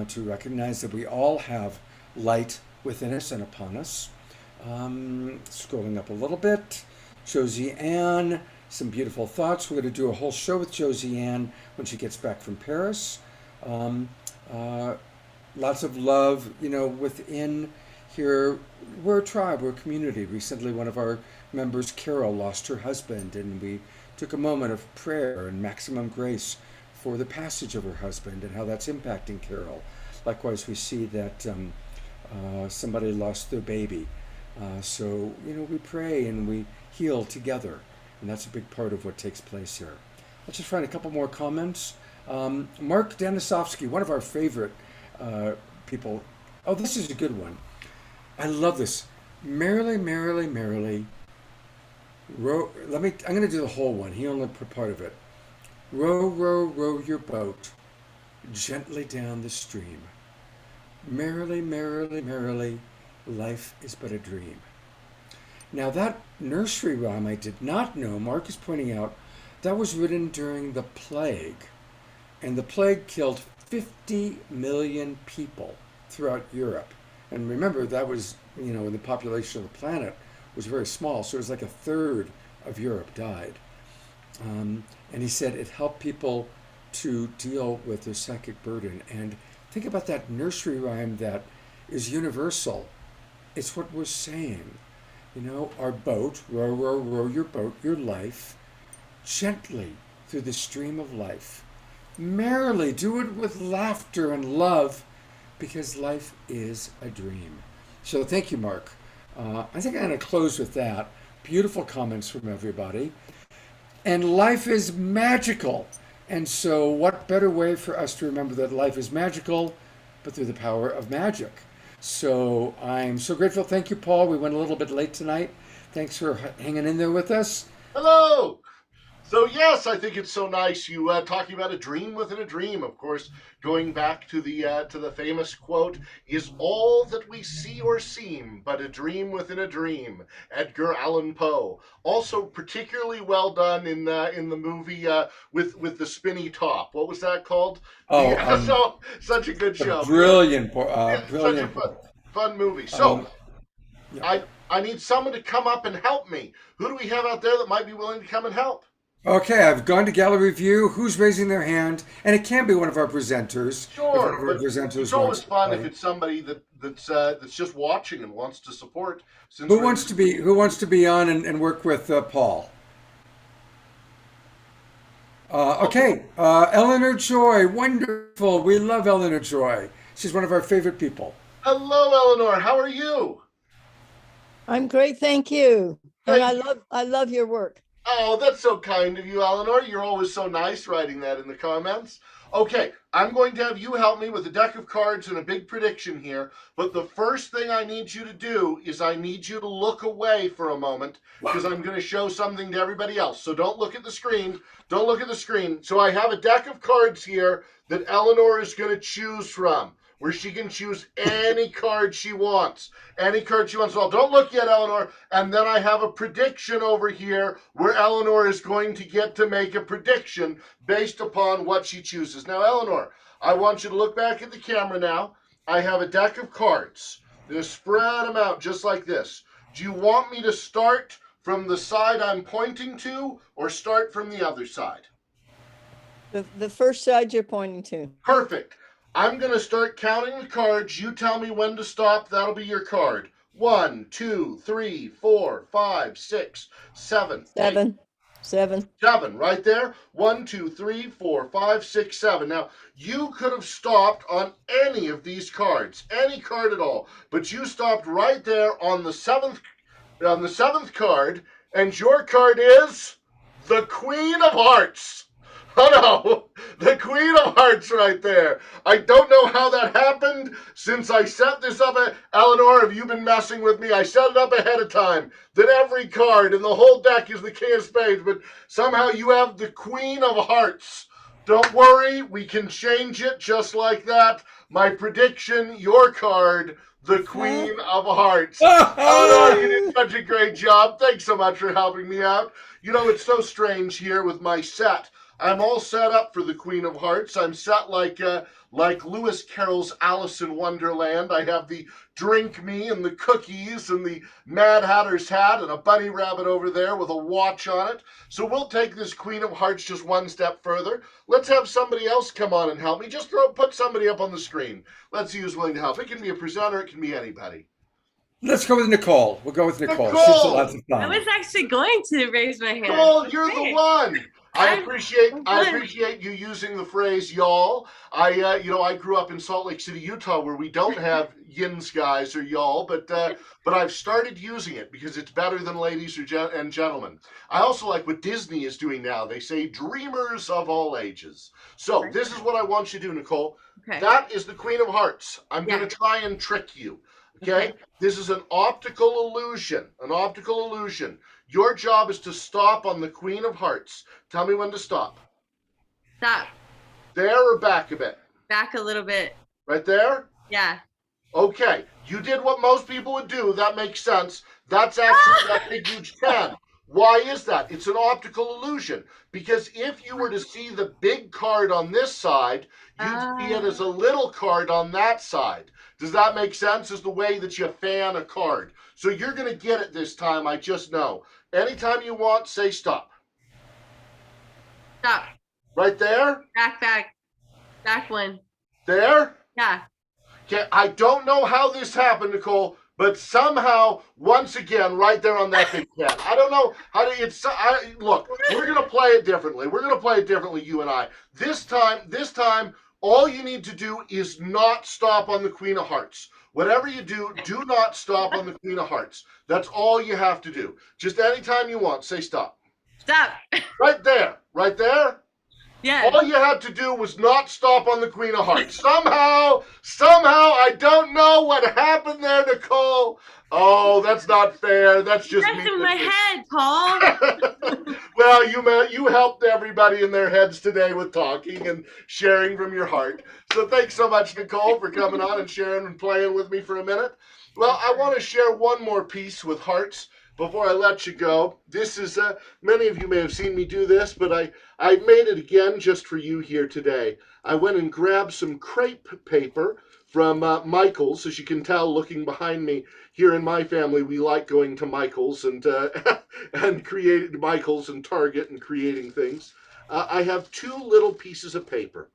To recognize that we all have light within us and upon us. Scrolling up a little bit, Josie Ann, some beautiful thoughts. We're going to do a whole show with Josie Ann when she gets back from Paris. Lots of love, within here. We're a tribe, we're a community. Recently, one of our members, Carol, lost her husband, and we took a moment of prayer and maximum grace for the passage of her husband and how that's impacting Carol. Likewise, we see that somebody lost their baby. So, we pray and we heal together. And that's a big part of what takes place here. Let's just find a couple more comments. Mark Denisovsky, one of our favorite people. Oh, this is a good one. I love this. Merrily, merrily, merrily, Row, I'm going to do the whole one. He only put part of it. Row, row, row your boat gently down the stream. Merrily, merrily, merrily, life is but a dream. Now that nursery rhyme I did not know, Mark is pointing out, that was written during the plague. And the plague killed 50 million people throughout Europe. And remember, that was, when the population of the planet was very small, so it was like a third of Europe died. And he said it helped people to deal with their psychic burden. And think about that nursery rhyme that is universal. It's what we're saying. Our boat, row, row, row your boat, your life, gently through the stream of life. Merrily, do it with laughter and love, because life is a dream. So thank you, Mark. I think I'm going to close with that. Beautiful comments from everybody. And life is magical. And so what better way for us to remember that life is magical but through the power of magic? So I'm so grateful. Thank you, Paul. We went a little bit late tonight. Thanks for hanging in there with us. Hello. So yes, I think it's so nice you talking about a dream within a dream. Of course, going back to the famous quote, "Is all that we see or seem but a dream within a dream?" Edgar Allan Poe. Also particularly well done in the movie with the spinny top. What was that called? So such a good show. Brilliant, Such a fun movie. So I need someone to come up and help me. Who do we have out there that might be willing to come and help? Okay, I've gone to gallery view. Who's raising their hand? And it can be one of our presenters. Sure, but it's always fun if it's somebody that's just watching and wants to support. Who wants to be on and work with Paul? Okay, Eleanor Joy, wonderful. We love Eleanor Joy. She's one of our favorite people. Hello, Eleanor. How are you? I'm great, thank you. And I love your work. Oh, that's so kind of you, Eleanor. You're always so nice writing that in the comments. Okay, I'm going to have you help me with a deck of cards and a big prediction here. But the first thing I need you to do is I need you to look away for a moment, because I'm going to show something to everybody else. So don't look at the screen. Don't look at the screen. So I have a deck of cards here that Eleanor is going to choose from, where she can choose any card she wants. Any card she wants. Well, don't look yet, Eleanor. And then I have a prediction over here where Eleanor is going to get to make a prediction based upon what she chooses. Now, Eleanor, I want you to look back at the camera now. I have a deck of cards. Just spread them out just like this. Do you want me to start from the side I'm pointing to or start from the other side? The first side you're pointing to. Perfect. I'm going to start counting the cards. You tell me when to stop. That'll be your card. 1, 2, 3, 4, 5, 6, 7. 7. Right there. 1, 2, 3, 4, 5, 6, 7. Now, you could have stopped on any of these cards, any card at all, but you stopped right there on the seventh card, and your card is the Queen of Hearts. Oh no, the Queen of Hearts right there. I don't know how that happened since I set this up. Eleanor, have you been messing with me? I set it up ahead of time that every card in the whole deck is the King of Spades, but somehow you have the Queen of Hearts. Don't worry, we can change it just like that. My prediction, your card, the Queen of Hearts. Eleanor, you did such a great job. Thanks so much for helping me out. It's so strange here with my set. I'm all set up for the Queen of Hearts. I'm set like Lewis Carroll's Alice in Wonderland. I have the drink me and the cookies and the Mad Hatter's hat and a bunny rabbit over there with a watch on it. So we'll take this Queen of Hearts just one step further. Let's have somebody else come on and help me. Just put somebody up on the screen. Let's see who's willing to help. It can be a presenter. It can be anybody. Let's go with Nicole. We'll go with Nicole. Nicole! She's a lot of fun. I was actually going to raise my hand. Nicole, you're the one. I appreciate you using the phrase y'all. I grew up in Salt Lake City, Utah, where we don't have yins guys or y'all, but I've started using it because it's better than ladies and gentlemen. I also like what Disney is doing now. They say dreamers of all ages. So this is what I want you to do, Nicole. Okay. That is the Queen of Hearts. I'm going to try and trick you. Okay? This is an optical illusion. An optical illusion. Your job is to stop on the Queen of Hearts. Tell me when to stop. Stop. There or back a bit? Back a little bit. Right there? Yeah. Okay. You did what most people would do. That makes sense. That's actually that big huge 10. Why is that? It's an optical illusion. Because if you were to see the big card on this side, you'd see it as a little card on that side. Does that make sense? Is the way that you fan a card. So you're going to get it this time, I just know. Anytime you want, say stop. Stop. Right there? Back. Back one. There? Yeah. Okay, I don't know how this happened, Nicole, but somehow, once again, right there on that big cat. I don't know how to. Look, we're gonna play it differently. We're gonna play it differently, you and I. This time, all you need to do is not stop on the Queen of Hearts. Whatever you do, do not stop on the Queen of Hearts. That's all you have to do. Just anytime you want, say stop. Stop. Right there. Right there. Yeah. All you had to do was not stop on the Queen of Hearts. Somehow, I don't know what happened there, Nicole. Oh, that's not fair. That's just That's me. in my head, Paul. Well, you helped everybody in their heads today with talking and sharing from your heart. So thanks so much, Nicole, for coming on and sharing and playing with me for a minute. Well, I want to share one more piece with hearts before I let you go. This is, many of you may have seen me do this, but I made it again just for you here today. I went and grabbed some crepe paper from Michael's. As you can tell, looking behind me, here in my family, we like going to Michael's and creating Michael's and Target and creating things. I have two little pieces of paper,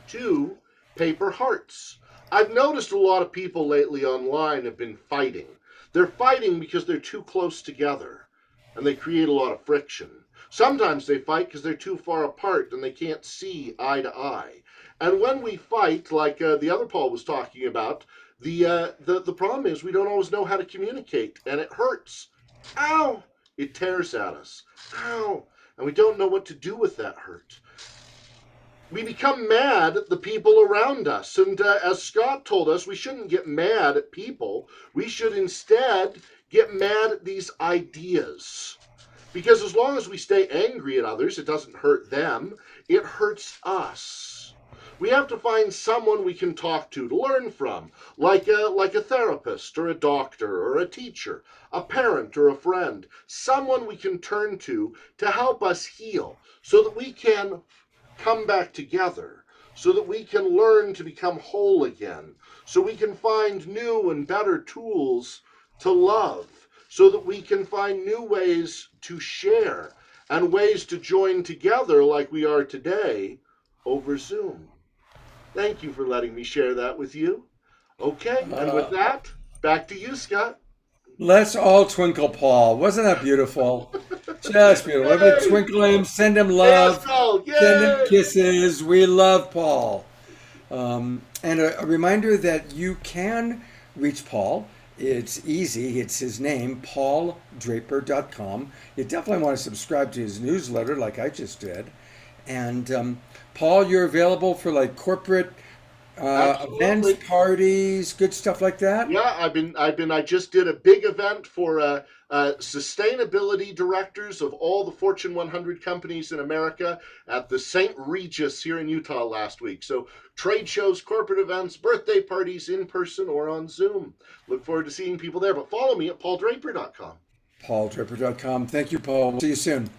two paper hearts. I've noticed a lot of people lately online have been fighting. They're fighting because they're too close together, and they create a lot of friction. Sometimes they fight because they're too far apart and they can't see eye to eye. And when we fight, like the other Paul was talking about, the problem is we don't always know how to communicate, and it hurts. Ow! It tears at us. Ow! And we don't know what to do with that hurt. We become mad at the people around us. And as Scott told us, we shouldn't get mad at people. We should instead get mad at these ideas. Because as long as we stay angry at others, it doesn't hurt them. It hurts us. We have to find someone we can talk to learn from, like a therapist or a doctor or a teacher, a parent or a friend, someone we can turn to help us heal so that we can come back together, so that we can learn to become whole again, so we can find new and better tools to love, so that we can find new ways to share and ways to join together like we are today over Zoom. Thank you for letting me share that with you. Okay, and with that, back to you, Scott. Let's all twinkle Paul. Wasn't that beautiful? Just beautiful. Everybody twinkle him, send him love, send him kisses. We love Paul. And a reminder that you can reach Paul. It's easy. It's his name, pauldraper.com. You definitely want to subscribe to his newsletter like I just did. And Paul, you're available for like corporate events, parties, good stuff like that. Yeah, I just did a big event for sustainability directors of all the Fortune 100 companies in America at the St. Regis here in Utah last week. So trade shows, corporate events, birthday parties in person or on Zoom. Look forward to seeing people there, but follow me at pauldraper.com. pauldraper.com. Thank you, Paul. See you soon.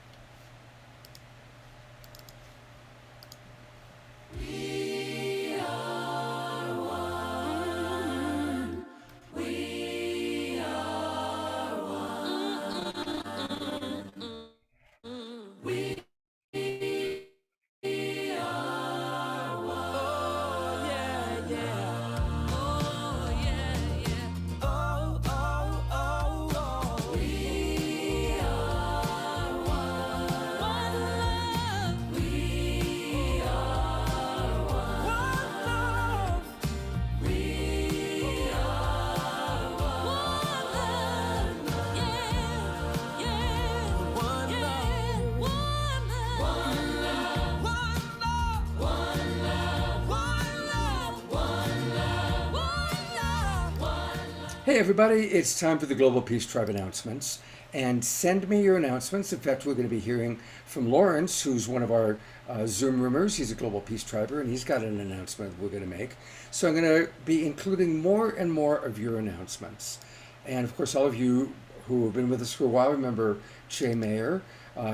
Hey everybody, it's time for the Global Peace Tribe announcements. And send me your announcements. In fact, we're going to be hearing from Lawrence, who's one of our Zoom roomers. He's a Global Peace Triber, and he's got an announcement we're going to make. So I'm going to be including more and more of your announcements. And of course, all of you who have been with us for a while remember Jay Mayer.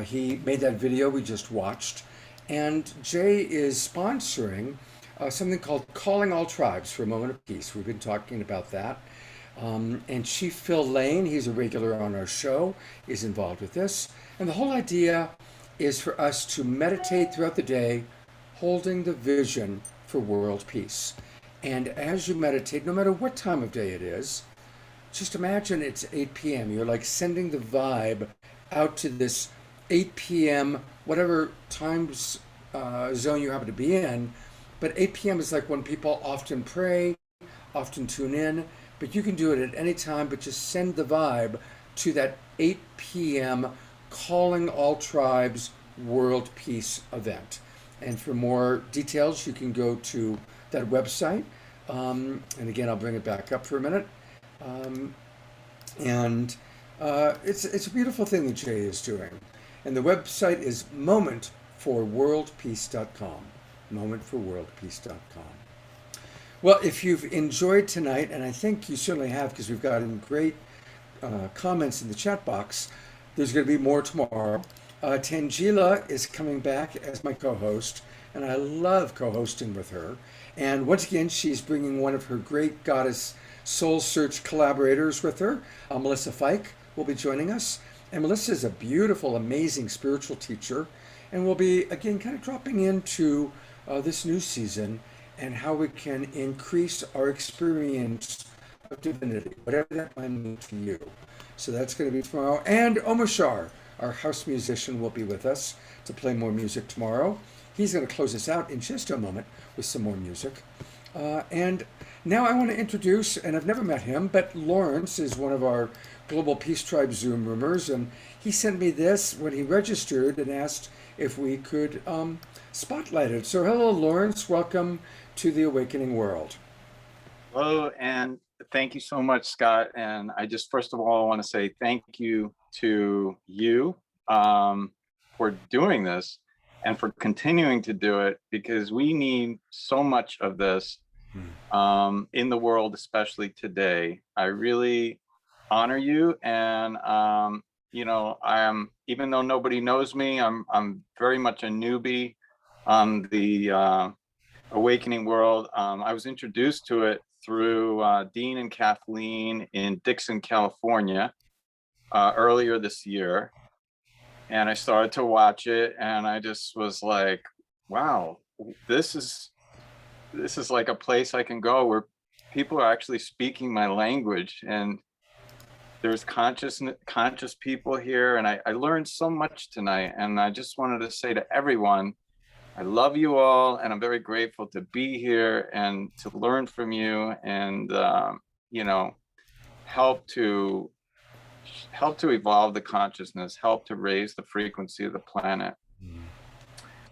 He made that video we just watched. And Jay is sponsoring something called Calling All Tribes for a Moment of Peace. We've been talking about that. And Chief Phil Lane, he's a regular on our show, is involved with this. And the whole idea is for us to meditate throughout the day, holding the vision for world peace. And as you meditate, no matter what time of day it is, just imagine it's 8 p.m. You're like sending the vibe out to this 8 p.m., whatever time zone you happen to be in. But 8 p.m. is like when people often pray, often tune in. But you can do it at any time, but just send the vibe to that 8 p.m. Calling All Tribes World Peace event. And for more details, you can go to that website. And again, I'll bring it back up for a minute. It's a beautiful thing that Jay is doing. And the website is momentforworldpeace.com. Momentforworldpeace.com. Well, if you've enjoyed tonight, and I think you certainly have because we've gotten great comments in the chat box, there's going to be more tomorrow. Tanjila is coming back as my co-host, and I love co-hosting with her. And once again, she's bringing one of her great goddess SoulSearch collaborators with her. Melissa Fike will be joining us. And Melissa is a beautiful, amazing spiritual teacher. And we'll be, again, kind of dropping into this new season and how we can increase our experience of divinity, whatever that might mean to you. So that's going to be tomorrow. And Omashar, our house musician, will be with us to play more music tomorrow. He's going to close us out in just a moment with some more music. And now I want to introduce, and I've never met him, but Lawrence is one of our Global Peace Tribe Zoom roomers, and he sent me this when he registered and asked if we could spotlight it. So hello, Lawrence. Welcome to the Awakening World. Hello, and thank you so much, Scott. And I just first of all want to say thank you to you for doing this and for continuing to do it, because we need so much of this in the world, especially today. I really honor you, and you know, even though nobody knows me, I'm very much a newbie on the Awakening World. I was introduced to it through Dean and Kathleen in Dixon, California, earlier this year. And I started to watch it, and I just was like, wow, this is like a place I can go where people are actually speaking my language, and there's conscious people here. And I learned so much tonight, and I just wanted to say to everyone, I love you all, and I'm very grateful to be here and to learn from you, and you know, help to evolve the consciousness, help to raise the frequency of the planet.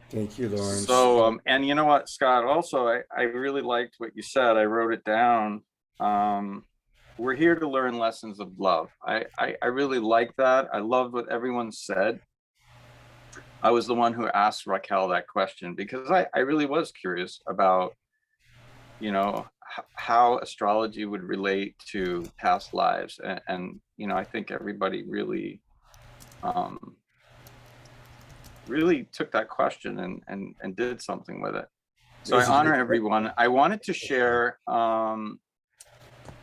Thank you, Lawrence. So and you know what, Scott, also I really liked what you said. I wrote it down. We're here to learn lessons of love. I really like that. I loved what everyone said. I was the one who asked Raquel that question because I really was curious about, you know, how astrology would relate to past lives. And you know, I think everybody really took that question and did something with it. So I honor everyone. I wanted to share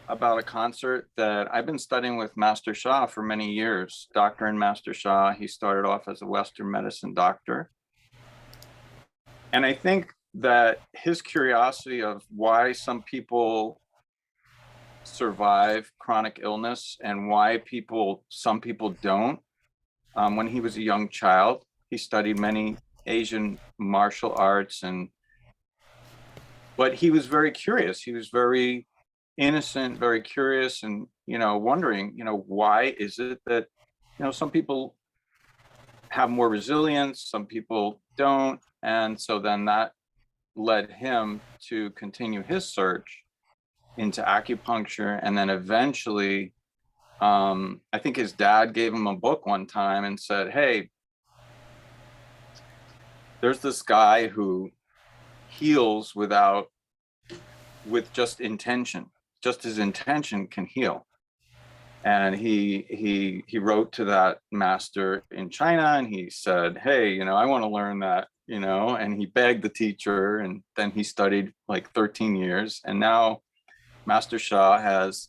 about a concert that I've been studying with Master Sha for many years. Dr. and Master Sha, he started off as a Western medicine doctor. And I think that his curiosity of why some people survive chronic illness and why some people don't. When he was a young child, he studied many Asian martial arts, but he was very curious. He was very innocent, very curious, and, you know, wondering, you know, why is it that, you know, some people have more resilience, some people don't. And so then that led him to continue his search. into acupuncture, and then eventually, I think his dad gave him a book one time and said, hey, there's this guy who heals with just intention. Just his intention can heal. And he wrote to that master in China, and he said, hey, I want to learn that, and he begged the teacher, and then he studied like 13 years. And now Master Sha has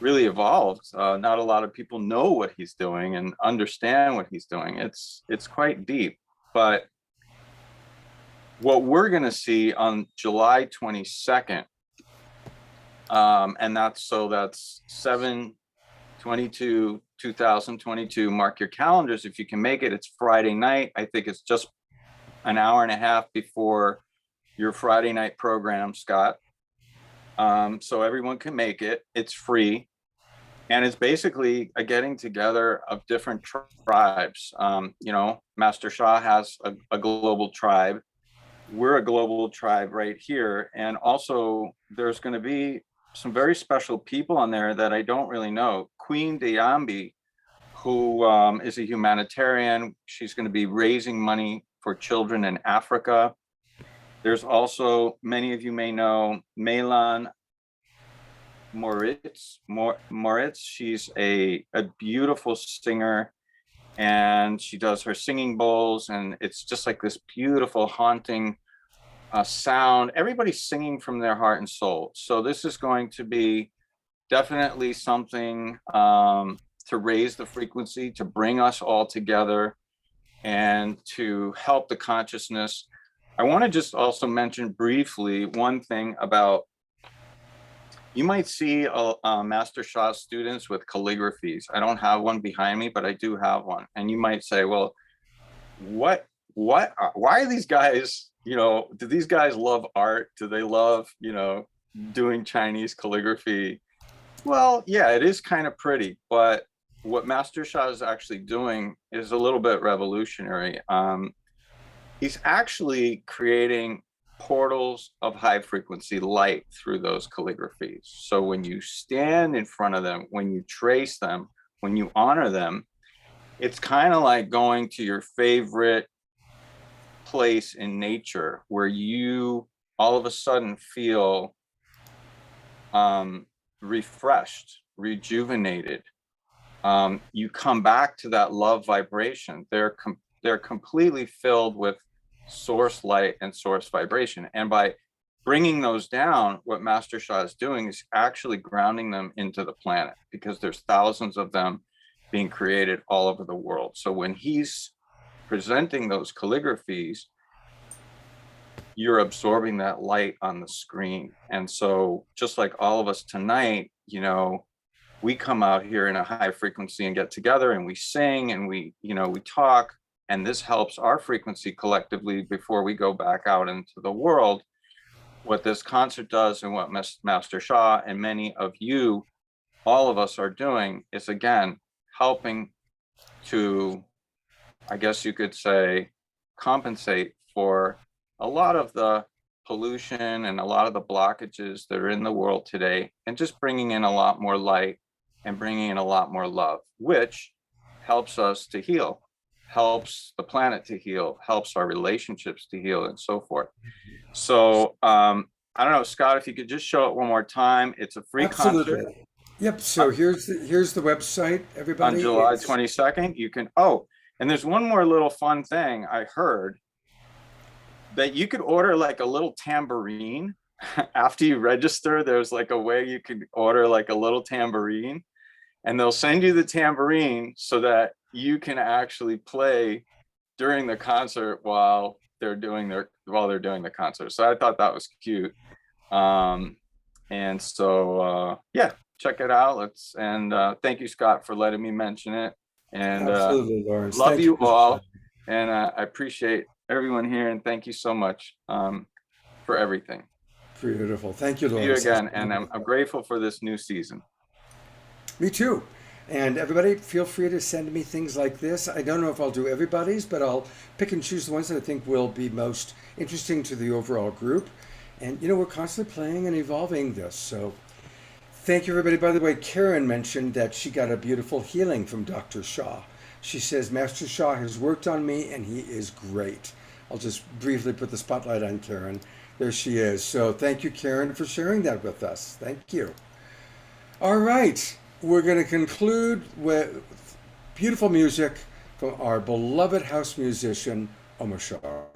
really evolved. Not a lot of people know what he's doing and understand what he's doing. It's quite deep. But what we're going to see on July 22nd, and that's 7/22/2022. Mark your calendars if you can make it. It's Friday night. I think it's just an hour and a half before your Friday night program, Scott. So everyone can make it. It's free. And it's basically a getting together of different tribes. Master Sha has a global tribe. We're a global tribe right here. And also there's going to be some very special people on there that I don't really know. Queen Dayambi, who is a humanitarian. She's going to be raising money for children in Africa. There's also, many of you may know, Melan Moritz. She's a beautiful singer, and she does her singing bowls, and it's just like this beautiful, haunting sound. Everybody's singing from their heart and soul. So this is going to be definitely something to raise the frequency, to bring us all together, and to help the consciousness. I want to just also mention briefly one thing about, you might see Master Sha students with calligraphies. I don't have one behind me, but I do have one. And you might say, well, why are these guys, do these guys love art? Do they love, doing Chinese calligraphy? Well, yeah, it is kind of pretty, but what Master Sha is actually doing is a little bit revolutionary. He's actually creating portals of high frequency light through those calligraphies. So when you stand in front of them, when you trace them, when you honor them, it's kind of like going to your favorite place in nature where you all of a sudden feel refreshed, rejuvenated. You come back to that love vibration. They're completely filled with source light and source vibration. And by bringing those down, what Master Sha is doing is actually grounding them into the planet, because there's thousands of them being created all over the world. So when he's presenting those calligraphies, you're absorbing that light on the screen. And so just like all of us tonight, we come out here in a high frequency and get together and we sing and we talk. And this helps our frequency collectively before we go back out into the world. What this concert does, and what Master Sha and many of you, all of us are doing, is again, helping to, I guess you could say, compensate for a lot of the pollution and a lot of the blockages that are in the world today, and just bringing in a lot more light and bringing in a lot more love, which helps us to heal, helps the planet to heal, helps our relationships to heal, and so forth. So I don't know, Scott, if you could just show it one more time. It's a free concert. Yep. So here's the website, everybody. On July 22nd, you can. Oh, and there's one more little fun thing I heard, that you could order like a little tambourine after you register. There's like a way you could order like a little tambourine, and they'll send you the tambourine so that you can actually play during the concert while they're doing the concert. So I thought that was cute. And so yeah, check it out. Thank you, Scott, for letting me mention it. And absolutely, Lawrence. Love you all. And I appreciate everyone here, and thank you so much for everything. Beautiful. Thank you, Lawrence. See you again, and I'm grateful for this new season. Me too. And everybody, feel free to send me things like this. I don't know if I'll do everybody's, but I'll pick and choose the ones that I think will be most interesting to the overall group. And, we're constantly playing and evolving this. So Thank you, everybody. By the way, Karen mentioned that she got a beautiful healing from Dr. Shaw. She says, Master Shaw has worked on me and he is great. I'll just briefly put the spotlight on Karen. There she is. So thank you, Karen, for sharing that with us. Thank you. All right. We're going to conclude with beautiful music from our beloved house musician, Omashar.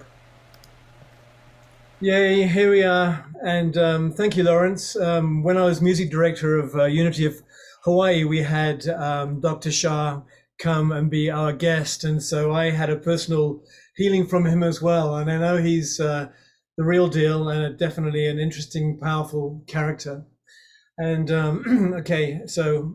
Yay, here we are. And thank you, Lawrence. When I was music director of Unity of Hawaii, we had Dr. Shah come and be our guest. And so I had a personal healing from him as well. And I know he's the real deal and definitely an interesting, powerful character. And okay, so,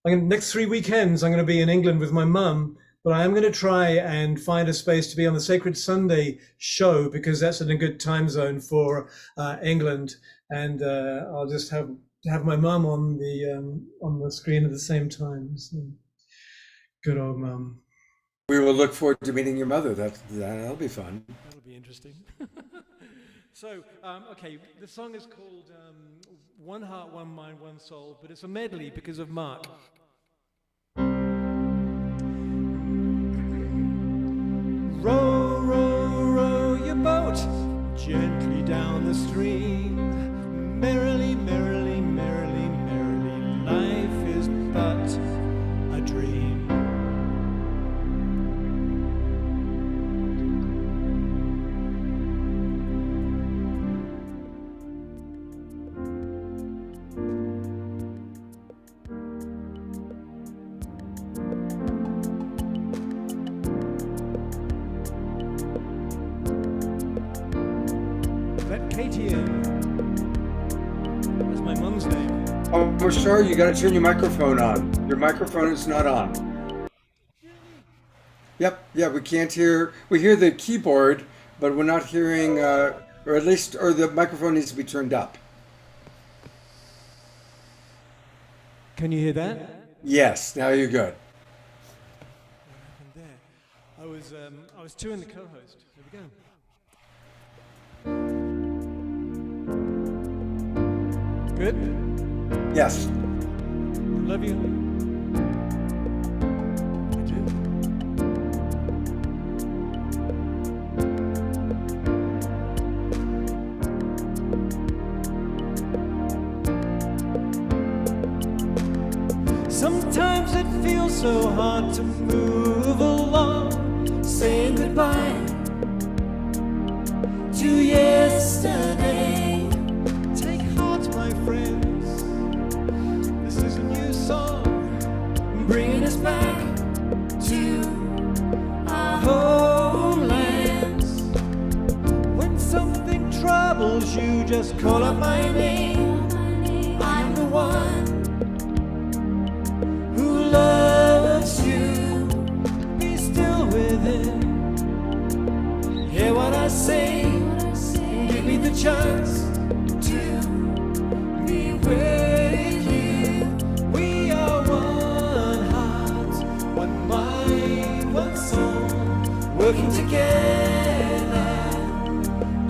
next 3 weekends, I'm going to be in England with my mum. But I am going to try and find a space to be on the Sacred Sunday show because that's in a good time zone for England, and I'll just have my mum on the screen at the same time. So, good old mum. We will look forward to meeting your mother. That'll be fun. That'll be interesting. So, okay, the song is called One Heart, One Mind, One Soul, but it's a medley because of Mark. Row, row, row your boat gently down the stream. Merrily, merrily, merrily, merrily, life is but a dream. That's my mum's name. Oh, Omashar, you got to turn your microphone on. Your microphone is not on. Yep, yeah, we can't hear. We hear the keyboard, but we're not hearing, or the microphone needs to be turned up. Can you hear that? Yes, now you're good. What happened there? I was touring the co-host. There we go. Good? Yes. Love you. I do. Sometimes it feels so hard to move along, saying goodbye to yesterday. Take heart, my friends, this is a new song, bringing us back to our homelands. When something troubles you, just call out my name. I'm the one who loves you. Be still within, hear what I say, and give me the chance to be with you. We are one heart, one mind, one soul, working together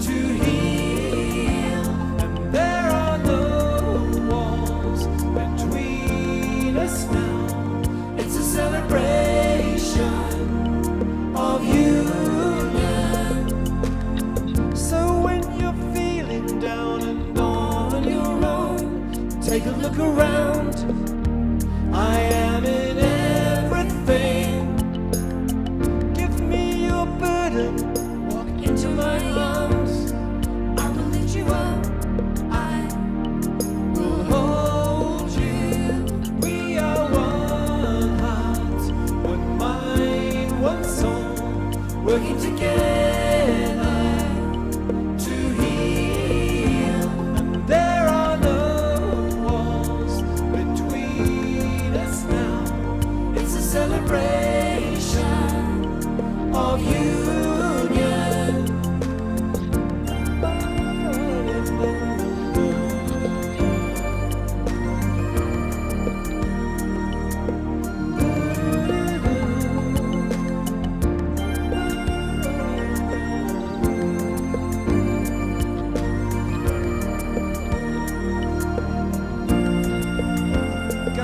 to heal. And there are no walls between us now. It's a celebration of union. So when you're feeling down and on your own, take a look around. I am in everything. Give me your burden, walk into my arms. I will lift you up, I will hold you. We are one heart, one mind, one soul, working together to heal. And there are no walls between us now.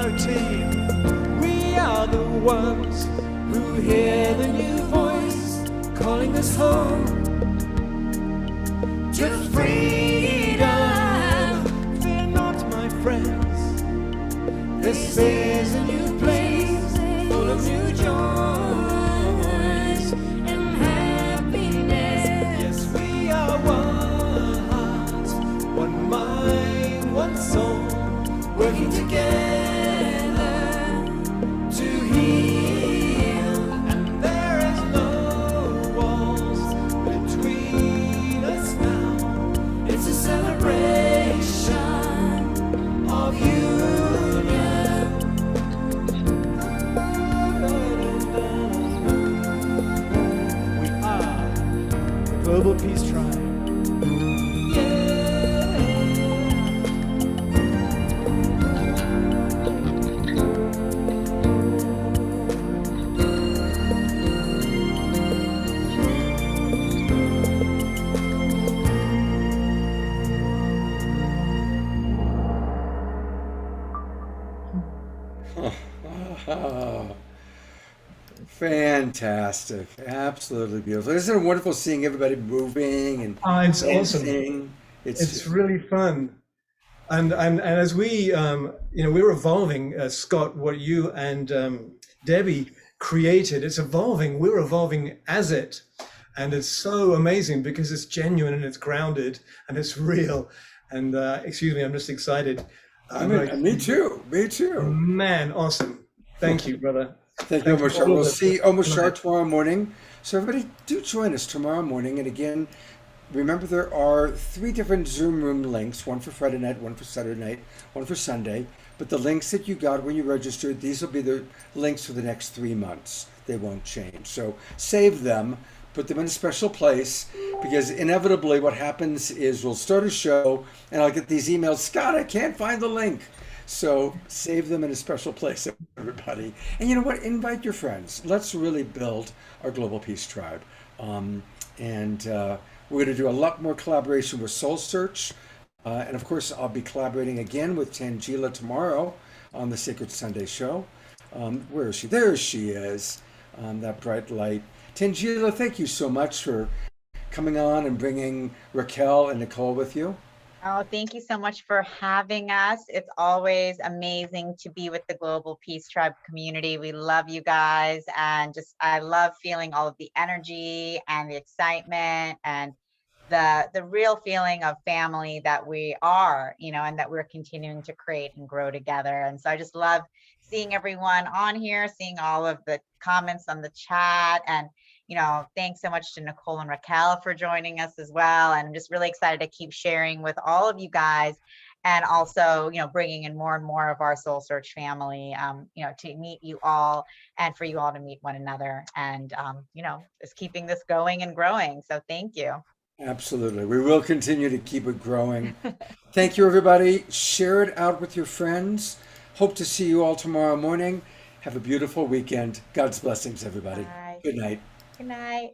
our team. We are the ones who hear the new voice calling us home to freedom. Fear not, my friends. This is a new place full of new joys and happiness. Yes, we are one heart, one mind, one soul, working together to heal. And there is no walls between us now. It's a celebration of union. We are the Global Peace Tribe. Fantastic. Absolutely beautiful. Isn't it wonderful seeing everybody moving and It's awesome. dancing? It's really fun. And as we, we're evolving, Scott, what you and Debbie created, it's evolving. We're evolving as it. And it's so amazing because it's genuine and it's grounded and it's real. And excuse me, I'm just excited. Me too. Me too. Man, awesome. Thank you, brother. Thank you, for Omashar. all We'll of it. see Omashar tomorrow morning. So everybody do join us tomorrow morning. And again, remember there are 3 different Zoom room links, one for Friday night, one for Saturday night, one for Sunday. But the links that you got when you registered, these will be the links for the next 3 months. They won't change. So save them, put them in a special place, because inevitably what happens is we'll start a show and I'll get these emails, Scott, I can't find the link. So save them in a special place, everybody. And you know what? Invite your friends. Let's really build our Global Peace Tribe. We're going to do a lot more collaboration with SoulSearch. And of course, I'll be collaborating again with Tanjila tomorrow on the Sacred Sunday show. Where is she? There she is, that bright light. Tanjila, thank you so much for coming on and bringing Raquel and Nicole with you. Oh, thank you so much for having us. It's always amazing to be with the Global Peace Tribe community. We love you guys, and I love feeling all of the energy and the excitement and the real feeling of family that we are, and that we're continuing to create and grow together. And so I just love seeing everyone on here, seeing all of the comments on the chat, and thanks so much to Nicole and Raquel for joining us as well. And I'm just really excited to keep sharing with all of you guys, and also, bringing in more and more of our SoulSearch family, to meet you all and for you all to meet one another, and, just keeping this going and growing. So thank you. Absolutely. We will continue to keep it growing. Thank you, everybody. Share it out with your friends. Hope to see you all tomorrow morning. Have a beautiful weekend. God's blessings, everybody. Bye. Good night. Good night.